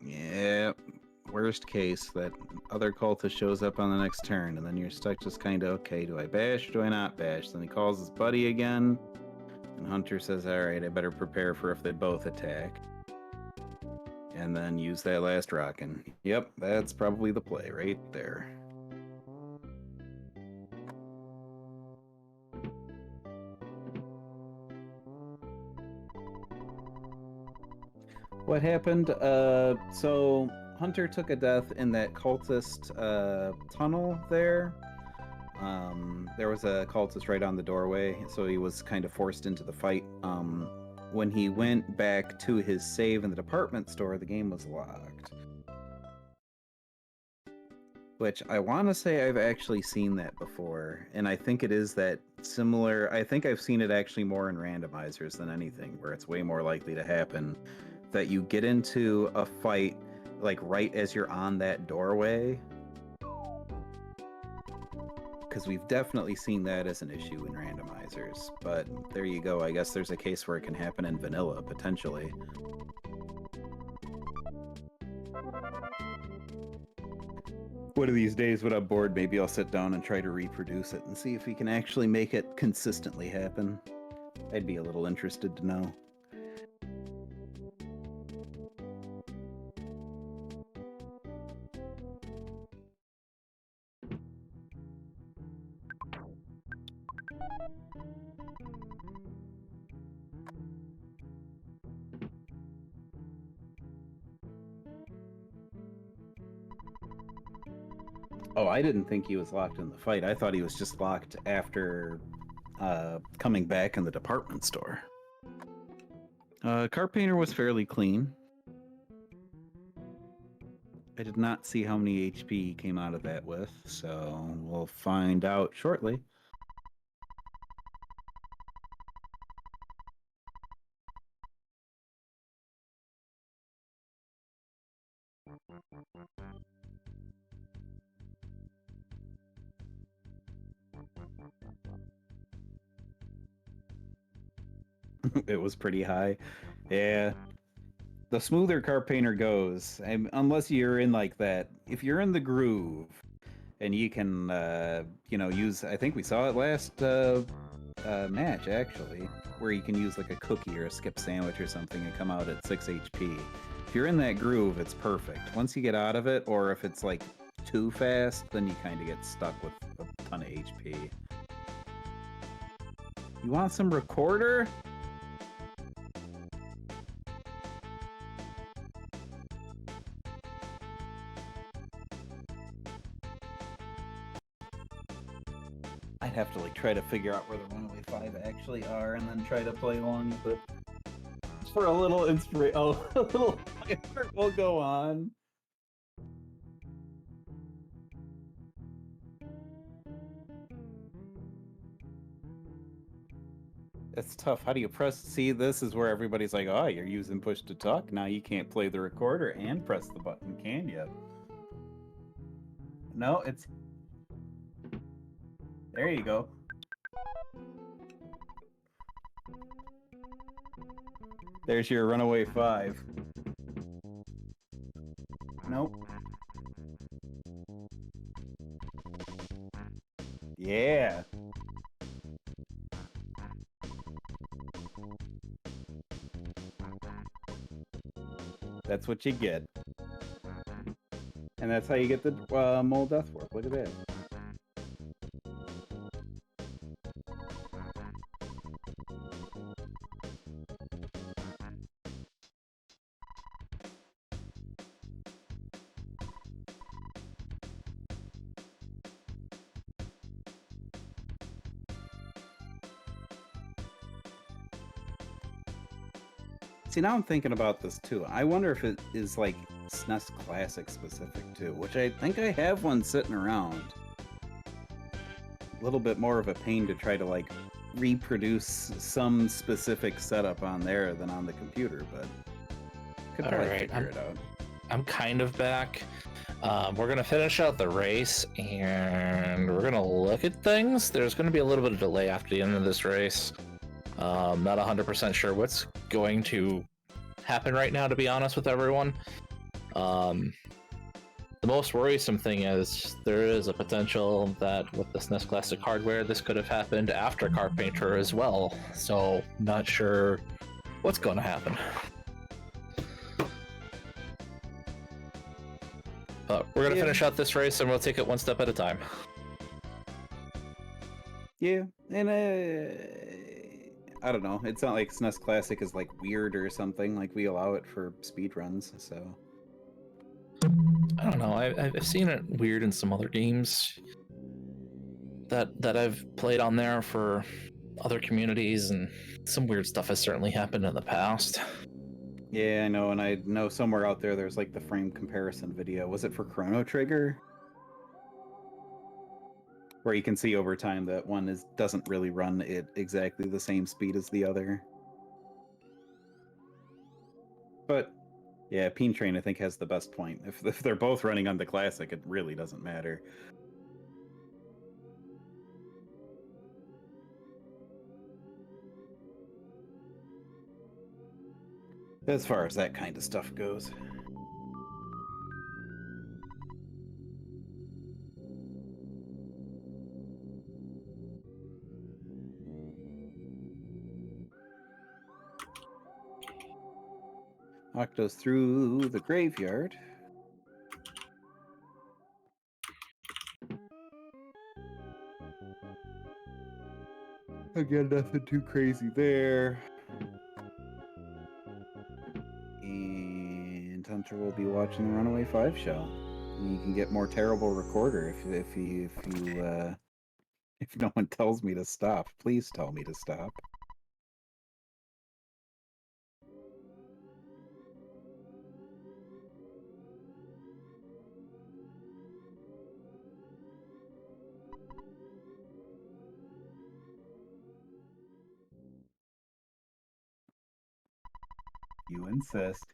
Yeah, worst case, that other cultist shows up on the next turn, and then you're stuck just kind of, okay, do I bash or do I not bash? Then he calls his buddy again, and Hunter says, alright, I better prepare for if they both attack. And then use that last rockin'. Yep, that's probably the play right there. What happened? So Hunter took a death in that cultist tunnel there. There was a cultist right on the doorway, so he was kind of forced into the fight. When he went back to his save in the department store, the game was locked. Which I want to say I've actually seen that before, and I think it is that similar. I think I've seen it actually more in randomizers than anything, where it's way more likely to happen that you get into a fight like right as you're on that doorway. Because we've definitely seen that as an issue in randomizers. But there you go. I guess there's a case where it can happen in vanilla, potentially. One of these days when I'm bored, maybe I'll sit down and try to reproduce it and see if we can actually make it consistently happen. I'd be a little interested to know. Oh, I didn't think he was locked in the fight. I thought he was just locked after coming back in the department store. Car painter was fairly clean. I did not see how many HP he came out of that with, so we'll find out shortly. It was pretty high. Yeah. The smoother car painter goes, unless you're in like that, if you're in the groove and you can, use, I think we saw it last match actually, where you can use like a cookie or a skip sandwich or something and come out at 6 HP. If you're in that groove, it's perfect. Once you get out of it, or if it's like too fast, then you kind of get stuck with a ton of HP. You want some recorder? I'd have to like try to figure out where the Runaway 5 actually are and then try to play along with it. For a little inspiration. Oh, a little effort will go on. It's tough. How do you press? See, this is where everybody's like, oh, you're using push to talk. Now you can't play the recorder and press the button, can you? No, it's... There you go. There's your Runaway 5. Nope. Yeah. That's what you get. And that's how you get the mole death warp. Look at that. See, now I'm thinking about this too. I wonder if it is like SNES Classic specific too, which I think I have one sitting around. A little bit more of a pain to try to like reproduce some specific setup on there than on the computer, but could probably figure it out. I'm kind of back. We're gonna finish out the race and we're gonna look at things. There's gonna be a little bit of delay after the end of this race. Not 100% sure what's going to happen right now, to be honest with everyone. The most worrisome thing is there is a potential that with the SNES Classic hardware, this could have happened after Carpenter as well. So, not sure what's going to happen. But we're going to finish out this race and we'll take it one step at a time. Yeah, and I don't know. It's not like SNES Classic is like weird or something. Like we allow it for speedruns, so. I don't know. I've seen it weird in some other games that I've played on there for other communities, and some weird stuff has certainly happened in the past. Yeah, I know, and I know somewhere out there there's like the frame comparison video. Was it for Chrono Trigger? Where you can see over time that one doesn't really run at exactly the same speed as the other. But yeah, Peen Train I think has the best point. If they're both running on the Classic, it really doesn't matter. As far as that kind of stuff goes. Octo's through the graveyard. Again, nothing too crazy there. And Hunter will be watching the Runaway 5 show. And you can get more terrible recorder if no one tells me to stop. Please tell me to stop. You insist.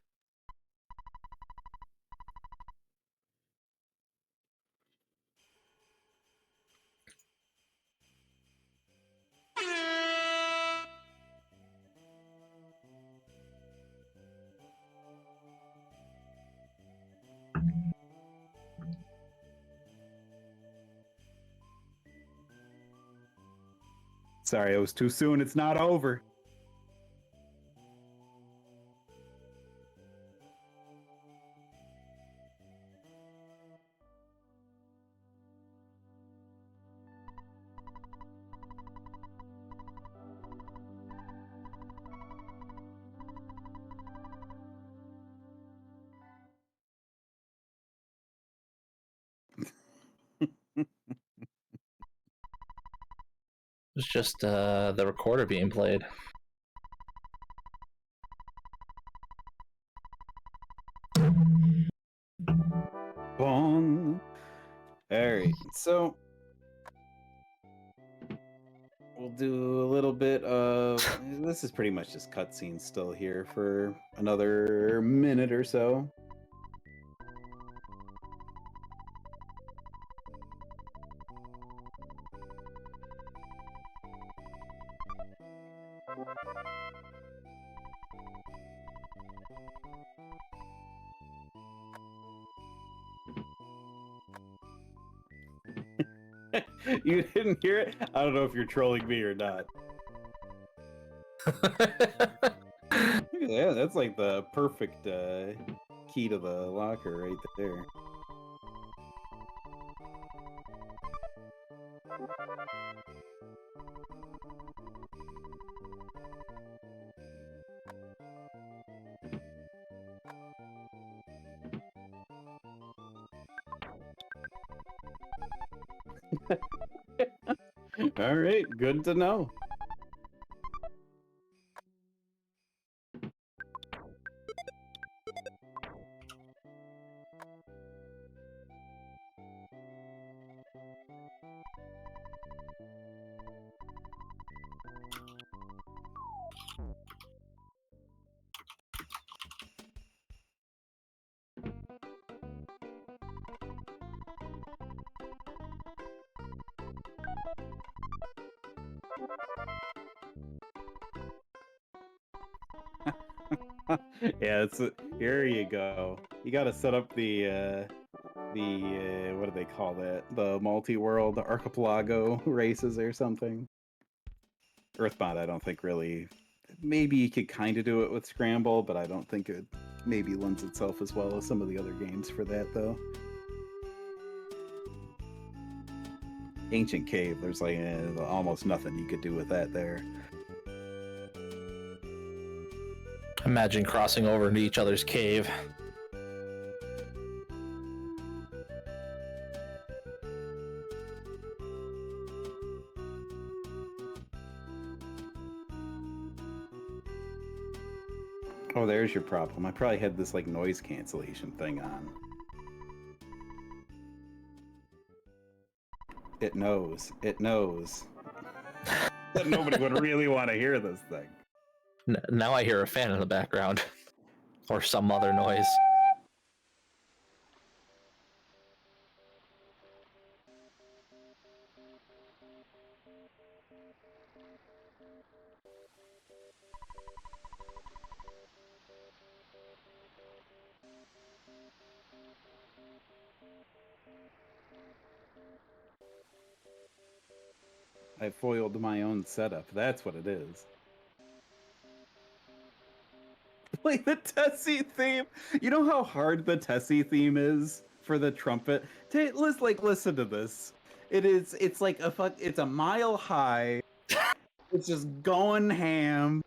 Sorry, it was too soon. It's not over. It's just the recorder being played. Bong. All right, so we'll do a little bit of. This is pretty much just cutscenes still here for another minute or so. You didn't hear it? I don't know if you're trolling me or not. Yeah, that's like the perfect key to the locker right there. All right, good to know. Yeah, here you go. You got to set up the what do they call that? The multi-world archipelago races or something. Earthbound, I don't think really. Maybe you could kind of do it with Scramble, but I don't think it maybe lends itself as well as some of the other games for that, though. Ancient Cave, there's like almost nothing you could do with that there. Imagine crossing over into each other's cave. Oh, there's your problem. I probably had this like noise cancellation thing on. It knows. It knows that nobody would really want to hear this thing. Now I hear a fan in the background. Or some other noise. I foiled my own setup. That's what it is. Play the Tessie theme. You know how hard the Tessie theme is for the trumpet? Listen to this. It's like it's a mile high. It's just going ham.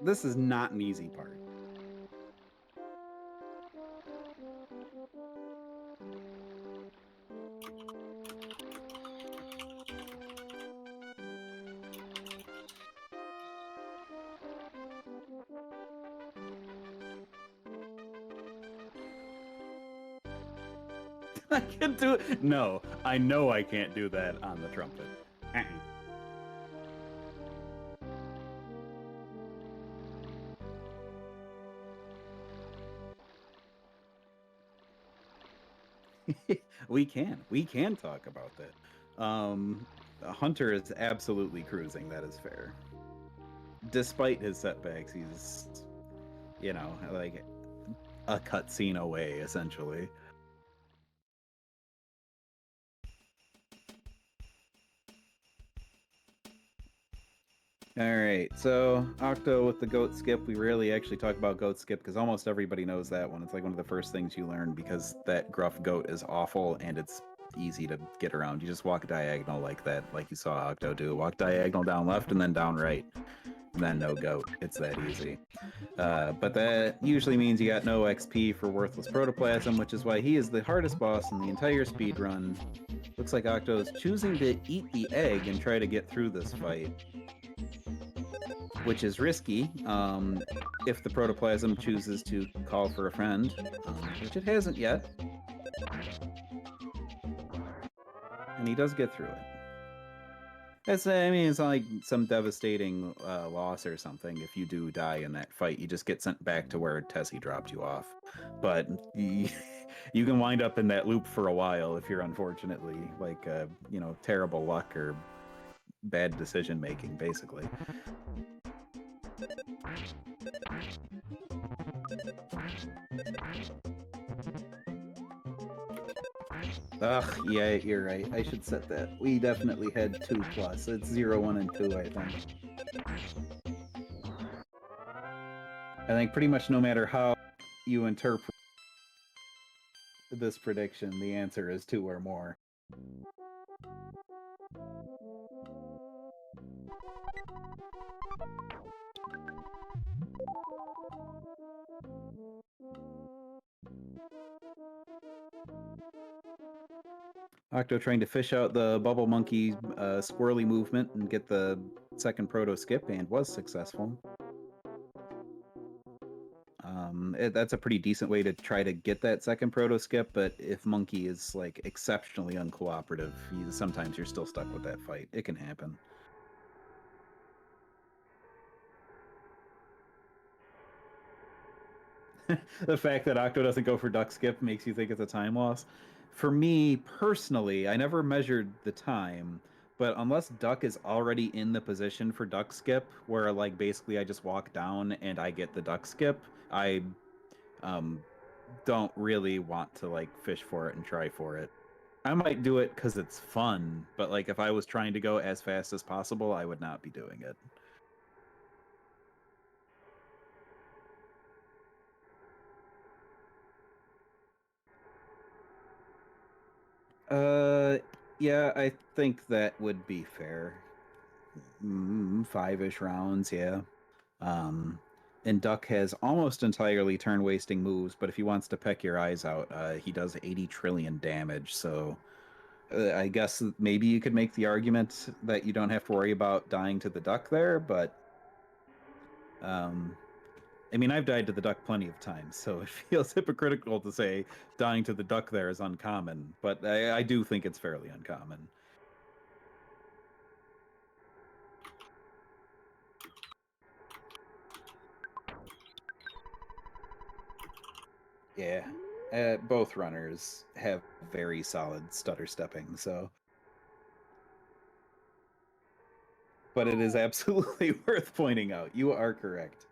This is not an easy part. I can do it. No, I know I can't do that on the trumpet. We can talk about that. Hunter is absolutely cruising. That is fair. Despite his setbacks, he's, like a cutscene away, essentially. All right, so Octo with the goat skip. We rarely actually talk about goat skip because almost everybody knows that one. It's like one of the first things you learn because that gruff goat is awful and it's easy to get around. You just walk diagonal like that, like you saw Octo do. Walk diagonal down left and then down right. then no goat. It's that easy. But that usually means you got no XP for worthless protoplasm, which is why he is the hardest boss in the entire speed run. Looks like Octo's choosing to eat the egg and try to get through this fight, which is risky if the protoplasm chooses to call for a friend, which it hasn't yet. And he does get through it. I mean, it's not like some devastating loss or something. If you do die in that fight, you just get sent back to where Tessie dropped you off. But you can wind up in that loop for a while if you're unfortunately like, you know, terrible luck or bad decision making, basically. Ugh, yeah, you're right. I should set that. We definitely had 2+. It's 0, 1, and 2, I think. I think pretty much no matter how you interpret this prediction, the answer is 2 or more. Octo trying to fish out the bubble monkey squirrely movement and get the second proto skip, and was successful. That's a pretty decent way to try to get that second proto skip, but if monkey is like exceptionally uncooperative, sometimes you're still stuck with that fight. It can happen. The fact that Octo doesn't go for duck skip makes you think it's a time loss. For me personally, I never measured the time, but unless duck is already in the position for duck skip, where like basically I just walk down and I get the duck skip, I don't really want to like fish for it and try for it. I might do it because it's fun, but like if I was trying to go as fast as possible, I would not be doing it. Yeah, I think that would be fair. 5-ish rounds, yeah. And Duck has almost entirely turn-wasting moves, but if he wants to peck your eyes out, he does 80 trillion damage, so I guess maybe you could make the argument that you don't have to worry about dying to the Duck there, but I mean, I've died to the Duck plenty of times, so it feels hypocritical to say dying to the Duck there is uncommon, but I do think it's fairly uncommon. Yeah, both runners have very solid stutter stepping, so. But it is absolutely worth pointing out. You are correct.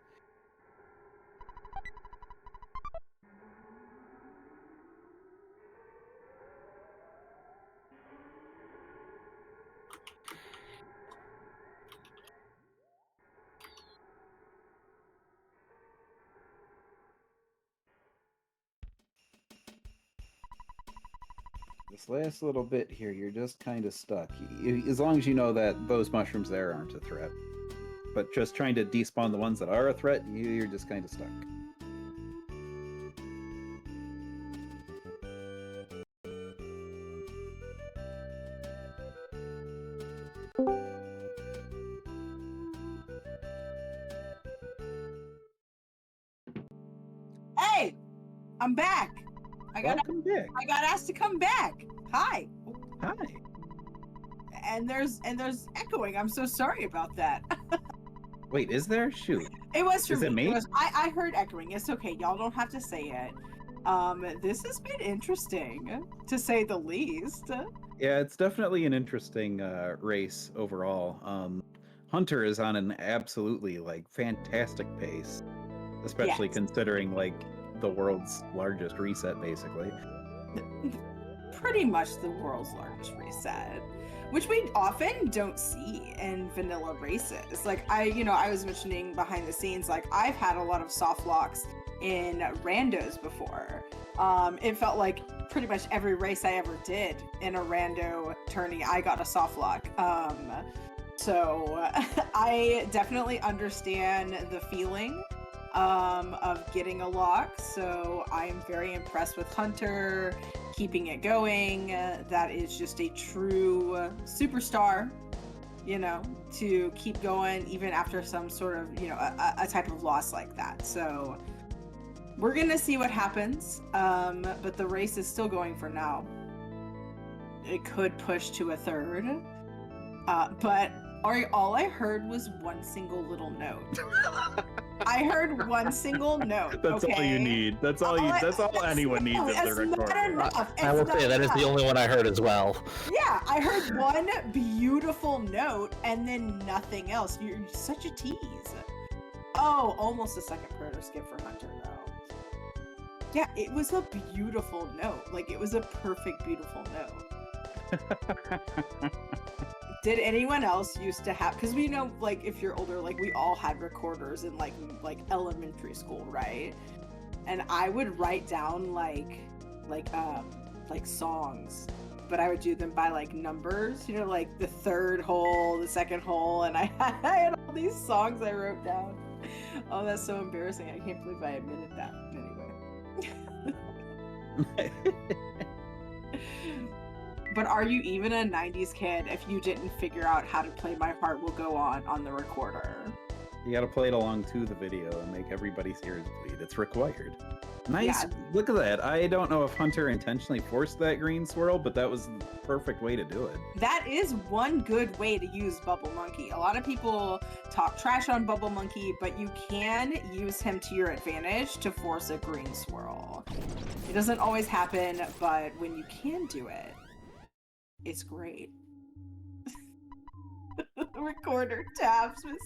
This last little bit here, you're just kind of stuck. As long as you know that those mushrooms there aren't a threat. But just trying to despawn the ones that are a threat, you're just kind of stuck. Hey, I'm back. I got asked to come back. Hi. Hi. And there's echoing. I'm so sorry about that. Wait, is there? Shoot. It was for Is it me? I heard echoing. It's okay. Y'all don't have to say it. This has been interesting, to say the least. Yeah, it's definitely an interesting race overall. Hunter is on an absolutely like fantastic pace, especially considering like the world's largest reset, basically. Pretty much the world's largest reset, which we often don't see in vanilla races. Like I was mentioning behind the scenes, like I've had a lot of soft locks in randos before. It felt like pretty much every race I ever did in a rando tourney, I got a soft lock. So I definitely understand the feeling of getting a lock. So I am very impressed with Hunter keeping it going. That is just a true superstar, you know, to keep going even after some sort of, you know, a type of loss like that. So we're gonna see what happens, but the race is still going for now. It could push to a third, but all I heard was one single little note. I heard one single note. That's all you okay? need. That's all you. That's all anyone needs if they're recording. I will say that is the only one I heard as well. Yeah, I heard one beautiful note and then nothing else. You're such a tease. Oh, almost a second prayer skip for Hunter though. Yeah, it was a beautiful note. Like it was a perfect, beautiful note. Did anyone else used to have? Because we know, like, if you're older, like we all had recorders in like elementary school, right? And I would write down like songs, but I would do them by like numbers. You know, like the third hole, the second hole, and I had all these songs I wrote down. Oh, that's so embarrassing. I can't believe I admitted that. Anyway. But are you even a 90s kid if you didn't figure out how to play My Heart Will Go On the recorder? You gotta play it along to the video and make everybody's ears bleed. It's required. Nice. Yeah. Look at that. I don't know if Hunter intentionally forced that green swirl, but that was the perfect way to do it. That is one good way to use Bubble Monkey. A lot of people talk trash on Bubble Monkey, but you can use him to your advantage to force a green swirl. It doesn't always happen, but when you can do it, it's great. Recorder tabs, Miss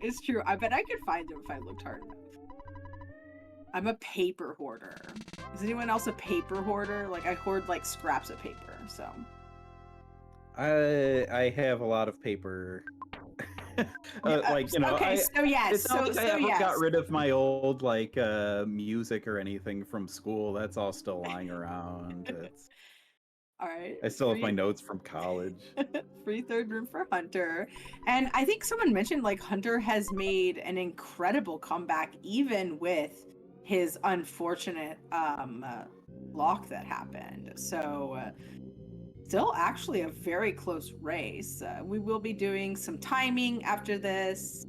It's true. I bet I could find them if I looked hard enough. I'm a paper hoarder. Is anyone else a paper hoarder? Like I hoard like scraps of paper, so. I have a lot of paper. Like, you know, okay, so yes. It's not like I ever yes. got rid of my old like music or anything from school. That's all still lying around. It's... All right. I still have my notes from college. Free third room for Hunter. And I think someone mentioned like Hunter has made an incredible comeback even with his unfortunate lock that happened. So still actually a very close race. We will be doing some timing after this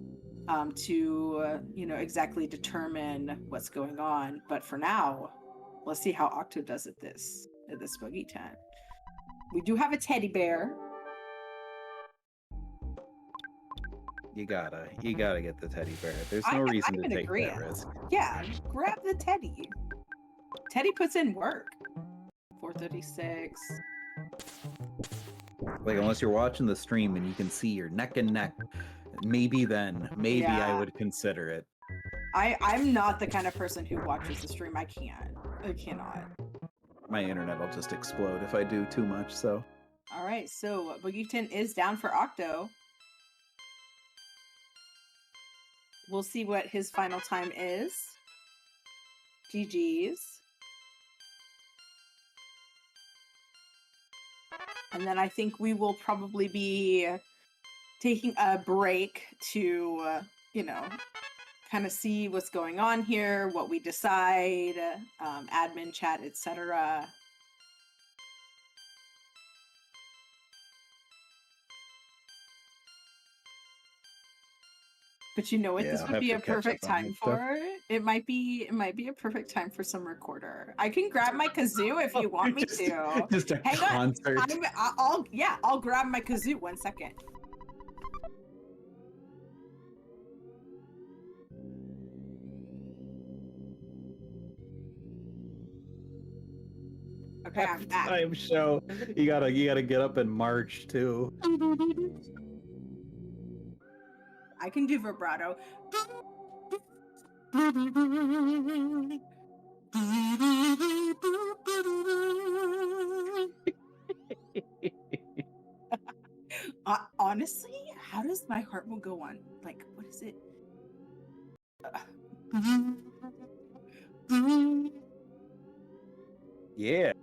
to you know, exactly determine what's going on. But for now, let's see how Octo does at this Boogey tent. We do have a teddy bear. You gotta get the teddy bear. There's no reason to take that risk. Yeah, grab the teddy. Teddy puts in work. 436. Like, unless you're watching the stream and you can see you're neck and neck, maybe Yeah. I would consider it. I'm not the kind of person who watches the stream. I cannot. My internet will just explode if I do too much, so. All right, so Boogeyton is down for Octo. We'll see what his final time is. GG's. And then I think we will probably be taking a break to, you know, kind of see what's going on here, what we decide, admin chat, etc. But you know what, this would be a perfect time for it. It might be a perfect time for some recorder. I can grab my kazoo if you want me to. Just a Hang concert. on. I'll grab my kazoo 1 second. Okay, I'm back. Time show. You gotta get up and march too. I can do vibrato. Honestly, how does My Heart Will Go On? Like, what is it? Yeah.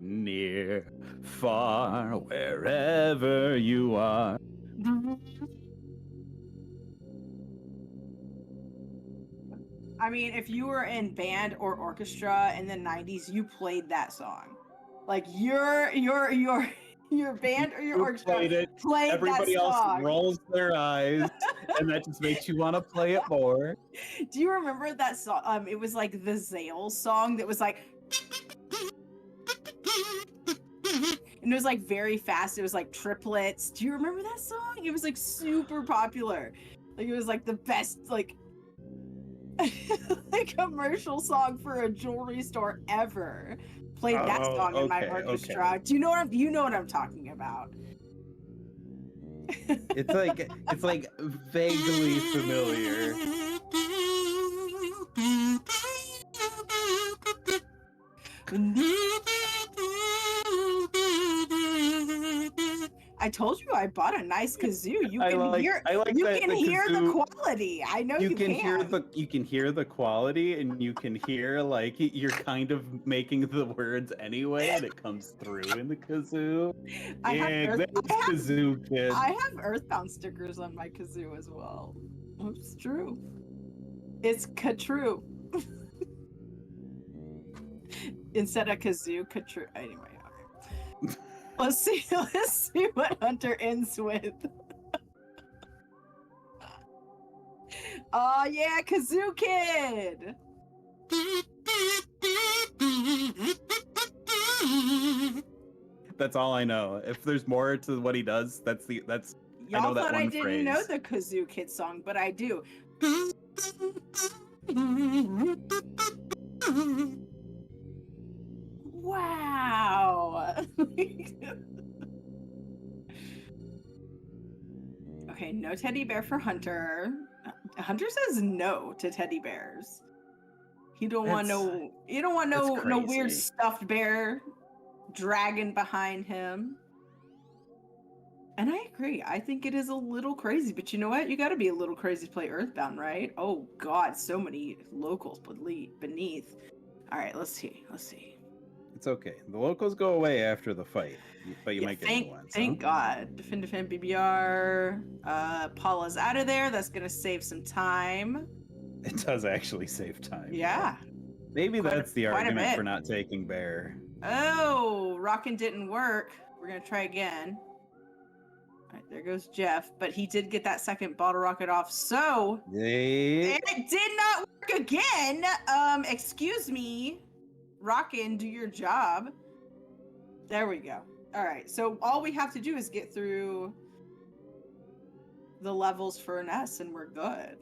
near, far, wherever you are. I mean, if you were in band or orchestra in the 90s, you played that song. Like your band or your You orchestra played it. played Everybody that else song. rolls their eyes, and that just makes you want to play it more. Do you remember that song? It was like the Zale song that was like, and it was like very fast. It was like triplets. Do you remember that song? It was like super popular. Like it was like the best like like commercial song for a jewelry store ever. Played that Oh, song in my okay, orchestra. okay. Do you know what I'm talking about? It's like vaguely familiar. I told you I bought a nice kazoo. You I can like hear that you the can hear the kazoo. quality. I know You you can can. hear the quality, and you can hear like you're kind of making the words anyway, and it comes through in the kazoo. I have Yeah, Earth- that's I have- kazoo kid. I have Earthbound stickers on my kazoo as well. It's true. It's true. Instead of kazoo, true. Anyway, okay. Let's see what Hunter ends with. Oh yeah, Kazoo Kid! That's all I know. If there's more to what he does, that's I Y'all know that thought I one didn't know phrase. the Kazoo Kid song, but I do. Wow. Okay, no teddy bear for Hunter. Hunter says no to teddy bears. He don't want no no weird crazy. stuffed bear dragging behind him. And I agree. I think it is a little crazy, but you know what? You got to be a little crazy to play Earthbound, right? Oh God, so many locals beneath. All right, let's see. It's okay. The locals go away after the fight, but you might get new ones. Thank God. Defend BBR. Paula's out of there. That's gonna save some time. It does actually save time. Yeah. Maybe Quite a- that's the quite a argument bit. for not taking bear. Oh, rockin' didn't work. We're gonna try again. All right, there goes Jeff, but he did get that second bottle rocket off, so They... it did not work again. Excuse me, Rockin', do your job. There we go. All right, so all we have to do is get through the levels for an S, and we're good.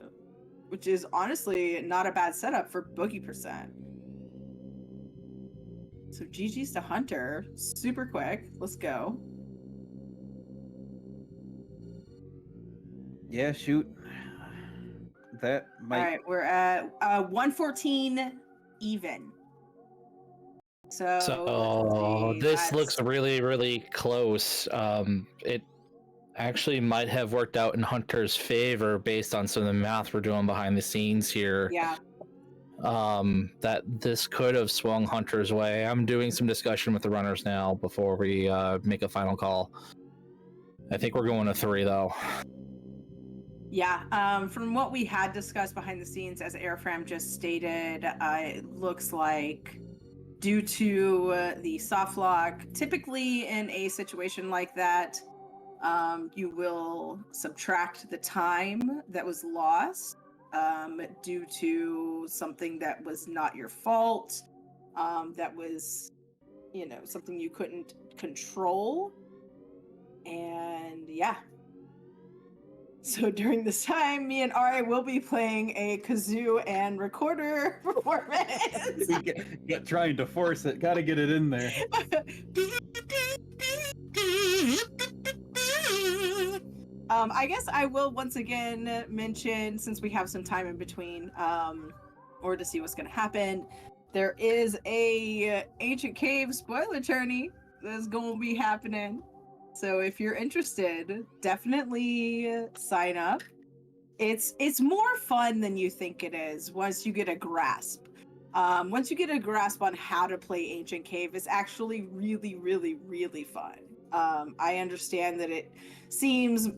Which is honestly not a bad setup for Boogey percent. So GG's to Hunter, super quick. Let's go. Yeah, shoot. That might. All right, we're at 114 even. So let's see, this that's- looks really, really close. It actually might have worked out in Hunter's favor based on some of the math we're doing behind the scenes here. Yeah. That this could have swung Hunter's way. I'm doing some discussion with the runners now before we make a final call. I think we're going to 3 though. Yeah, from what we had discussed behind the scenes, as Airfram just stated, it looks like due to the soft lock, typically in a situation like that, you will subtract the time that was lost due to something that was not your fault, that was, something you couldn't control. And yeah. So during this time, me and Ari will be playing a kazoo and recorder performance. Trying to force it. Gotta get it in there. I guess I will once again mention, since we have some time in between, or to see what's going to happen, there is a Ancient Cave spoiler tourney that's going to be happening. So if you're interested, definitely sign up. It's more fun than you think it is once you get a grasp. Once you get a grasp on how to play Ancient Cave, it's actually really, really, really fun. I understand that it seems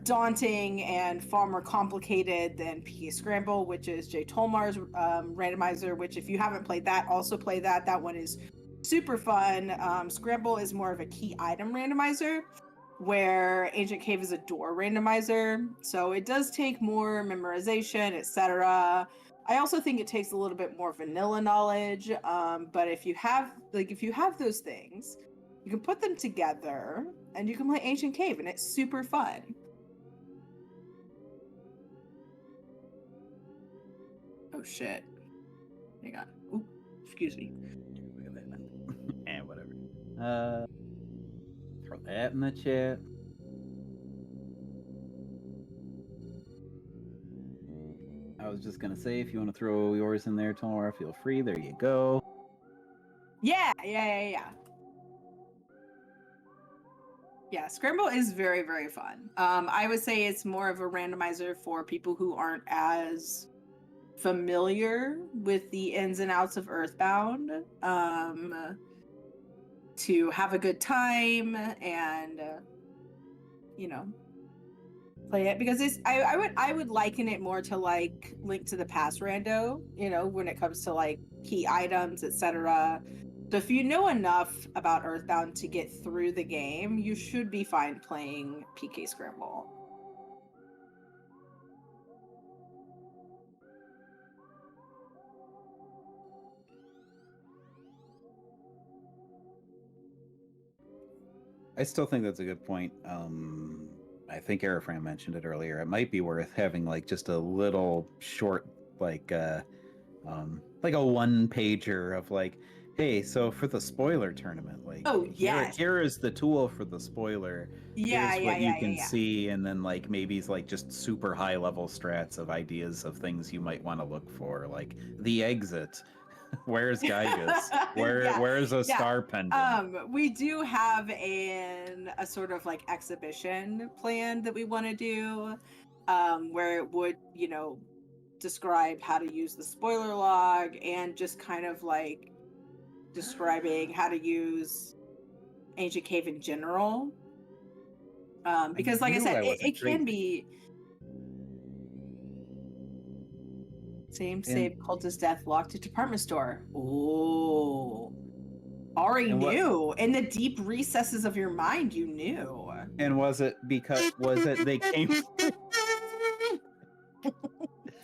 daunting and far more complicated than PK Scramble, which is Jay Tolmar's randomizer, which if you haven't played that, also play that. That one is super fun. Scramble is more of a key item randomizer, where Ancient Cave is a door randomizer. So it does take more memorization, etc. I also think it takes a little bit more vanilla knowledge. But if you have those things, you can put them together and you can play Ancient Cave, and it's super fun. Oh shit. Hang on. Ooh, excuse me. Look at that. And whatever. Throw that in the chat. I was just gonna say, if you want to throw yours in there tomorrow, feel free. There you go. Yeah. Yeah, Scramble is very, very fun. I would say it's more of a randomizer for people who aren't as familiar with the ins and outs of Earthbound, to have a good time and play it, because I would liken it more to like Link to the Past rando, when it comes to like key items, etc. So if you know enough about Earthbound to get through the game, you should be fine playing PK Scramble. I still think that's a good point. I think Arafran mentioned it earlier. It might be worth having like just a little short, like a one pager of like, hey, so for the spoiler tournament, like, Oh, yes. here is the tool for the spoiler. Yeah, Here's what you can yeah. see, and then like maybe it's like just super high level strats of ideas of things you might want to look for, like the exit. Where's Gygus? Where's a star pendant? We do have a sort of like exhibition plan that we want to do, where it would, describe how to use the spoiler log and just kind of like describing how to use Ancient Cave in general. Because like I said, it can be same cultist death locked to department store. Ooh. Ari knew. In the deep recesses of your mind, you knew. And was it they came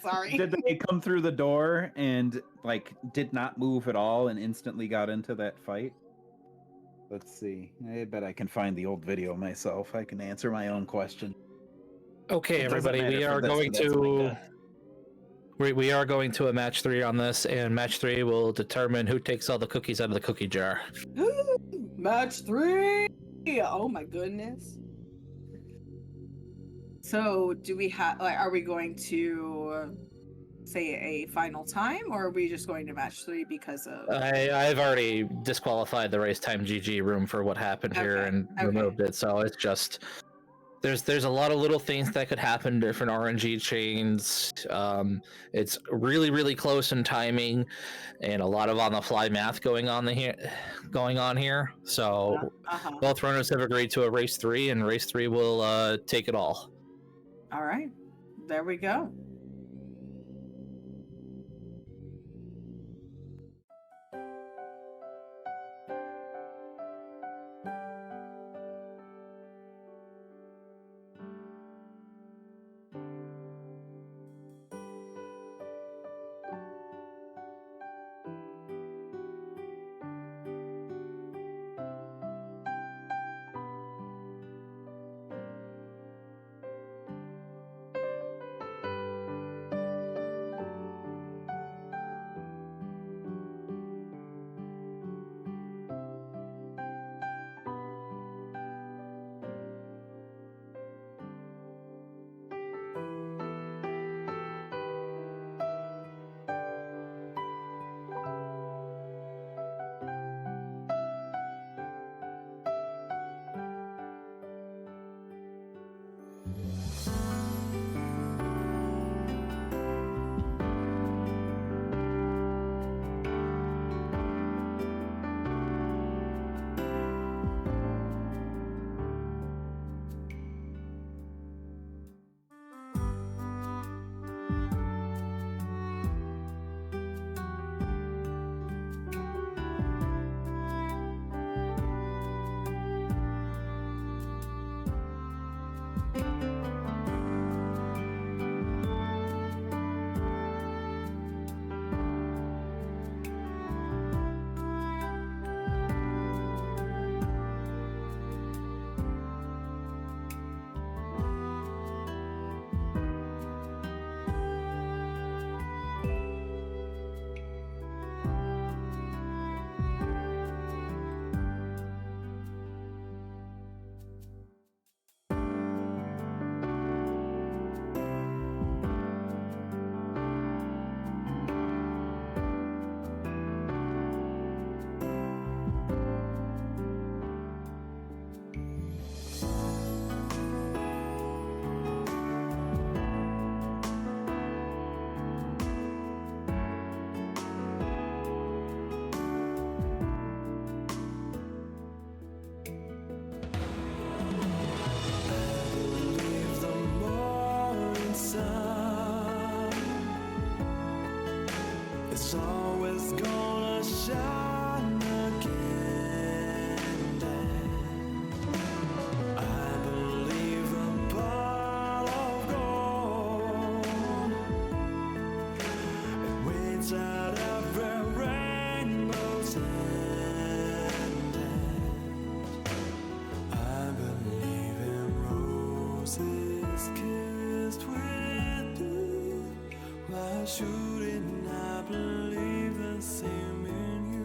Sorry. Did they come through the door and like did not move at all and instantly got into that fight? Let's see. I bet I can find the old video myself. I can answer my own question. Okay, everybody, we are going to a match 3 on this, and match 3 will determine who takes all the cookies out of the cookie jar. Ooh, match 3. Oh my goodness. So, do we have? Are we going to say a final time, or are we just going to match 3 because of? I've already disqualified the race time GG room for what happened here and removed it. So it's just there's a lot of little things that could happen, different RNG chains. It's really, really close in timing, and a lot of on the fly math going on here. So both runners have agreed to a race 3, and race 3 will take it all. All right, there we go. is always gonna shine again. I believe a pot of gold, it waits at every rainbow's end. I believe in roses kissed with dew. Why shouldn't I believe the same in you?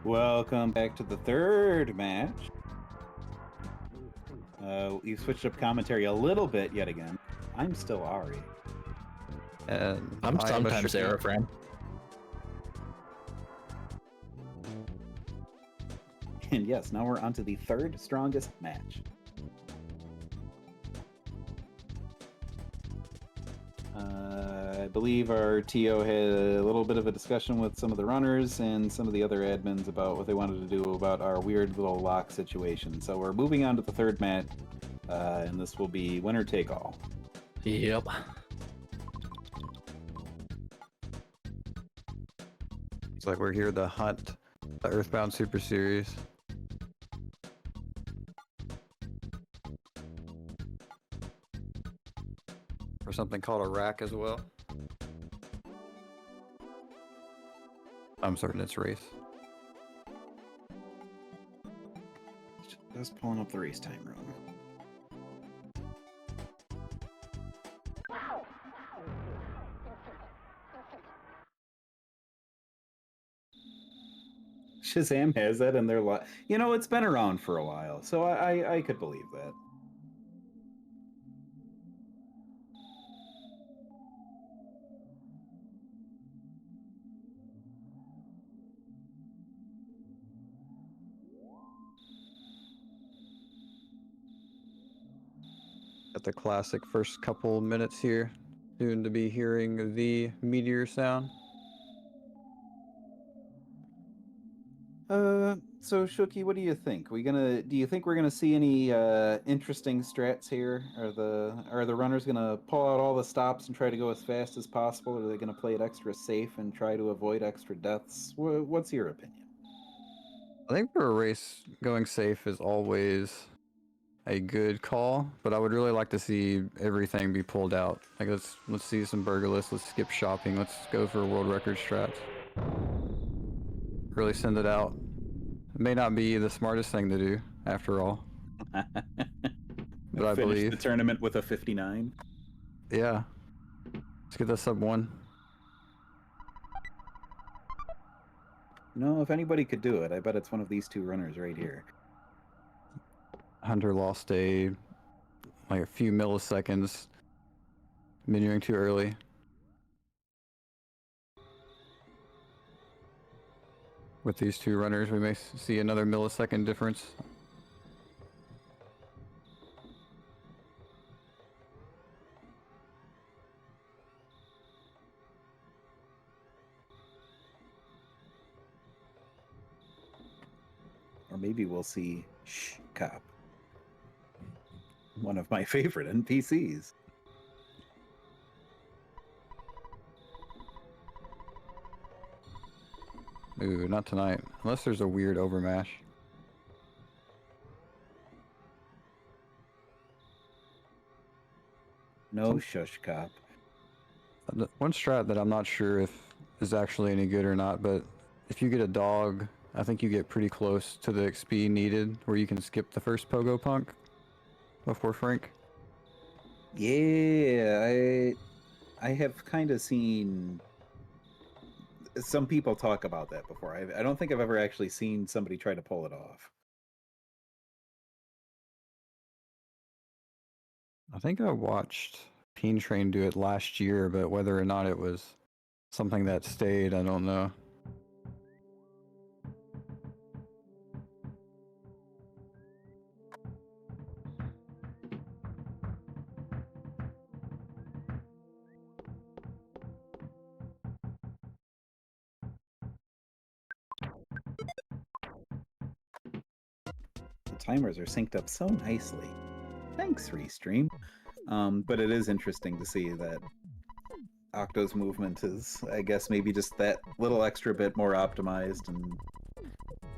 Welcome back to the third match. We've switched up commentary a little bit yet again. I'm still Ari. And I'm I am sometimes Ashiki. Aerofran. And yes, now we're on to the third strongest match. I believe our TO had a little bit of a discussion with some of the runners and some of the other admins about what they wanted to do about our weird little lock situation. So we're moving on to the third match, and this will be winner take all. Yep. It's like we're here to hunt the Earthbound Super Series. Or something called a rack as well. I'm certain it's race. Just pulling up the race time room. Shazam has that in their lot. You know, it's been around for a while, so I could believe that. At the classic first couple minutes here. Soon to be hearing the meteor sound. So Shuki, what do you think? Do you think we're gonna see any interesting strats here? Are the runners gonna pull out all the stops and try to go as fast as possible? Or are they gonna play it extra safe and try to avoid extra deaths? What's your opinion? I think for a race, going safe is always a good call, but I would really like to see everything be pulled out. Like let's see some burgerless, let's skip shopping, let's go for world record strats. Really send it out. It may not be the smartest thing to do, after all. But I Finish believe the tournament with a 59. Yeah. Let's get that sub 1. No, if anybody could do it, I bet it's one of these two runners right here. Hunter lost a few milliseconds, menuing too early. With these two runners, we may see another millisecond difference. Or maybe we'll see Shh Cop. One of my favorite NPCs. Ooh, not tonight. Unless there's a weird overmash. No Shush Cop. One strat that I'm not sure if is actually any good or not, but if you get a dog, I think you get pretty close to the XP needed where you can skip the first Pogo Punk before Frank. Yeah, I have kind of seen some people talk about that before. I don't think I've ever actually seen somebody try to pull it off. I think I watched Peen Train do it last year, but whether or not it was something that stayed, I don't know. The timers are synced up so nicely. Thanks, Restream. But it is interesting to see that Octo's movement is, I guess, maybe just that little extra bit more optimized and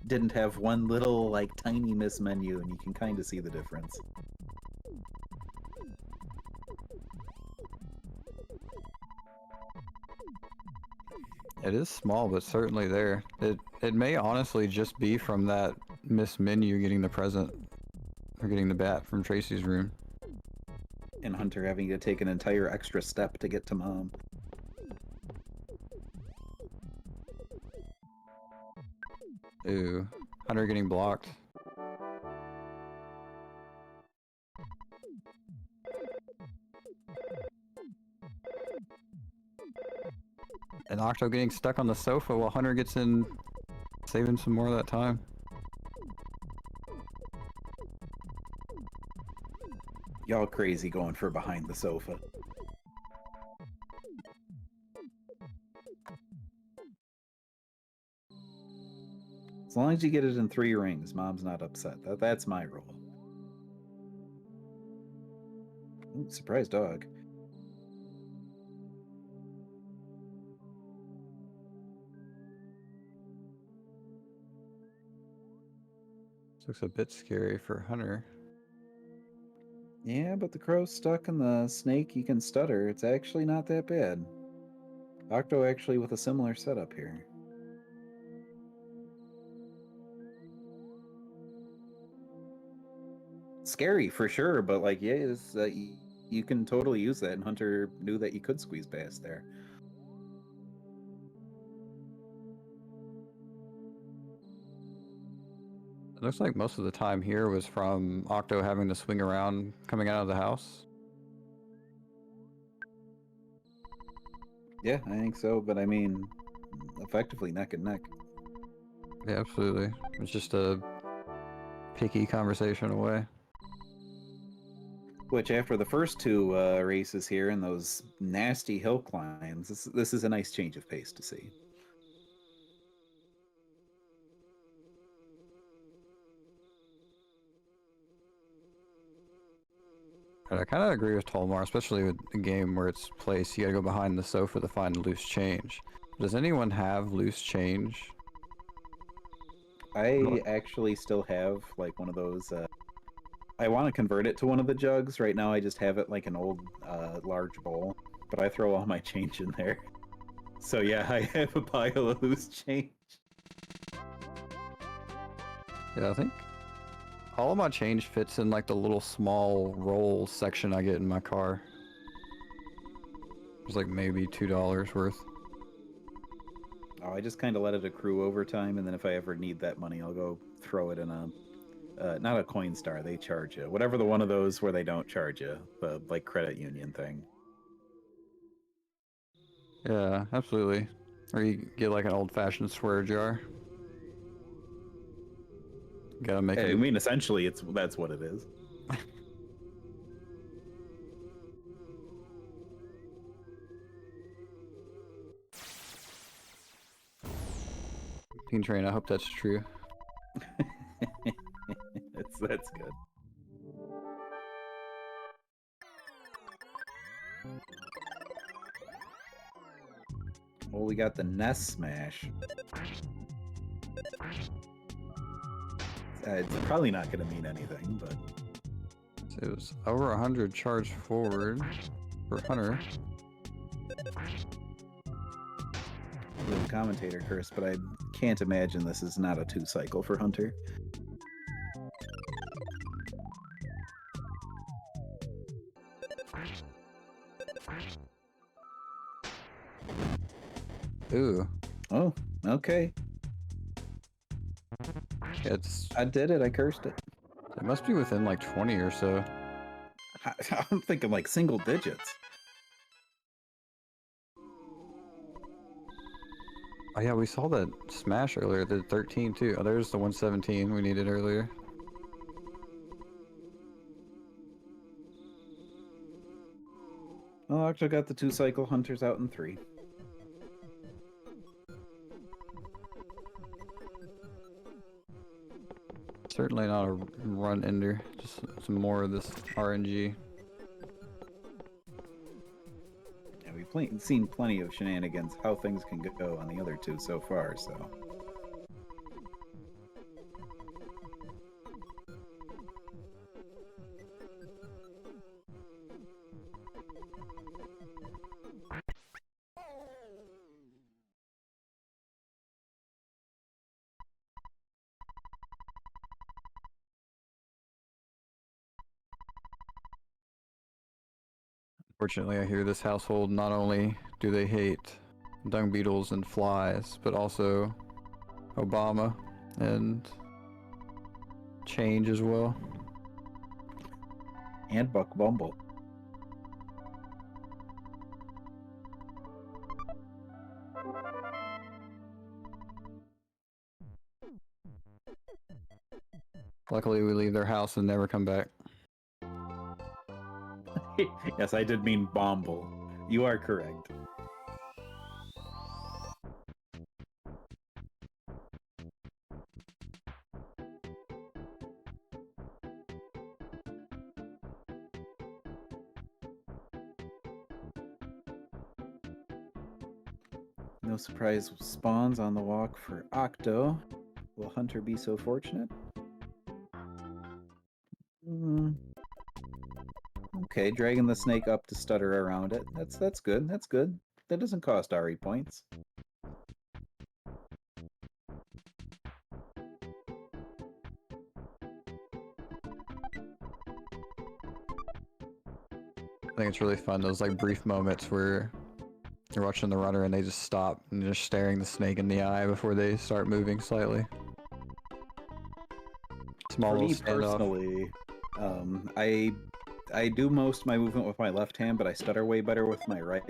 didn't have one little, like, tiny miss menu, and you can kind of see the difference. It is small, but certainly there. It may honestly just be from that miss menu getting the present, or getting the bat from Tracy's room. And Hunter having to take an entire extra step to get to Mom. Ooh. Hunter getting blocked. And Octo getting stuck on the sofa while Hunter gets in, saving some more of that time. Y'all crazy going for behind the sofa. As long as you get it in 3 rings, Mom's not upset. That's my rule. Ooh, surprise dog. This looks a bit scary for Hunter. Yeah, but the crow's stuck in the snake, he can stutter. It's actually not that bad. Octo actually with a similar setup here. Scary for sure, but like, yeah, it's, you can totally use that, and Hunter knew that you could squeeze past there. It looks like most of the time here was from Octo having to swing around coming out of the house. Yeah, I think so, but I mean, effectively neck and neck. Yeah, absolutely. It's just a picky conversation away. Which, after the first 2 races here and those nasty hill climbs, this is a nice change of pace to see. And I kind of agree with Tolmar, especially with the game where it's placed. You gotta go behind the sofa to find loose change. Does anyone have loose change? I actually still have like one of those. I want to convert it to one of the jugs. Right now, I just have it like an old large bowl, but I throw all my change in there. So yeah, I have a pile of loose change. Yeah, I think all of my change fits in like the little small roll section I get in my car. It's like maybe $2 worth. Oh, I just kind of let it accrue over time, and then if I ever need that money, I'll go throw it in a not a Coinstar. They charge you. Whatever the one of those where they don't charge you, the like credit union thing. Yeah, absolutely. Or you get like an old-fashioned swear jar. Gotta make I it. mean, essentially, that's what it is. Teen Train, I hope that's true. That's good. Well, we got the Nest Smash. It's probably not going to mean anything, but... So it was over 100 charge forward for Hunter. The commentator curse, but I can't imagine this is not a 2-cycle for Hunter. Ooh. Oh, okay. I did it. I cursed it. It must be within like 20 or so. I'm thinking like single digits. Oh yeah, we saw that smash earlier, the 13 too. Oh, there's the 117 we needed earlier. Oh, actually got the 2-cycle. Hunter's out in 3. Certainly not a run ender, just some more of this RNG. Yeah, we've seen plenty of shenanigans, how things can go on the other 2 so far, so... Fortunately, I hear this household not only do they hate dung beetles and flies, but also Obama and change as well. And Buck Bumble. Luckily, we leave their house and never come back. Yes, I did mean Bomble. You are correct. No surprise spawns on the walk for Octo. Will Hunter be so fortunate? Okay, dragging the snake up to stutter around it. That's good. That's good. That doesn't cost RE points. I think it's really fun, those like brief moments where you're watching the runner and they just stop and just staring the snake in the eye before they start moving slightly. Small For little me standoff. personally, I do most of my movement with my left hand, but I stutter way better with my right.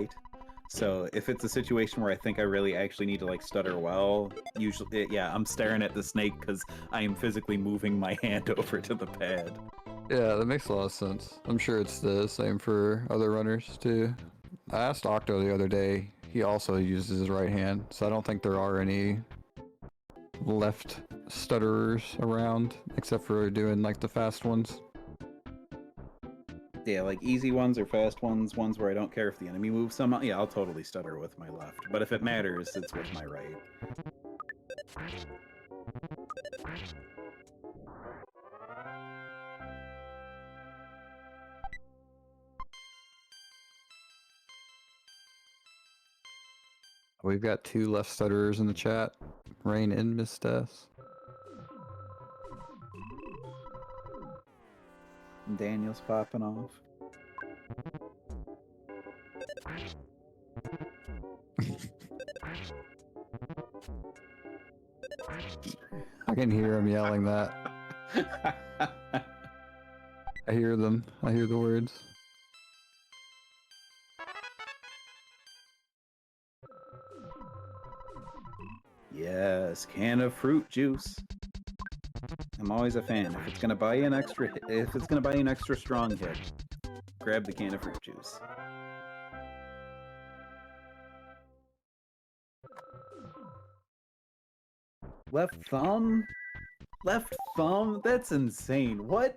So if it's a situation where I think I really actually need to like stutter well, usually, yeah, I'm staring at the snake because I am physically moving my hand over to the pad. Yeah, that makes a lot of sense. I'm sure it's the same for other runners too. I asked Octo the other day, he also uses his right hand, so I don't think there are any left stutterers around, except for doing like the fast ones. Yeah, like easy ones or fast ones, ones where I don't care if the enemy moves somehow. Yeah, I'll totally stutter with my left. But if it matters, it's with my right. We've got 2 left stutterers in the chat, Rain and Miss Death. Daniel's popping off. I can hear him yelling that. I hear them. I hear the words. Yes, can of fruit juice. I'm always a fan. If it's gonna buy you an extra, if it's gonna buy you an extra strong hit, grab the can of fruit juice. Left thumb? Left thumb? That's insane. What?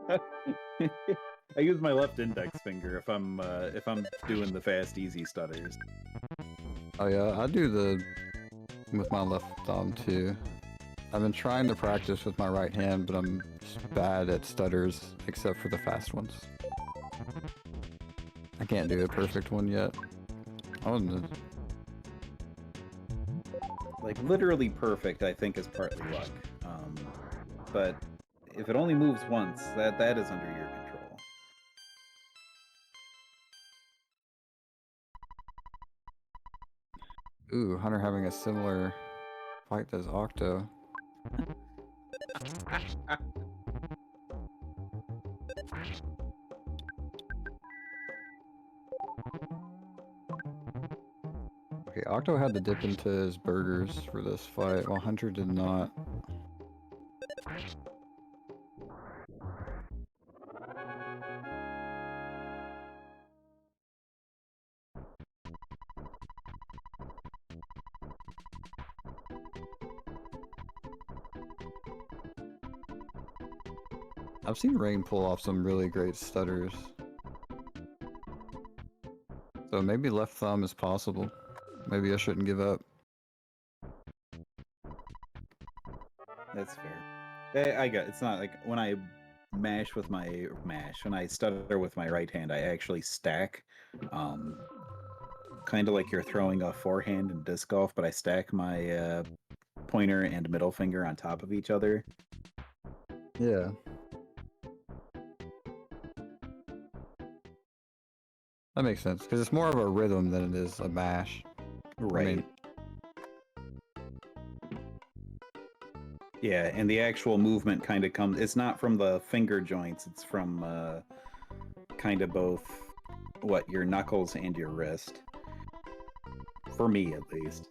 I use my left index finger if I'm doing the fast easy stutters. Oh yeah, I do the with my left thumb too. I've been trying to practice with my right hand, but I'm just bad at stutters, except for the fast ones. I can't do a perfect one yet. Like literally perfect, I think, is partly luck. But if it only moves once, that is under your control. Ooh, Hunter having a similar fight as Octo. Okay, Octo had to dip into his burgers for this fight, while Hunter did not. I've seen Rain pull off some really great stutters. So maybe left thumb is possible. Maybe I shouldn't give up. That's fair. I got. It's not like when I mash with my when I stutter with my right hand, I actually stack. Kind of like you're throwing a forehand in disc golf, but I stack my pointer and middle finger on top of each other. Yeah. That makes sense, because it's more of a rhythm than it is a mash. Right. I mean, Yeah, and the actual movement kind of comes. It's not from the finger joints. It's from kind of both, what, your knuckles and your wrist. For me, at least.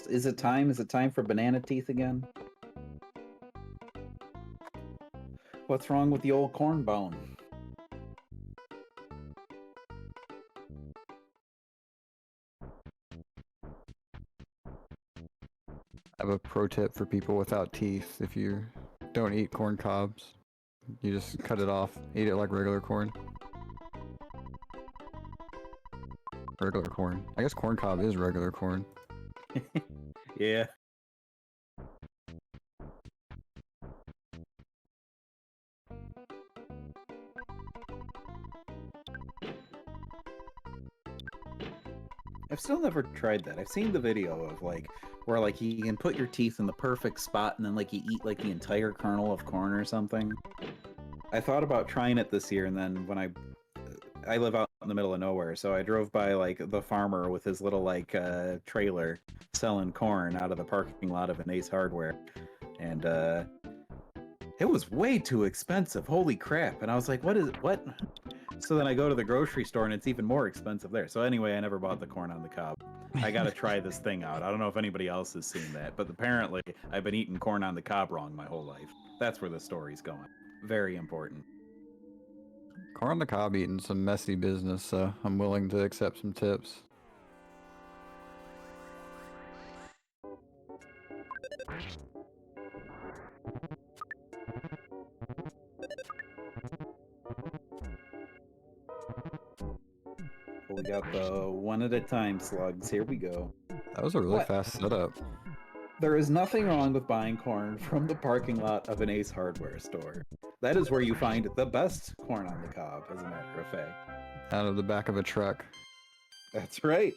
Is it time? Is it time for banana teeth again? What's wrong with the old corn bone? I have a pro tip for people without teeth. If you don't eat corn cobs, you just cut it off. Eat it like regular corn. Regular corn. I guess corn cob is regular corn. Yeah. I've still never tried that. I've seen the video of like where like you can put your teeth in the perfect spot and then like you eat like the entire kernel of corn or something. I thought about trying it this year, and then when I live out in the middle of nowhere, so I drove by like the farmer with his little like trailer selling corn out of the parking lot of an Ace Hardware, and it was way too expensive. Holy crap! And I was like, what? So then I go to the grocery store and it's even more expensive there. So anyway, I never bought the corn on the cob. I gotta try this thing out. I don't know if anybody else has seen that, but apparently I've been eating corn on the cob wrong my whole life. That's where the story's going. Very important. Corn on the cob eating some messy business, so I'm willing to accept some tips. We got the one at a time slugs. Here we go. That was a really What? fast setup. There is nothing wrong with buying corn from the parking lot of an Ace Hardware store. That is where you find the best corn on the cob, as a matter of fact. Out of the back of a truck. That's right.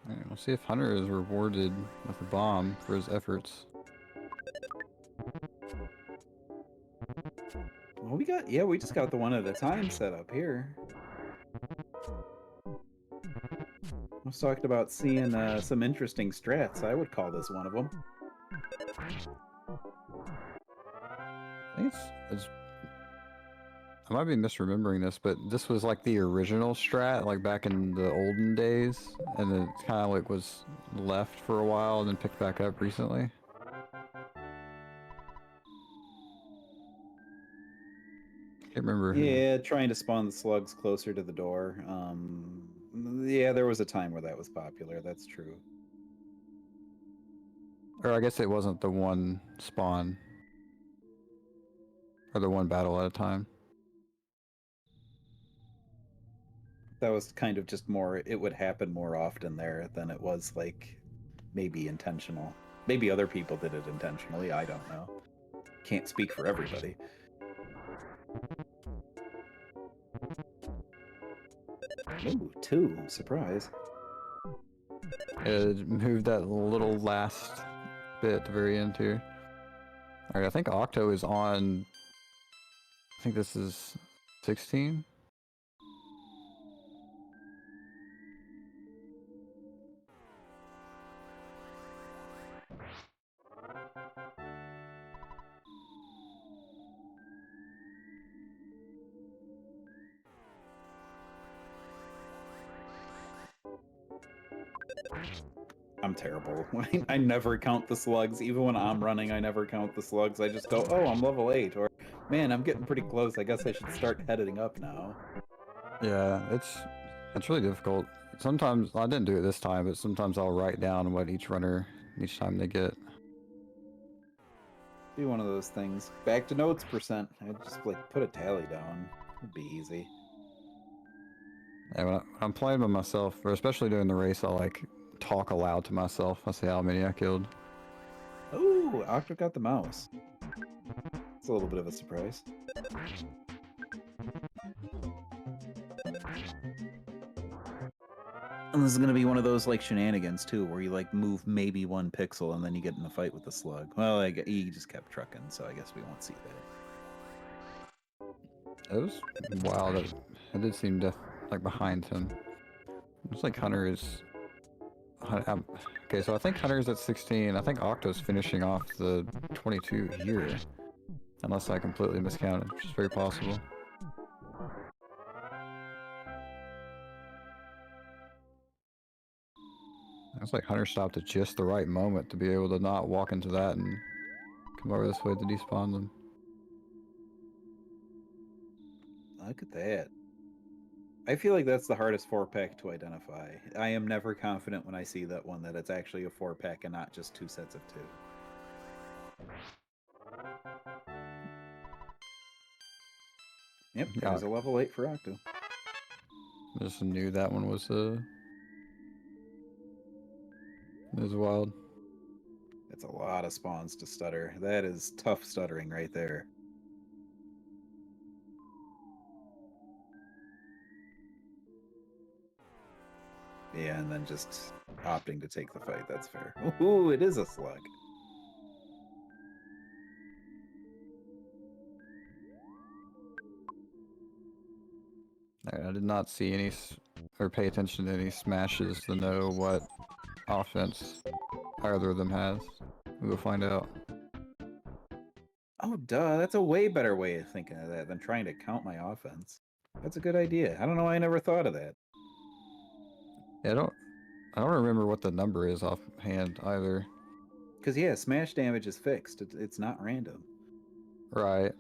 Alright, we'll see if Hunter is rewarded with a bomb for his efforts. Well, we just got the one at a time set up here. I was talking about seeing some interesting strats. I would call this one of them. I think it's I might be misremembering this, but this was like the original strat, like back in the olden days, and then it kind of like was left for a while and then picked back up recently. Can't remember who. Yeah, trying to spawn the slugs closer to the door. Yeah, there was a time where that was popular. That's true. Or I guess it wasn't the one spawn. Or the one battle at a time. That was kind of just more, it would happen more often there than it was like maybe intentional. Maybe other people did it intentionally, I don't know. Can't speak for everybody. Ooh, 2. Surprise. It moved that little last bit at the very end here. Alright, I think Octo is on... I think this is 16? I'm terrible. I never count the slugs. Even when I'm running, I never count the slugs. I just go, oh, I'm level 8. Or, man, I'm getting pretty close. I guess I should start heading up now. Yeah, it's really difficult. Sometimes, I didn't do it this time, but sometimes I'll write down what each runner, each time they get. Do one of those things. Back to notes percent. I just like put a tally down. It'd be easy. Yeah, when I'm playing by myself, or especially during the race, I'll like talk aloud to myself. I'll say how many I killed. Ooh, Octo got the mouse. It's a little bit of a surprise. And this is gonna be one of those like shenanigans too, where you like move maybe 1 pixel and then you get in a fight with the slug. Well, he just kept trucking, so I guess we won't see that. It was wild. It did seem like behind him. It's like Hunter is. Okay, so I think Hunter is at 16. I think Octo's finishing off the 22 here, unless I completely miscounted, which is very possible. It's like Hunter stopped at just the right moment to be able to not walk into that and come over this way to despawn them. Look at that. I feel like that's the hardest 4-pack to identify. I am never confident when I see that one that it's actually a 4-pack and not just 2 sets of 2. Yep, there's a level 8 for Octo. Just knew that one was wild. That's a lot of spawns to stutter. That is tough stuttering right there. Yeah, and then just opting to take the fight. That's fair. Ooh, it is a slug. I did not see any or pay attention to any smashes to know what offense either of them has. We'll find out. Oh, duh. That's a way better way of thinking of that than trying to count my offense. That's a good idea. I don't know why I never thought of that. Yeah, I don't remember what the number is offhand either. Because, yeah, smash damage is fixed. It's not random. Right.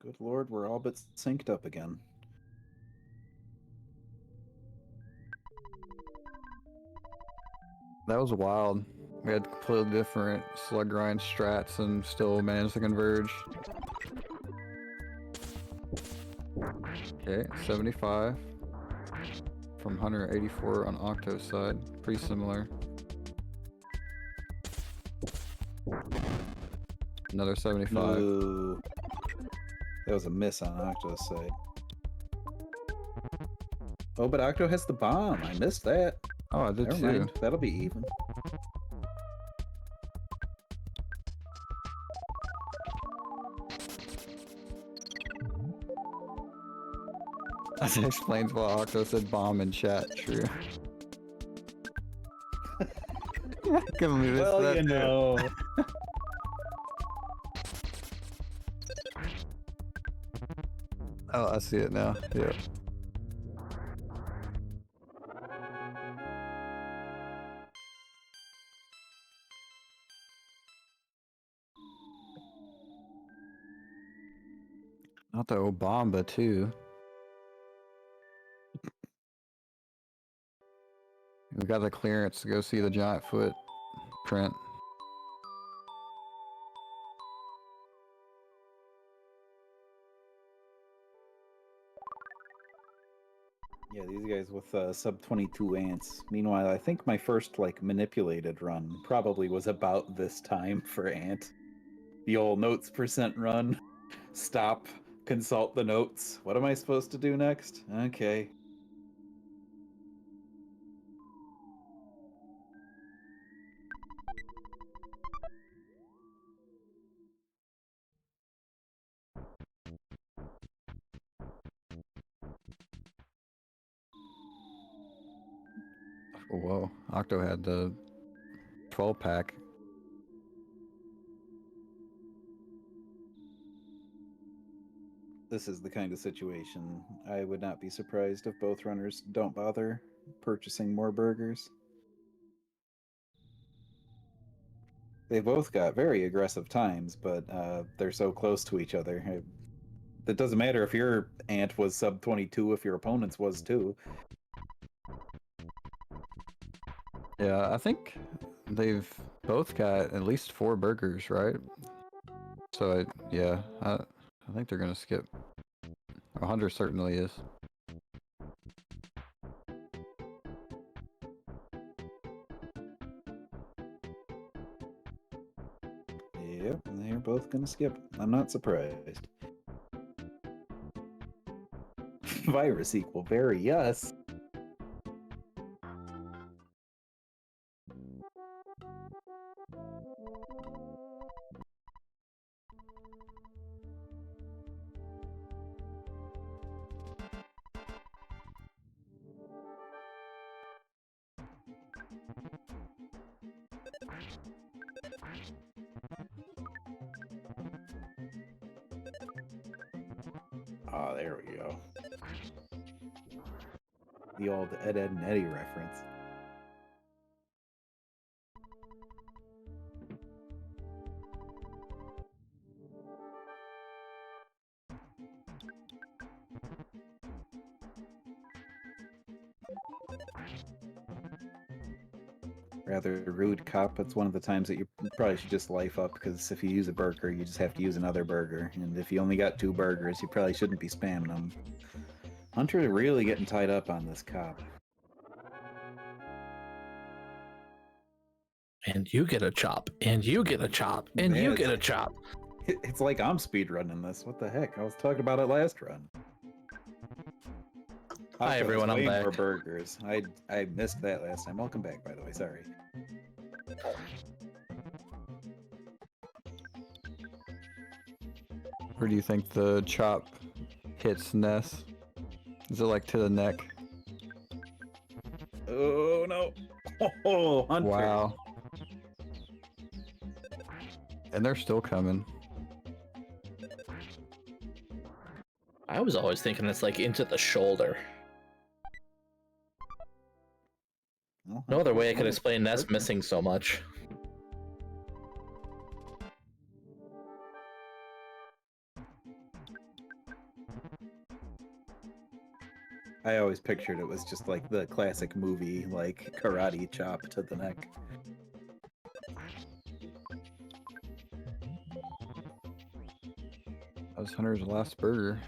Good lord, we're all but synced up again. That was wild. We had completely different slug grind strats and still managed to converge. Okay, 75 from Hunter, 84 on Octo's side. Pretty similar. Another 75. No. That was a miss on Octo's side. Oh, but Octo has the bomb. I missed that. Oh, I did Never too. mind. That'll be even. That explains why Octo said bomb in chat. True. I couldn't believe Well, that you too. know. Oh, I see it now. Yeah. Not the Obamba too. We got the clearance to go see the giant footprint. Yeah, these guys with sub 22 ants. Meanwhile, I think my first like manipulated run probably was about this time for ant. The old notes percent run. Stop, consult the notes. What am I supposed to do next? Okay. Oh, whoa, Octo had the 12-pack. This is the kind of situation I would not be surprised if both runners don't bother purchasing more burgers. They both got very aggressive times, but they're so close to each other. It doesn't matter if your ant was sub 22 if your opponent's was too. Yeah, I think they've both got at least 4 burgers, right? So I think they're gonna skip. 100 certainly is. Yep, they're both gonna skip. I'm not surprised. Virus equal very yes. Oh, there we go. The old Ed, Ed, and Eddie reference. Rather rude cop. That's one of the times that you probably should just life up, because if you use a burger, you just have to use another burger. And if you only got 2 burgers, you probably shouldn't be spamming them. Hunter's really getting tied up on this cop. And you get a chop, and you get a chop, and you get a chop. It's like I'm speedrunning this. What the heck? I was talking about it last run. Hi, everyone, I'm way back. More burgers. I missed that last time. Welcome back, by the way. Sorry. Where do you think the chop hits Ness? Is it like to the neck? Oh no! Oh, Hunter! Wow. And they're still coming. I was always thinking it's like into the shoulder. Well, No other way I could Hunter's explain Ness burger. missing so much. I always pictured it was just like the classic movie, like karate chop to the neck. That was Hunter's last burger.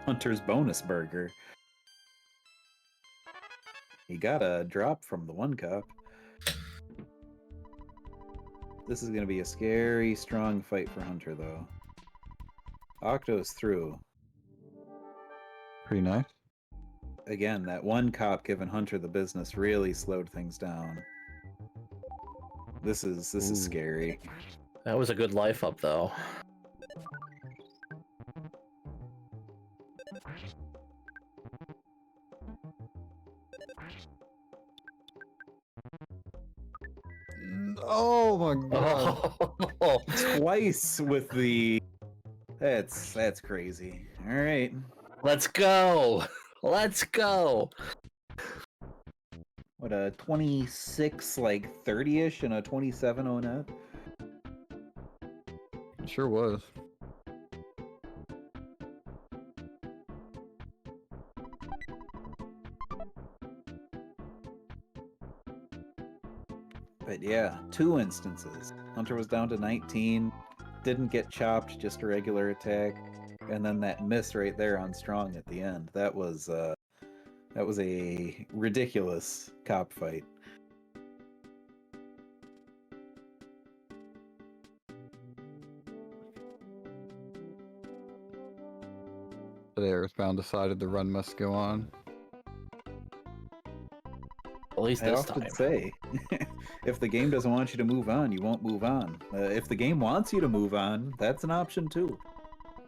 Hunter's bonus burger. He got a drop from the one cup. This is going to be a scary, strong fight for Hunter, though. Octo's through. Pretty nice. Again, that one cop giving Hunter the business really slowed things down. This is Ooh. scary. That was a good life up, though. Oh my god. Oh, Twice with the... That's crazy. All right. let's go! Let's go! What, a 26, like 30-ish and a 27 on net? It sure was. But yeah, 2 instances. Hunter was down to 19, didn't get chopped, just a regular attack, and then that miss right there on strong at the end. That was a ridiculous cop fight. The Earthbound decided the run must go on. At least I this often time. say, if the game doesn't want you to move on, you won't move on. If the game wants you to move on, that's an option too.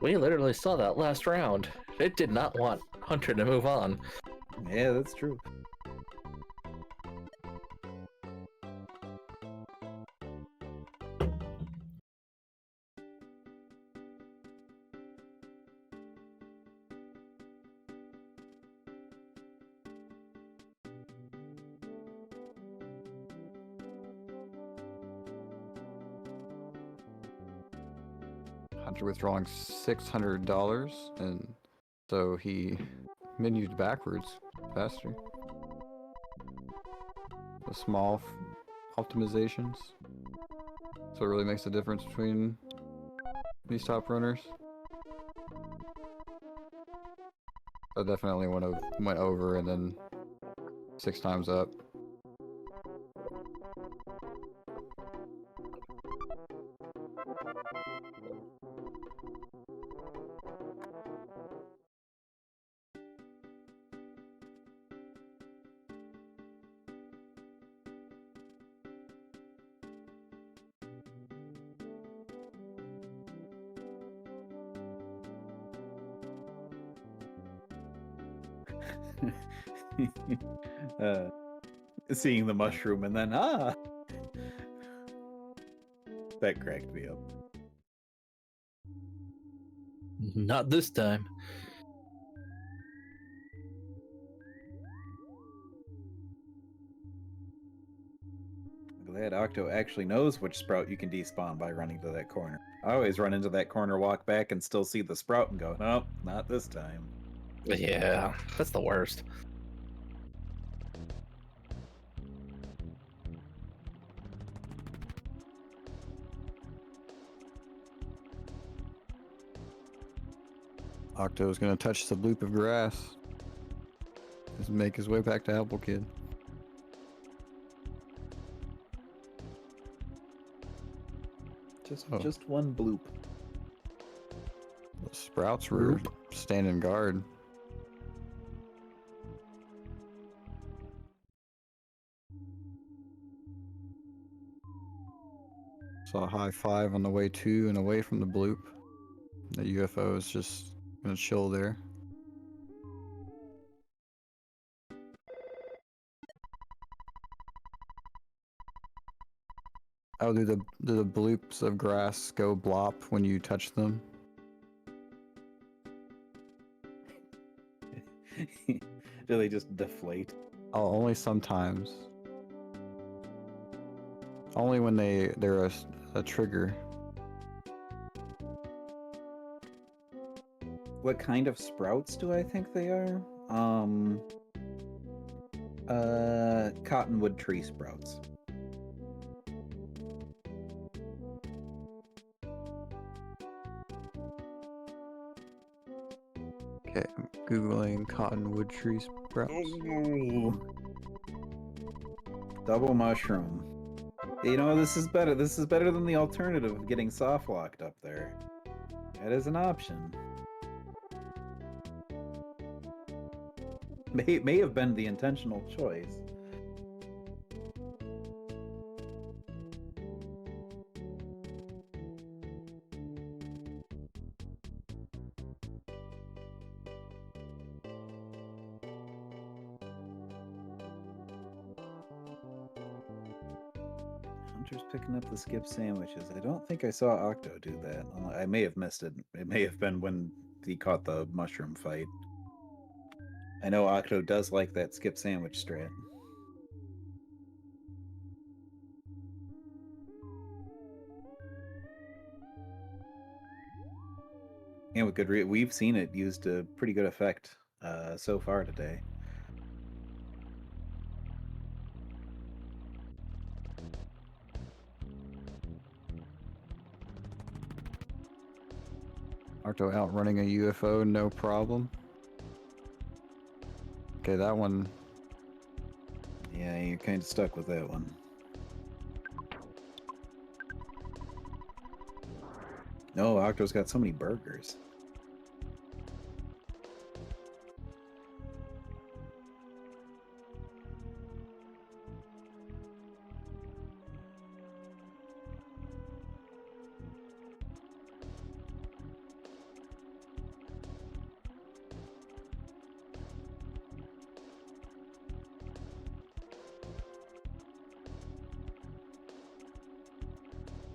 We literally saw that last round. It did not want Hunter to move on. Yeah, that's true. Hunter withdrawing $600, and so he menued backwards faster. The small optimizations. So it really makes a difference between these top runners. I definitely went over and then 6 times up. Seeing the mushroom and then that cracked me up. Not this time. I'm glad Octo actually knows which sprout you can despawn by running to that corner. I always run into that corner, walk back, and still see the sprout and go, nope, not this time. Yeah, that's the worst. Octo's gonna touch the bloop of grass. Just make his way back to Apple Kid. Just one bloop. The sprouts were standing guard. Saw a high five on the way to and away from the bloop. The UFO is just gonna chill there. Oh, do the bloops of grass go blop when you touch them? Do they just deflate? Oh, only sometimes. Only when they're a trigger. What kind of sprouts do I think they are? Cottonwood tree sprouts. Okay, I'm googling cottonwood tree sprouts. Ooh. Double mushroom. You know, this is better. This is better than the alternative of getting soft locked up there. That is an option. May have been the intentional choice. Hunter's picking up the skip sandwiches. I don't think I saw Octo do that. I may have missed it. It may have been when he caught the mushroom fight. I know Octo does like that skip sandwich strat. And with good we've seen it used to pretty good effect so far today. Octo outrunning a UFO, no problem. Okay, that one. Yeah, you're kind of stuck with that one. No, Octo's got so many burgers.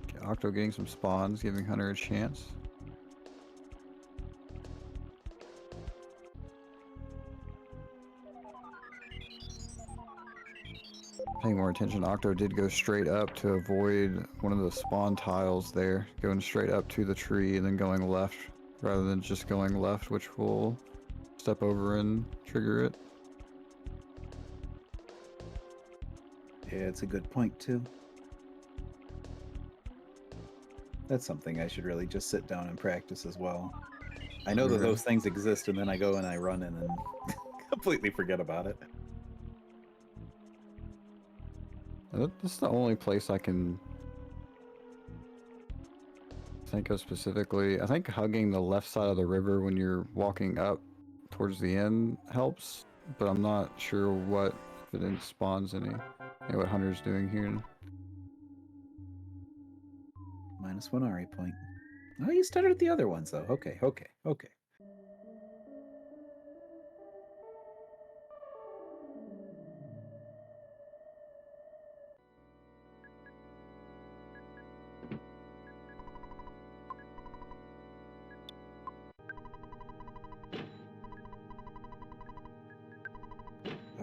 Okay, Octo getting some spawns, giving Hunter a chance. Paying more attention, Octo did go straight up to avoid one of the spawn tiles there, going straight up to the tree and then going left rather than just going left, which will step over and trigger it. Yeah, it's a good point too. That's something I should really just sit down and practice as well. I know that those things exist, and then I go and I run in and completely forget about it. That's the only place I can think of specifically. I think hugging the left side of the river when you're walking up towards the end helps, but I'm not sure what if it spawns any. Yeah, what Hunter's doing here. -1 RE point. Oh, you stuttered the other ones though. Okay.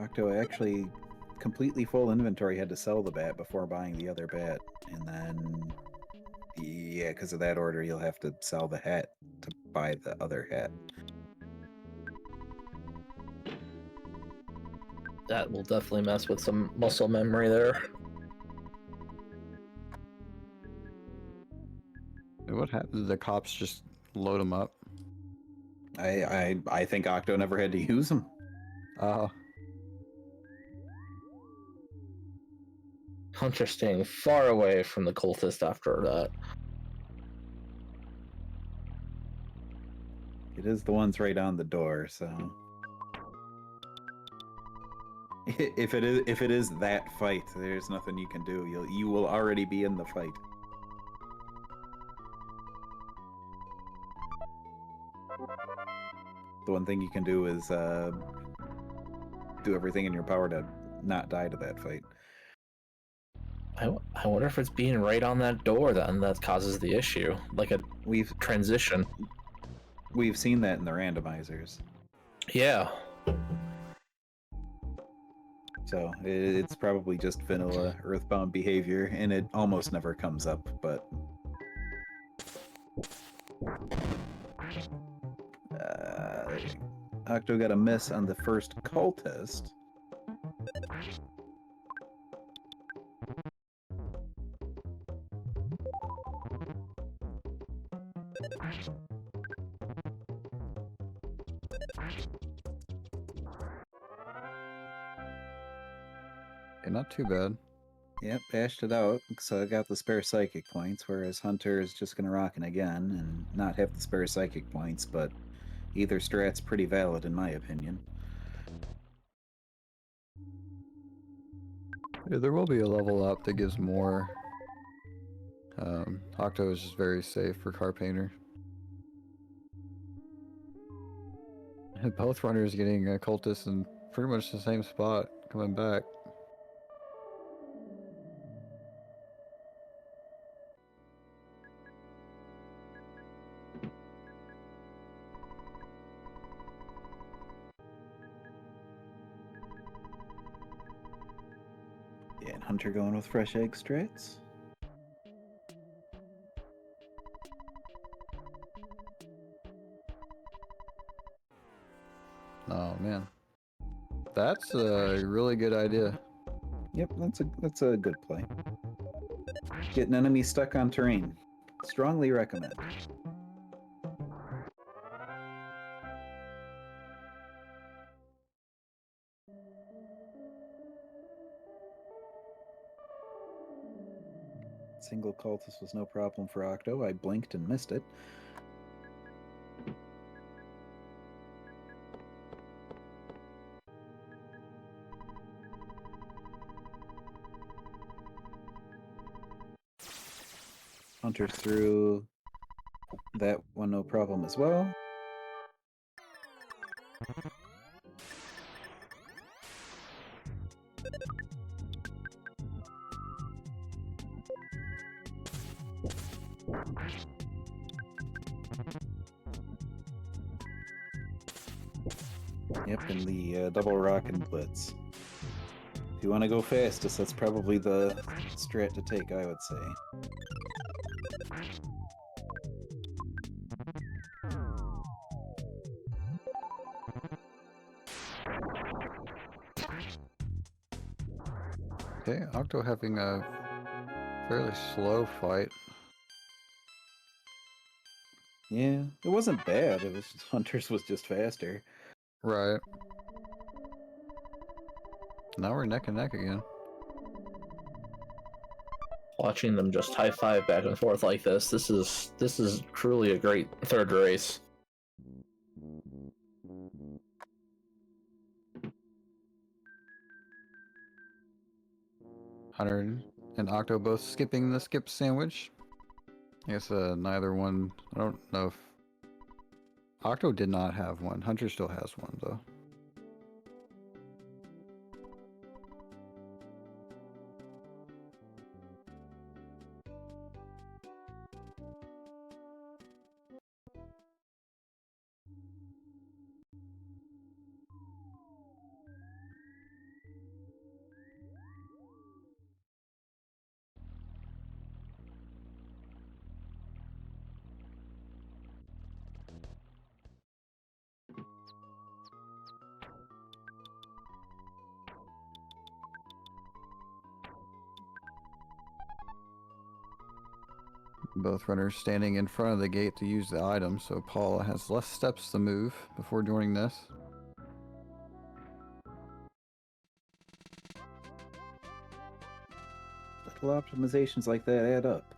Octo actually completely full inventory had to sell the bat before buying the other bat, and then yeah, because of that order, you'll have to sell the hat to buy the other hat. That will definitely mess with some muscle memory there. What happens? The cops just load them up. I think Octo never had to use them. Hunter staying far away from the cultist after that. It is the ones right on the door, so if it is that fight, there's nothing you can do. You will already be in the fight. The one thing you can do is do everything in your power to not die to that fight. I wonder if it's being right on that door then that causes the issue, like a transition. We've seen that in the randomizers. Yeah. So it's probably just vanilla Earthbound behavior, and it almost never comes up, but... Octo got a miss on the first cultist. Okay, not too bad. Yep, bashed it out, so I got the spare psychic points, whereas Hunter is just gonna rock it again and not have the spare psychic points, but either strat's pretty valid in my opinion. Yeah, there will be a level up that gives more. Octo is just very safe for Car Painter. Both runners getting a cultist in pretty much the same spot coming back. Yeah, and Hunter going with fresh egg strats. Oh man, that's a really good idea. Yep, that's a good play. Getting enemies stuck on terrain. Strongly recommend. Single cultist was no problem for Octo. I blinked and missed it. Hunter through that one, no problem as well. Yep, and the double rock and blitz. If you want to go fastest, that's probably the strat to take, I would say. Okay, Octo having a fairly slow fight. Yeah, it wasn't bad. It was Hunter's was just faster. Right. Now we're neck and neck again. Watching them just high five back and forth like this is truly a great third race. Hunter and Octo both skipping the skip sandwich. I guess neither one. I don't know if Octo did not have one. Hunter still has one though. Both runners standing in front of the gate to use the item, so Paula has less steps to move before joining this. Little optimizations like that add up.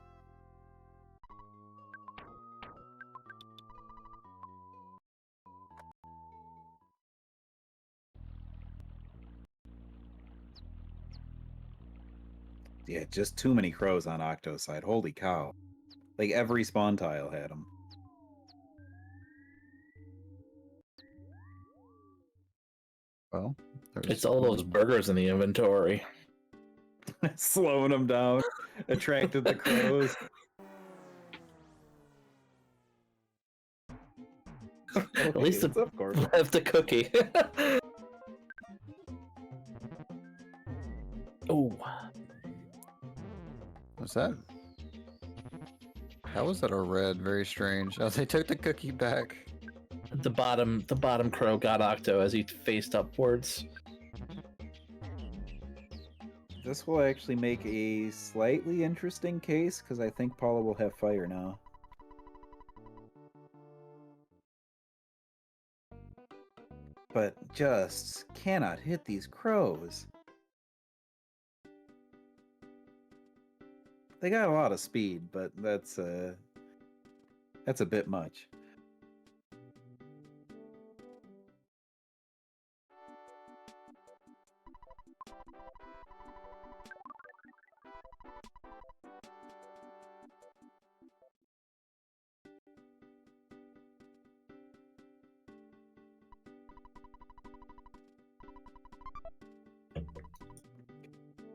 Yeah, just too many crows on Octo's side. Holy cow. Like, every spawn tile had them. Well, It's all those burgers in the inventory. Slowing them down. Attracted the crows. At least it's of course. left a cookie. Oh. What's that? How was that a red? Very strange. Oh, they took the cookie back. The bottom crow got Octo as he faced upwards. This will actually make a slightly interesting case, because I think Paula will have fire now. But just cannot hit these crows. They got a lot of speed, but that's a bit much.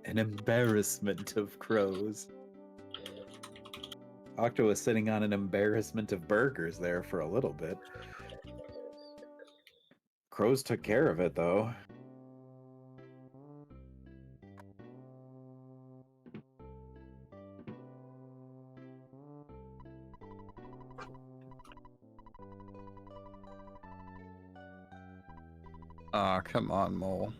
An embarrassment of crows. Octo was sitting on an embarrassment of burgers there for a little bit. Crows took care of it, though. Ah, come on, Mole.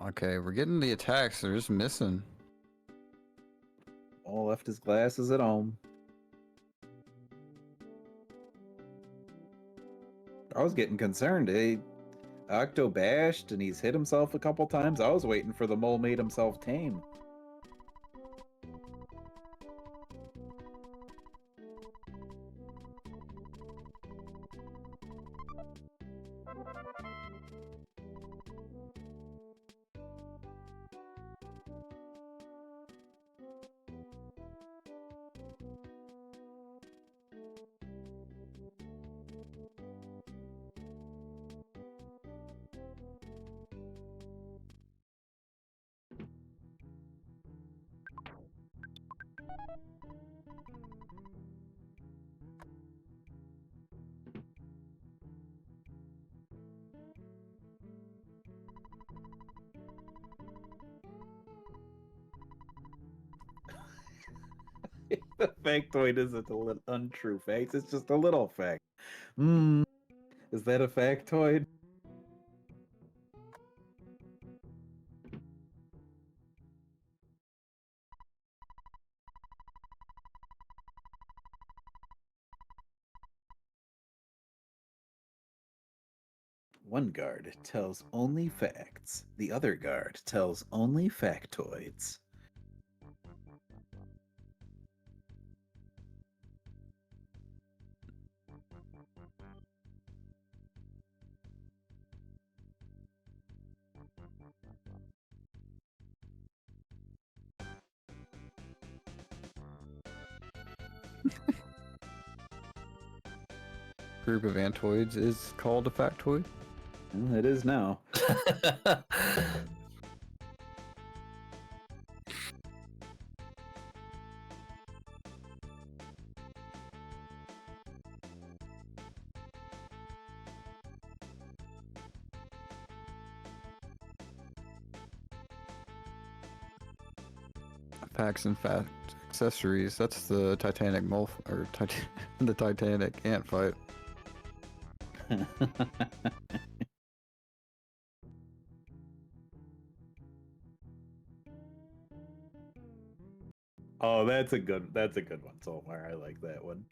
Okay, we're getting the attacks. They're just missing. All left his glasses at home. I was getting concerned. Octo bashed and he's hit himself a couple times. I was waiting for the mole made himself tame. The factoid isn't a untrue fact, it's just a little fact. Is that a factoid? One guard tells only facts. The other guard tells only factoids. Group of antoids is called a factoid. Well, it is now. Facts and facts accessories. That's the Titanic or the Titanic ant fight. Oh, that's a good one, Solmar. I like that one.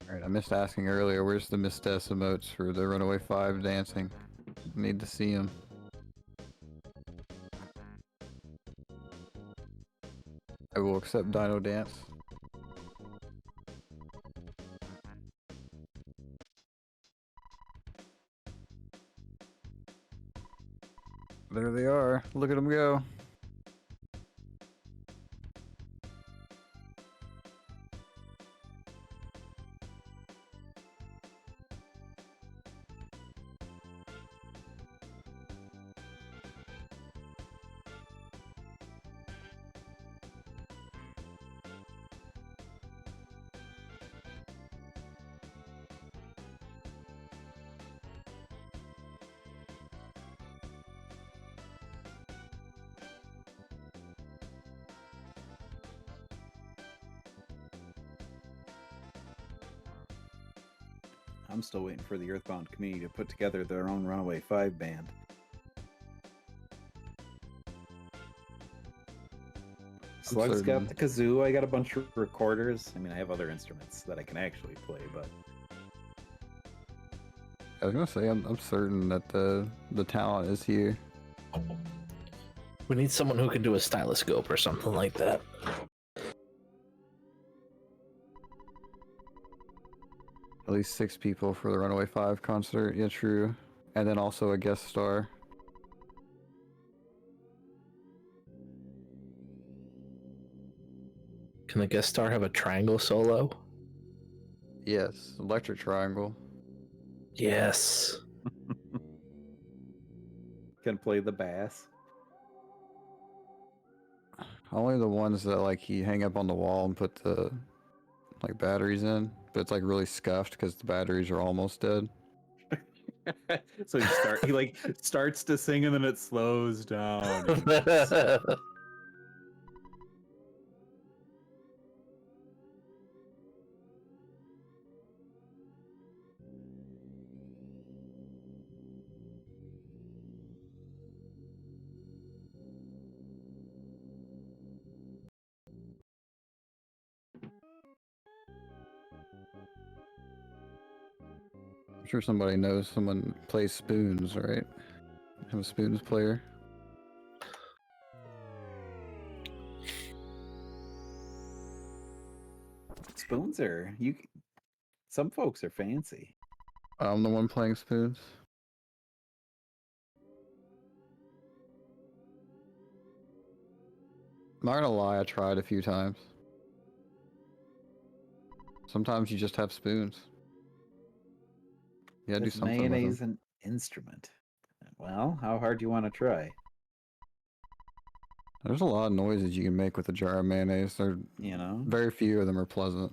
Alright, I missed asking earlier, where's the Miss Des emotes for the Runaway 5 dancing? Need to see them. I will accept Dino Dance. There they are. Look at them go. I'm still waiting for the Earthbound community to put together their own Runaway 5 band. Slug's got the kazoo, I got a bunch of recorders. I mean, I have other instruments that I can actually play, but... I was gonna say, I'm certain that the talent is here. We need someone who can do a styloscope or something like that. At least 6 people for the Runaway 5 concert, yeah, true. And then also a guest star. Can the guest star have a triangle solo? Yes, electric triangle. Yes. Can play the bass. Only the ones that like you hang up on the wall and put the like batteries in, but it's like really scuffed because the batteries are almost dead. So he like starts to sing and then it slows down. I'm sure somebody knows someone plays spoons, right? Have a spoons player. Spoons are some folks are fancy. I'm the one playing spoons. I'm not gonna lie, I tried a few times. Sometimes you just have spoons. Yeah, do Is something with them. mayonnaise an instrument? Well, how hard do you want to try? There's a lot of noises you can make with a jar of mayonnaise. You know, Very few of them are pleasant.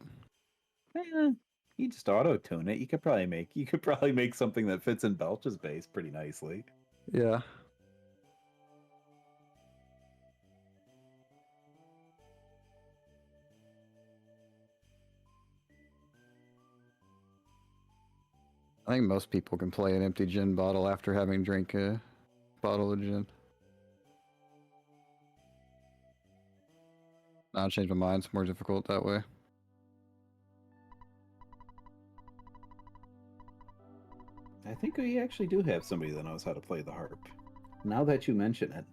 You just auto tune it. You could probably make something that fits in Belch's bass pretty nicely. Yeah. I think most people can play an empty gin bottle after having drank a bottle of gin. I changed my mind. It's more difficult that way. I think we actually do have somebody that knows how to play the harp. Now that you mention it.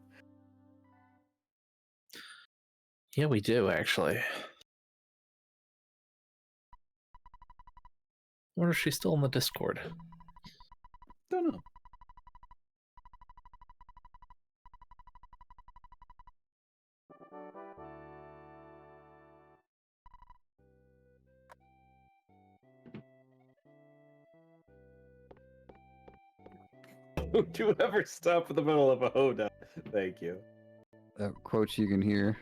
Yeah, we do, actually. I wonder if she's still in the Discord. Don't know. Don't you ever stop in the middle of a hoedown. Thank you. Quotes you can hear.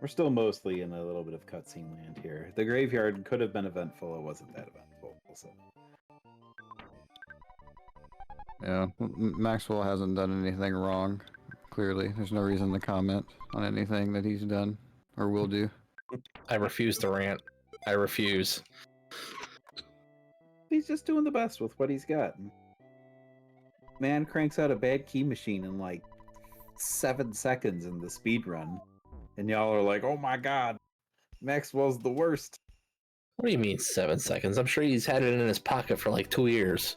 We're still mostly in a little bit of cutscene land here. The graveyard could have been eventful. It wasn't that eventful. So. Yeah, Maxwell hasn't done anything wrong. Clearly, there's no reason to comment on anything that he's done or will do. I refuse to rant. I refuse. He's just doing the best with what he's got. Man cranks out a bad key machine in like 7 seconds in the speed run. And y'all are like, oh my god, Maxwell's the worst. What do you mean 7 seconds? I'm sure he's had it in his pocket for like 2 years.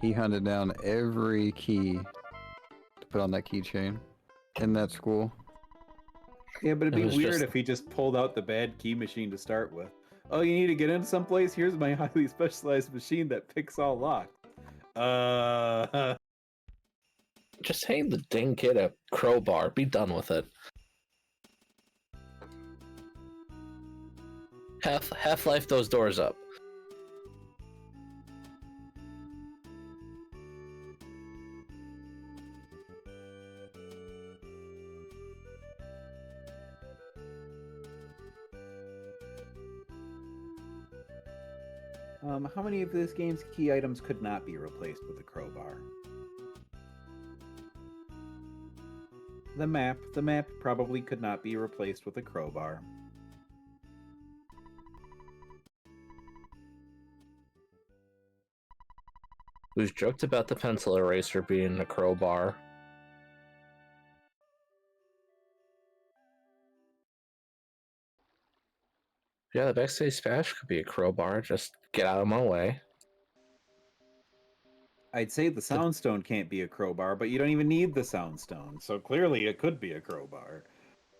He hunted down every key to put on that keychain in that school. Yeah, but it'd It be was weird just- if he just pulled out the bad key machine to start with. Oh, you need to get into someplace? Here's my highly specialized machine that picks all locks. Just hand the dang kid a crowbar. Be done with it. Half-Life those doors up. How many of this game's key items could not be replaced with a crowbar? The map probably could not be replaced with a crowbar. Who's joked about the pencil eraser being a crowbar? Yeah, the backstage smash could be a crowbar. Just get out of my way. I'd say the soundstone can't be a crowbar, but you don't even need the soundstone, so clearly it could be a crowbar.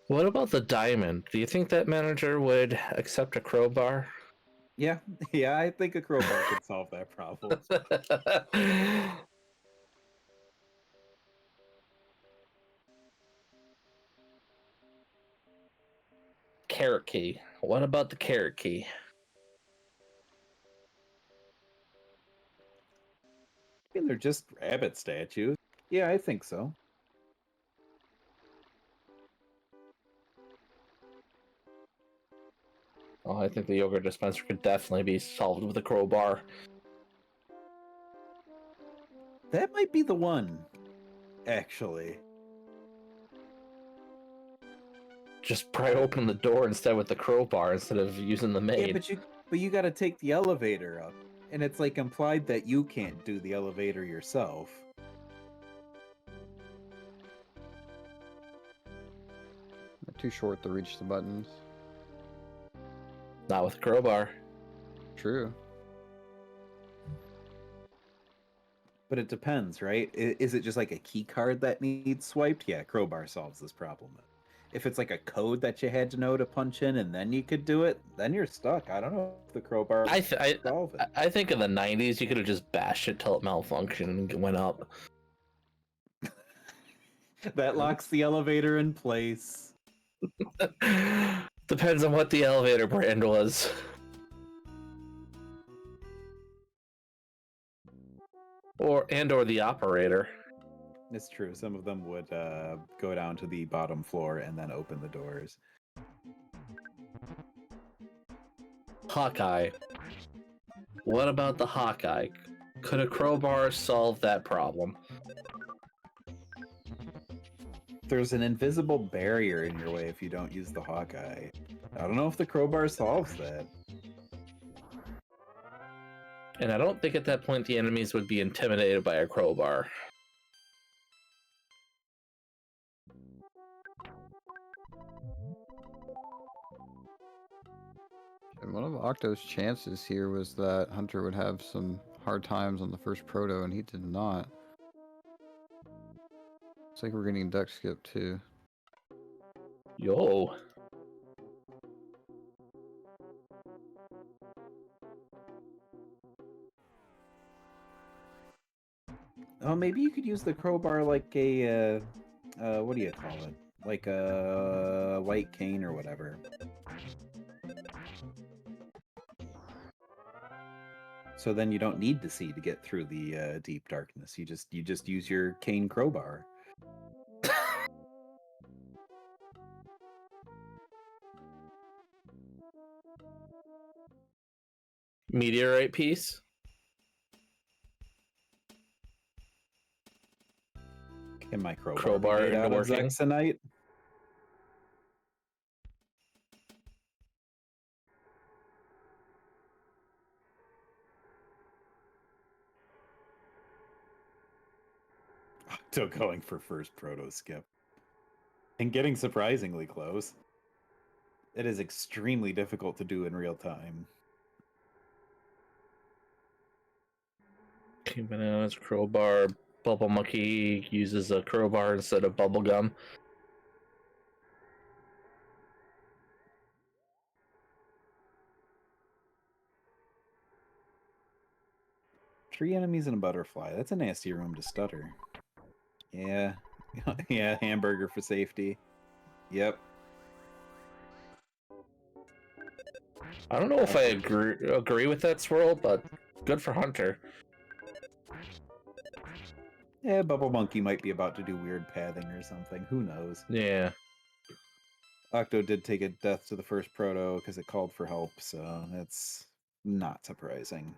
What about the diamond? Do you think that manager would accept a crowbar? Yeah, I think a crowbar could solve that problem. Carrot key. What about the carrot key? I mean, they're just rabbit statues. Yeah, I think so. Oh, I think the yogurt dispenser could definitely be solved with a crowbar. That might be the one, actually. Just pry open the door instead with the crowbar instead of using the maid. Yeah, but you got to take the elevator up, and it's like implied that you can't do the elevator yourself. They're too short to reach the buttons. Not with a crowbar. True. But it depends, right? Is it just like a key card that needs swiped? Yeah, crowbar solves this problem. If it's like a code that you had to know to punch in and then you could do it, then you're stuck. I don't know if the crowbar solve it. I think in the 90s you could have just bashed it till it malfunctioned and went up. That locks the elevator in place. Depends on what the elevator brand was. Or the operator. It's true. Some of them would go down to the bottom floor and then open the doors. Hawkeye. What about the Hawkeye? Could a crowbar solve that problem? There's an invisible barrier in your way if you don't use the Hawkeye. I don't know if the crowbar solves that. And I don't think at that point the enemies would be intimidated by a crowbar. And one of Octo's chances here was that Hunter would have some hard times on the first proto, and he did not. Looks like we're getting duck skip too. Yo. Oh, maybe you could use the crowbar like a, what do you call it? Like a light cane or whatever. So then you don't need to see to get through the deep darkness. You just use your cane crowbar. Meteorite piece. Can my Crowbar be made into out of working? Zexanite? Still going for first proto skip. And getting surprisingly close. It is extremely difficult to do in real time. King Bananas, crowbar. Bubble Monkey uses a crowbar instead of bubble gum. Three enemies and a butterfly. That's a nasty room to stutter. Yeah. Yeah, hamburger for safety. Yep. I don't know if I agree with that swirl, but good for Hunter. Yeah, Bubble Monkey might be about to do weird pathing or something. Who knows? Yeah. Octo did take a death to the first proto because it called for help, so that's not surprising.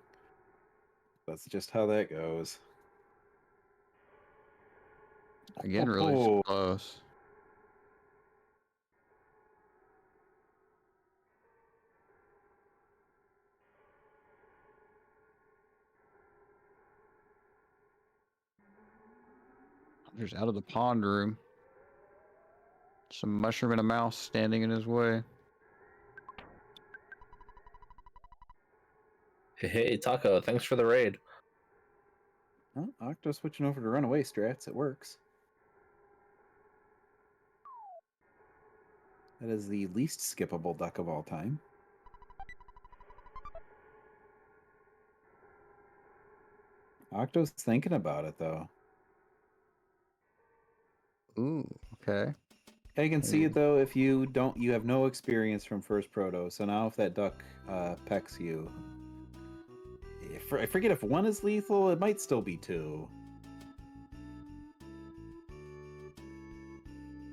That's just how that goes. Again, really Oh. close. Hunter's out of the pond room. Some mushroom and a mouse standing in his way. Hey, Taco, thanks for the raid. Oh, Octo switching over to runaway strats. It works. That is the least skippable duck of all time. Octo's thinking about it, though. Ooh, okay. I can see it, though, if you have no experience from first proto, so now if that duck pecks you... I forget if one is lethal, it might still be two.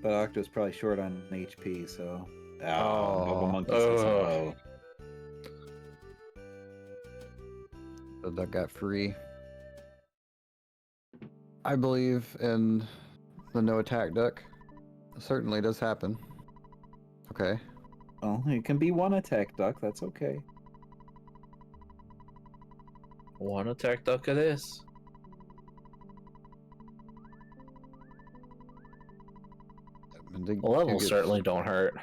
But Octo's probably short on HP, so... Oh, Bubble Monkey says no. The duck got free. I believe in the no attack duck. It certainly does happen. Okay. Well, it can be one attack duck, that's okay. One attack duck it is. The levels certainly don't hurt.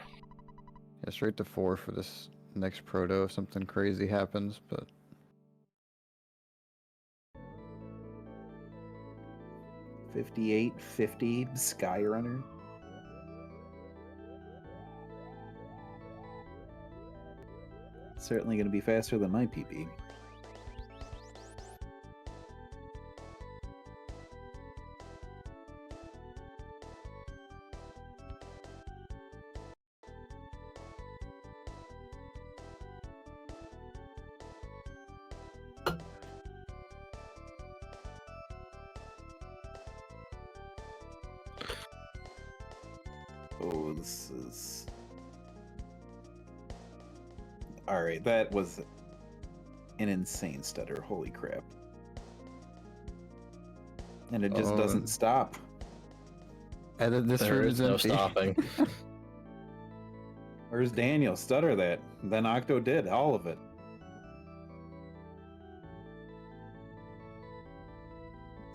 Yeah, straight to 4 for this next proto if something crazy happens, but... $58.50 Skyrunner. Certainly going to be faster than my PP. Oh, this is... Alright, that was an insane stutter. Holy crap. And it just doesn't stop. And this There room is is no empty. stopping. Where's Daniel? Stutter that. Then Octo did, all of it.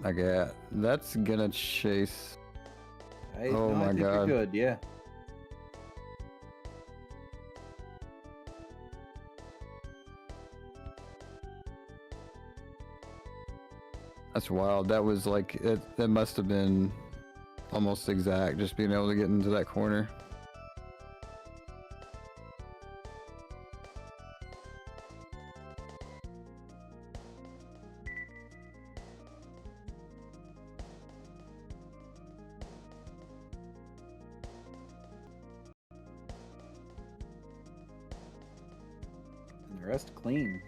Okay, that's gonna chase. No, I think you're good, yeah. That's wild. That was like it. That must have been almost exact. Just being able to get into that corner. And the rest clean.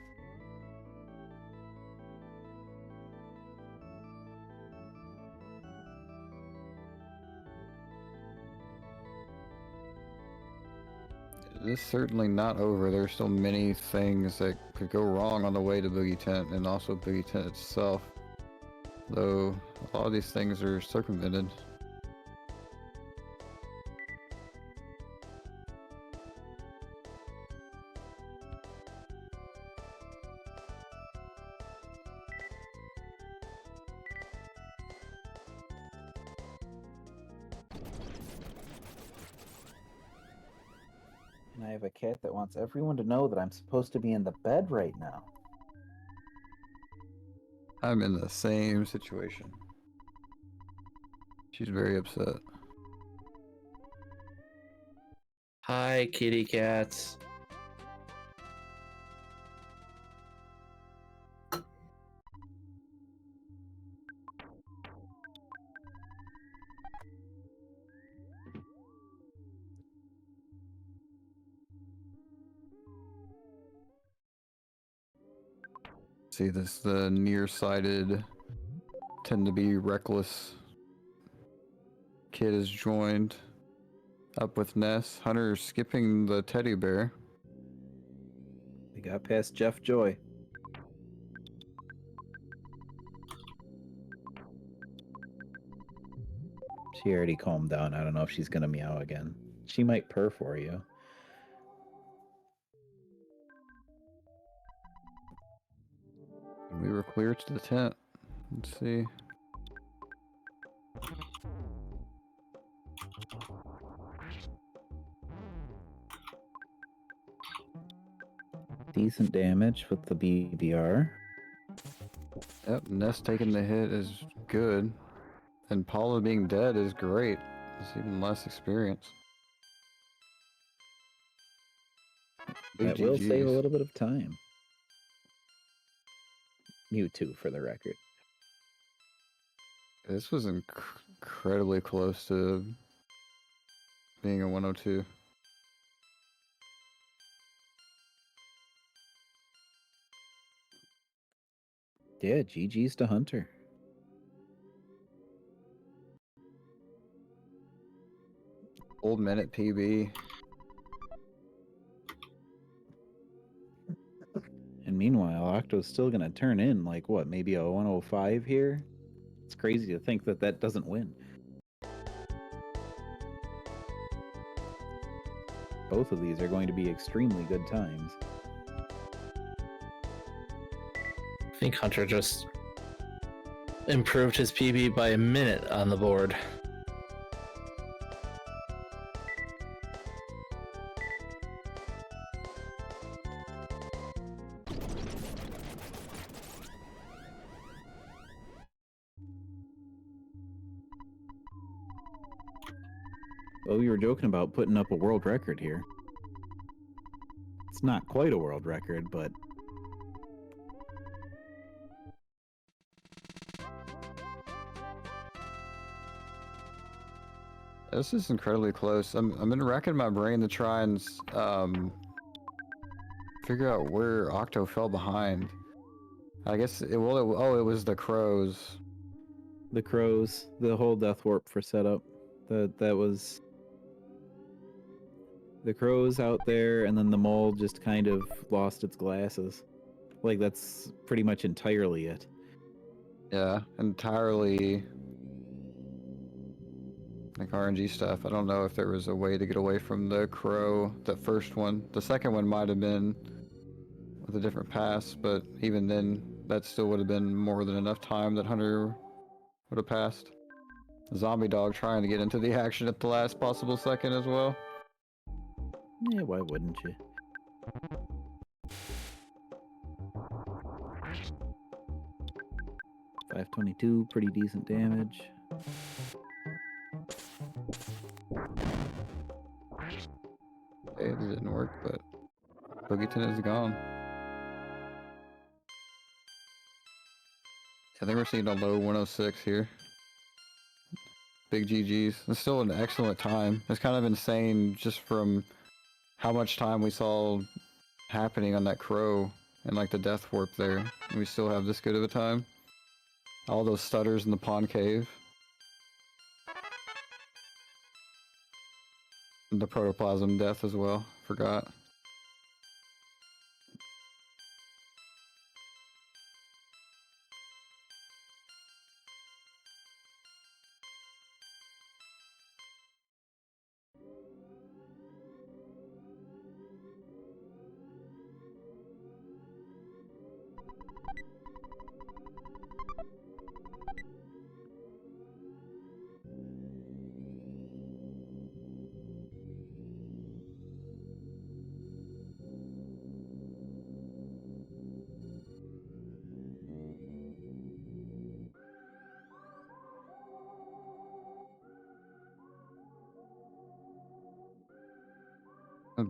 It is certainly not over. There's still many things that could go wrong on the way to Boogie Tent, and also Boogie Tent itself. Though a lot of these things are circumvented. And I have a cat that wants everyone to know that I'm supposed to be in the bed right now. I'm in the same situation. She's very upset. Hi, kitty cats. See this, the nearsighted, tend to be reckless kid is joined up with Ness. Hunter skipping the teddy bear. They got past Jeff Joy. She already calmed down. I don't know if she's gonna meow again. She might purr for you. We were clear to the tent. Let's see. Decent damage with the BBR. Yep, Ness taking the hit is good. And Paula being dead is great. It's even less experience. Big That will save a GGs. little bit of time. You too, for the record. This was incredibly close to being a 102. Yeah, GG's to Hunter. Old minute PB. And meanwhile, Octo's still gonna turn in like what, maybe a 105 here? It's crazy to think that that doesn't win. Both of these are going to be extremely good times. I think Hunter just improved his PB by a minute on the board. Well, we were joking about putting up a world record here. It's not quite a world record, but This is incredibly close. I'm been racking my brain to try and figure out where Octo fell behind. I guess it was the crows. the crows, the whole death warp for setup. That was the crows out there, and then the mole just kind of lost its glasses. Like that's pretty much entirely it. Yeah, entirely like RNG stuff. I don't know if there was a way to get away from the crow, the first one. The second one might have been with a different pass, but even then, that still would have been more than enough time that Hunter would have passed. Zombie dog trying to get into the action at the last possible second as well. Yeah, why wouldn't you? 522, pretty decent damage. It didn't work, but Boogeyton is gone. I think we're seeing a low 106 here. Big GG's. It's still an excellent time. It's kind of insane just from how much time we saw happening on that crow and like the death warp there. And we still have this good of a time. All those stutters in the pond cave. And the protoplasm death as well. Forgot.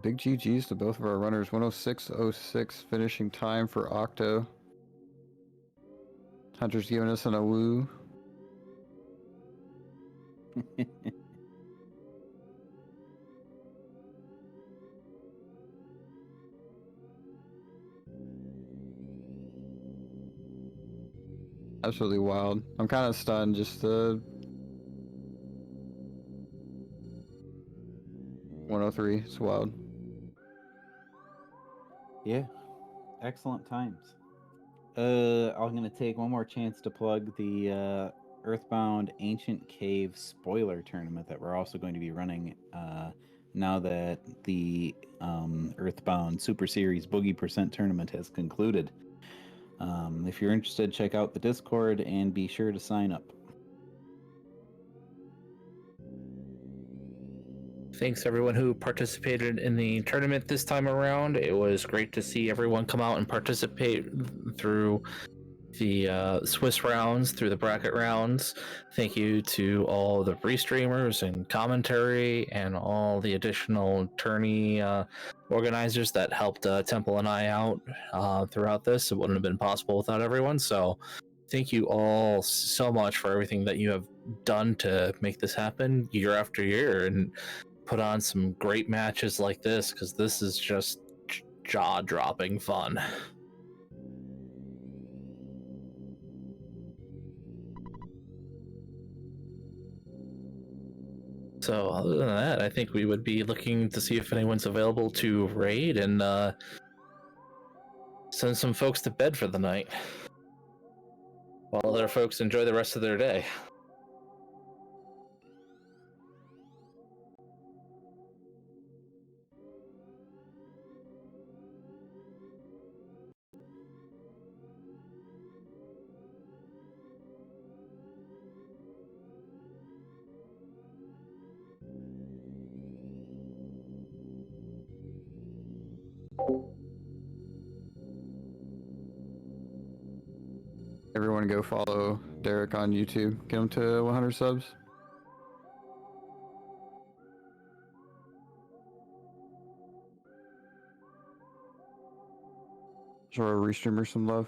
Big GG's to both of our runners. 106.06 finishing time for Octo. Hunter's giving us an awoo. Absolutely wild. I'm kind of stunned just 103. It's wild. Yeah, excellent times. I'm gonna take one more chance to plug the Earthbound Ancient Cave spoiler tournament that we're also going to be running now that the Earthbound Super Series Boogie Percent tournament has concluded. If you're interested, check out the Discord and be sure to sign up. Thanks everyone who participated in the tournament this time around. It was great to see everyone come out and participate through the Swiss rounds, through the bracket rounds. Thank you to all the restreamers and commentary and all the additional tourney organizers that helped Temple and I out throughout this. It wouldn't have been possible without everyone. So thank you all so much for everything that you have done to make this happen year after year and put on some great matches like this, because this is just jaw-dropping fun. So other than that, I think we would be looking to see if anyone's available to raid and send some folks to bed for the night while other folks enjoy the rest of their day. Everyone go follow Derek on YouTube. Get him to 100 subs. Show our restreamer some love.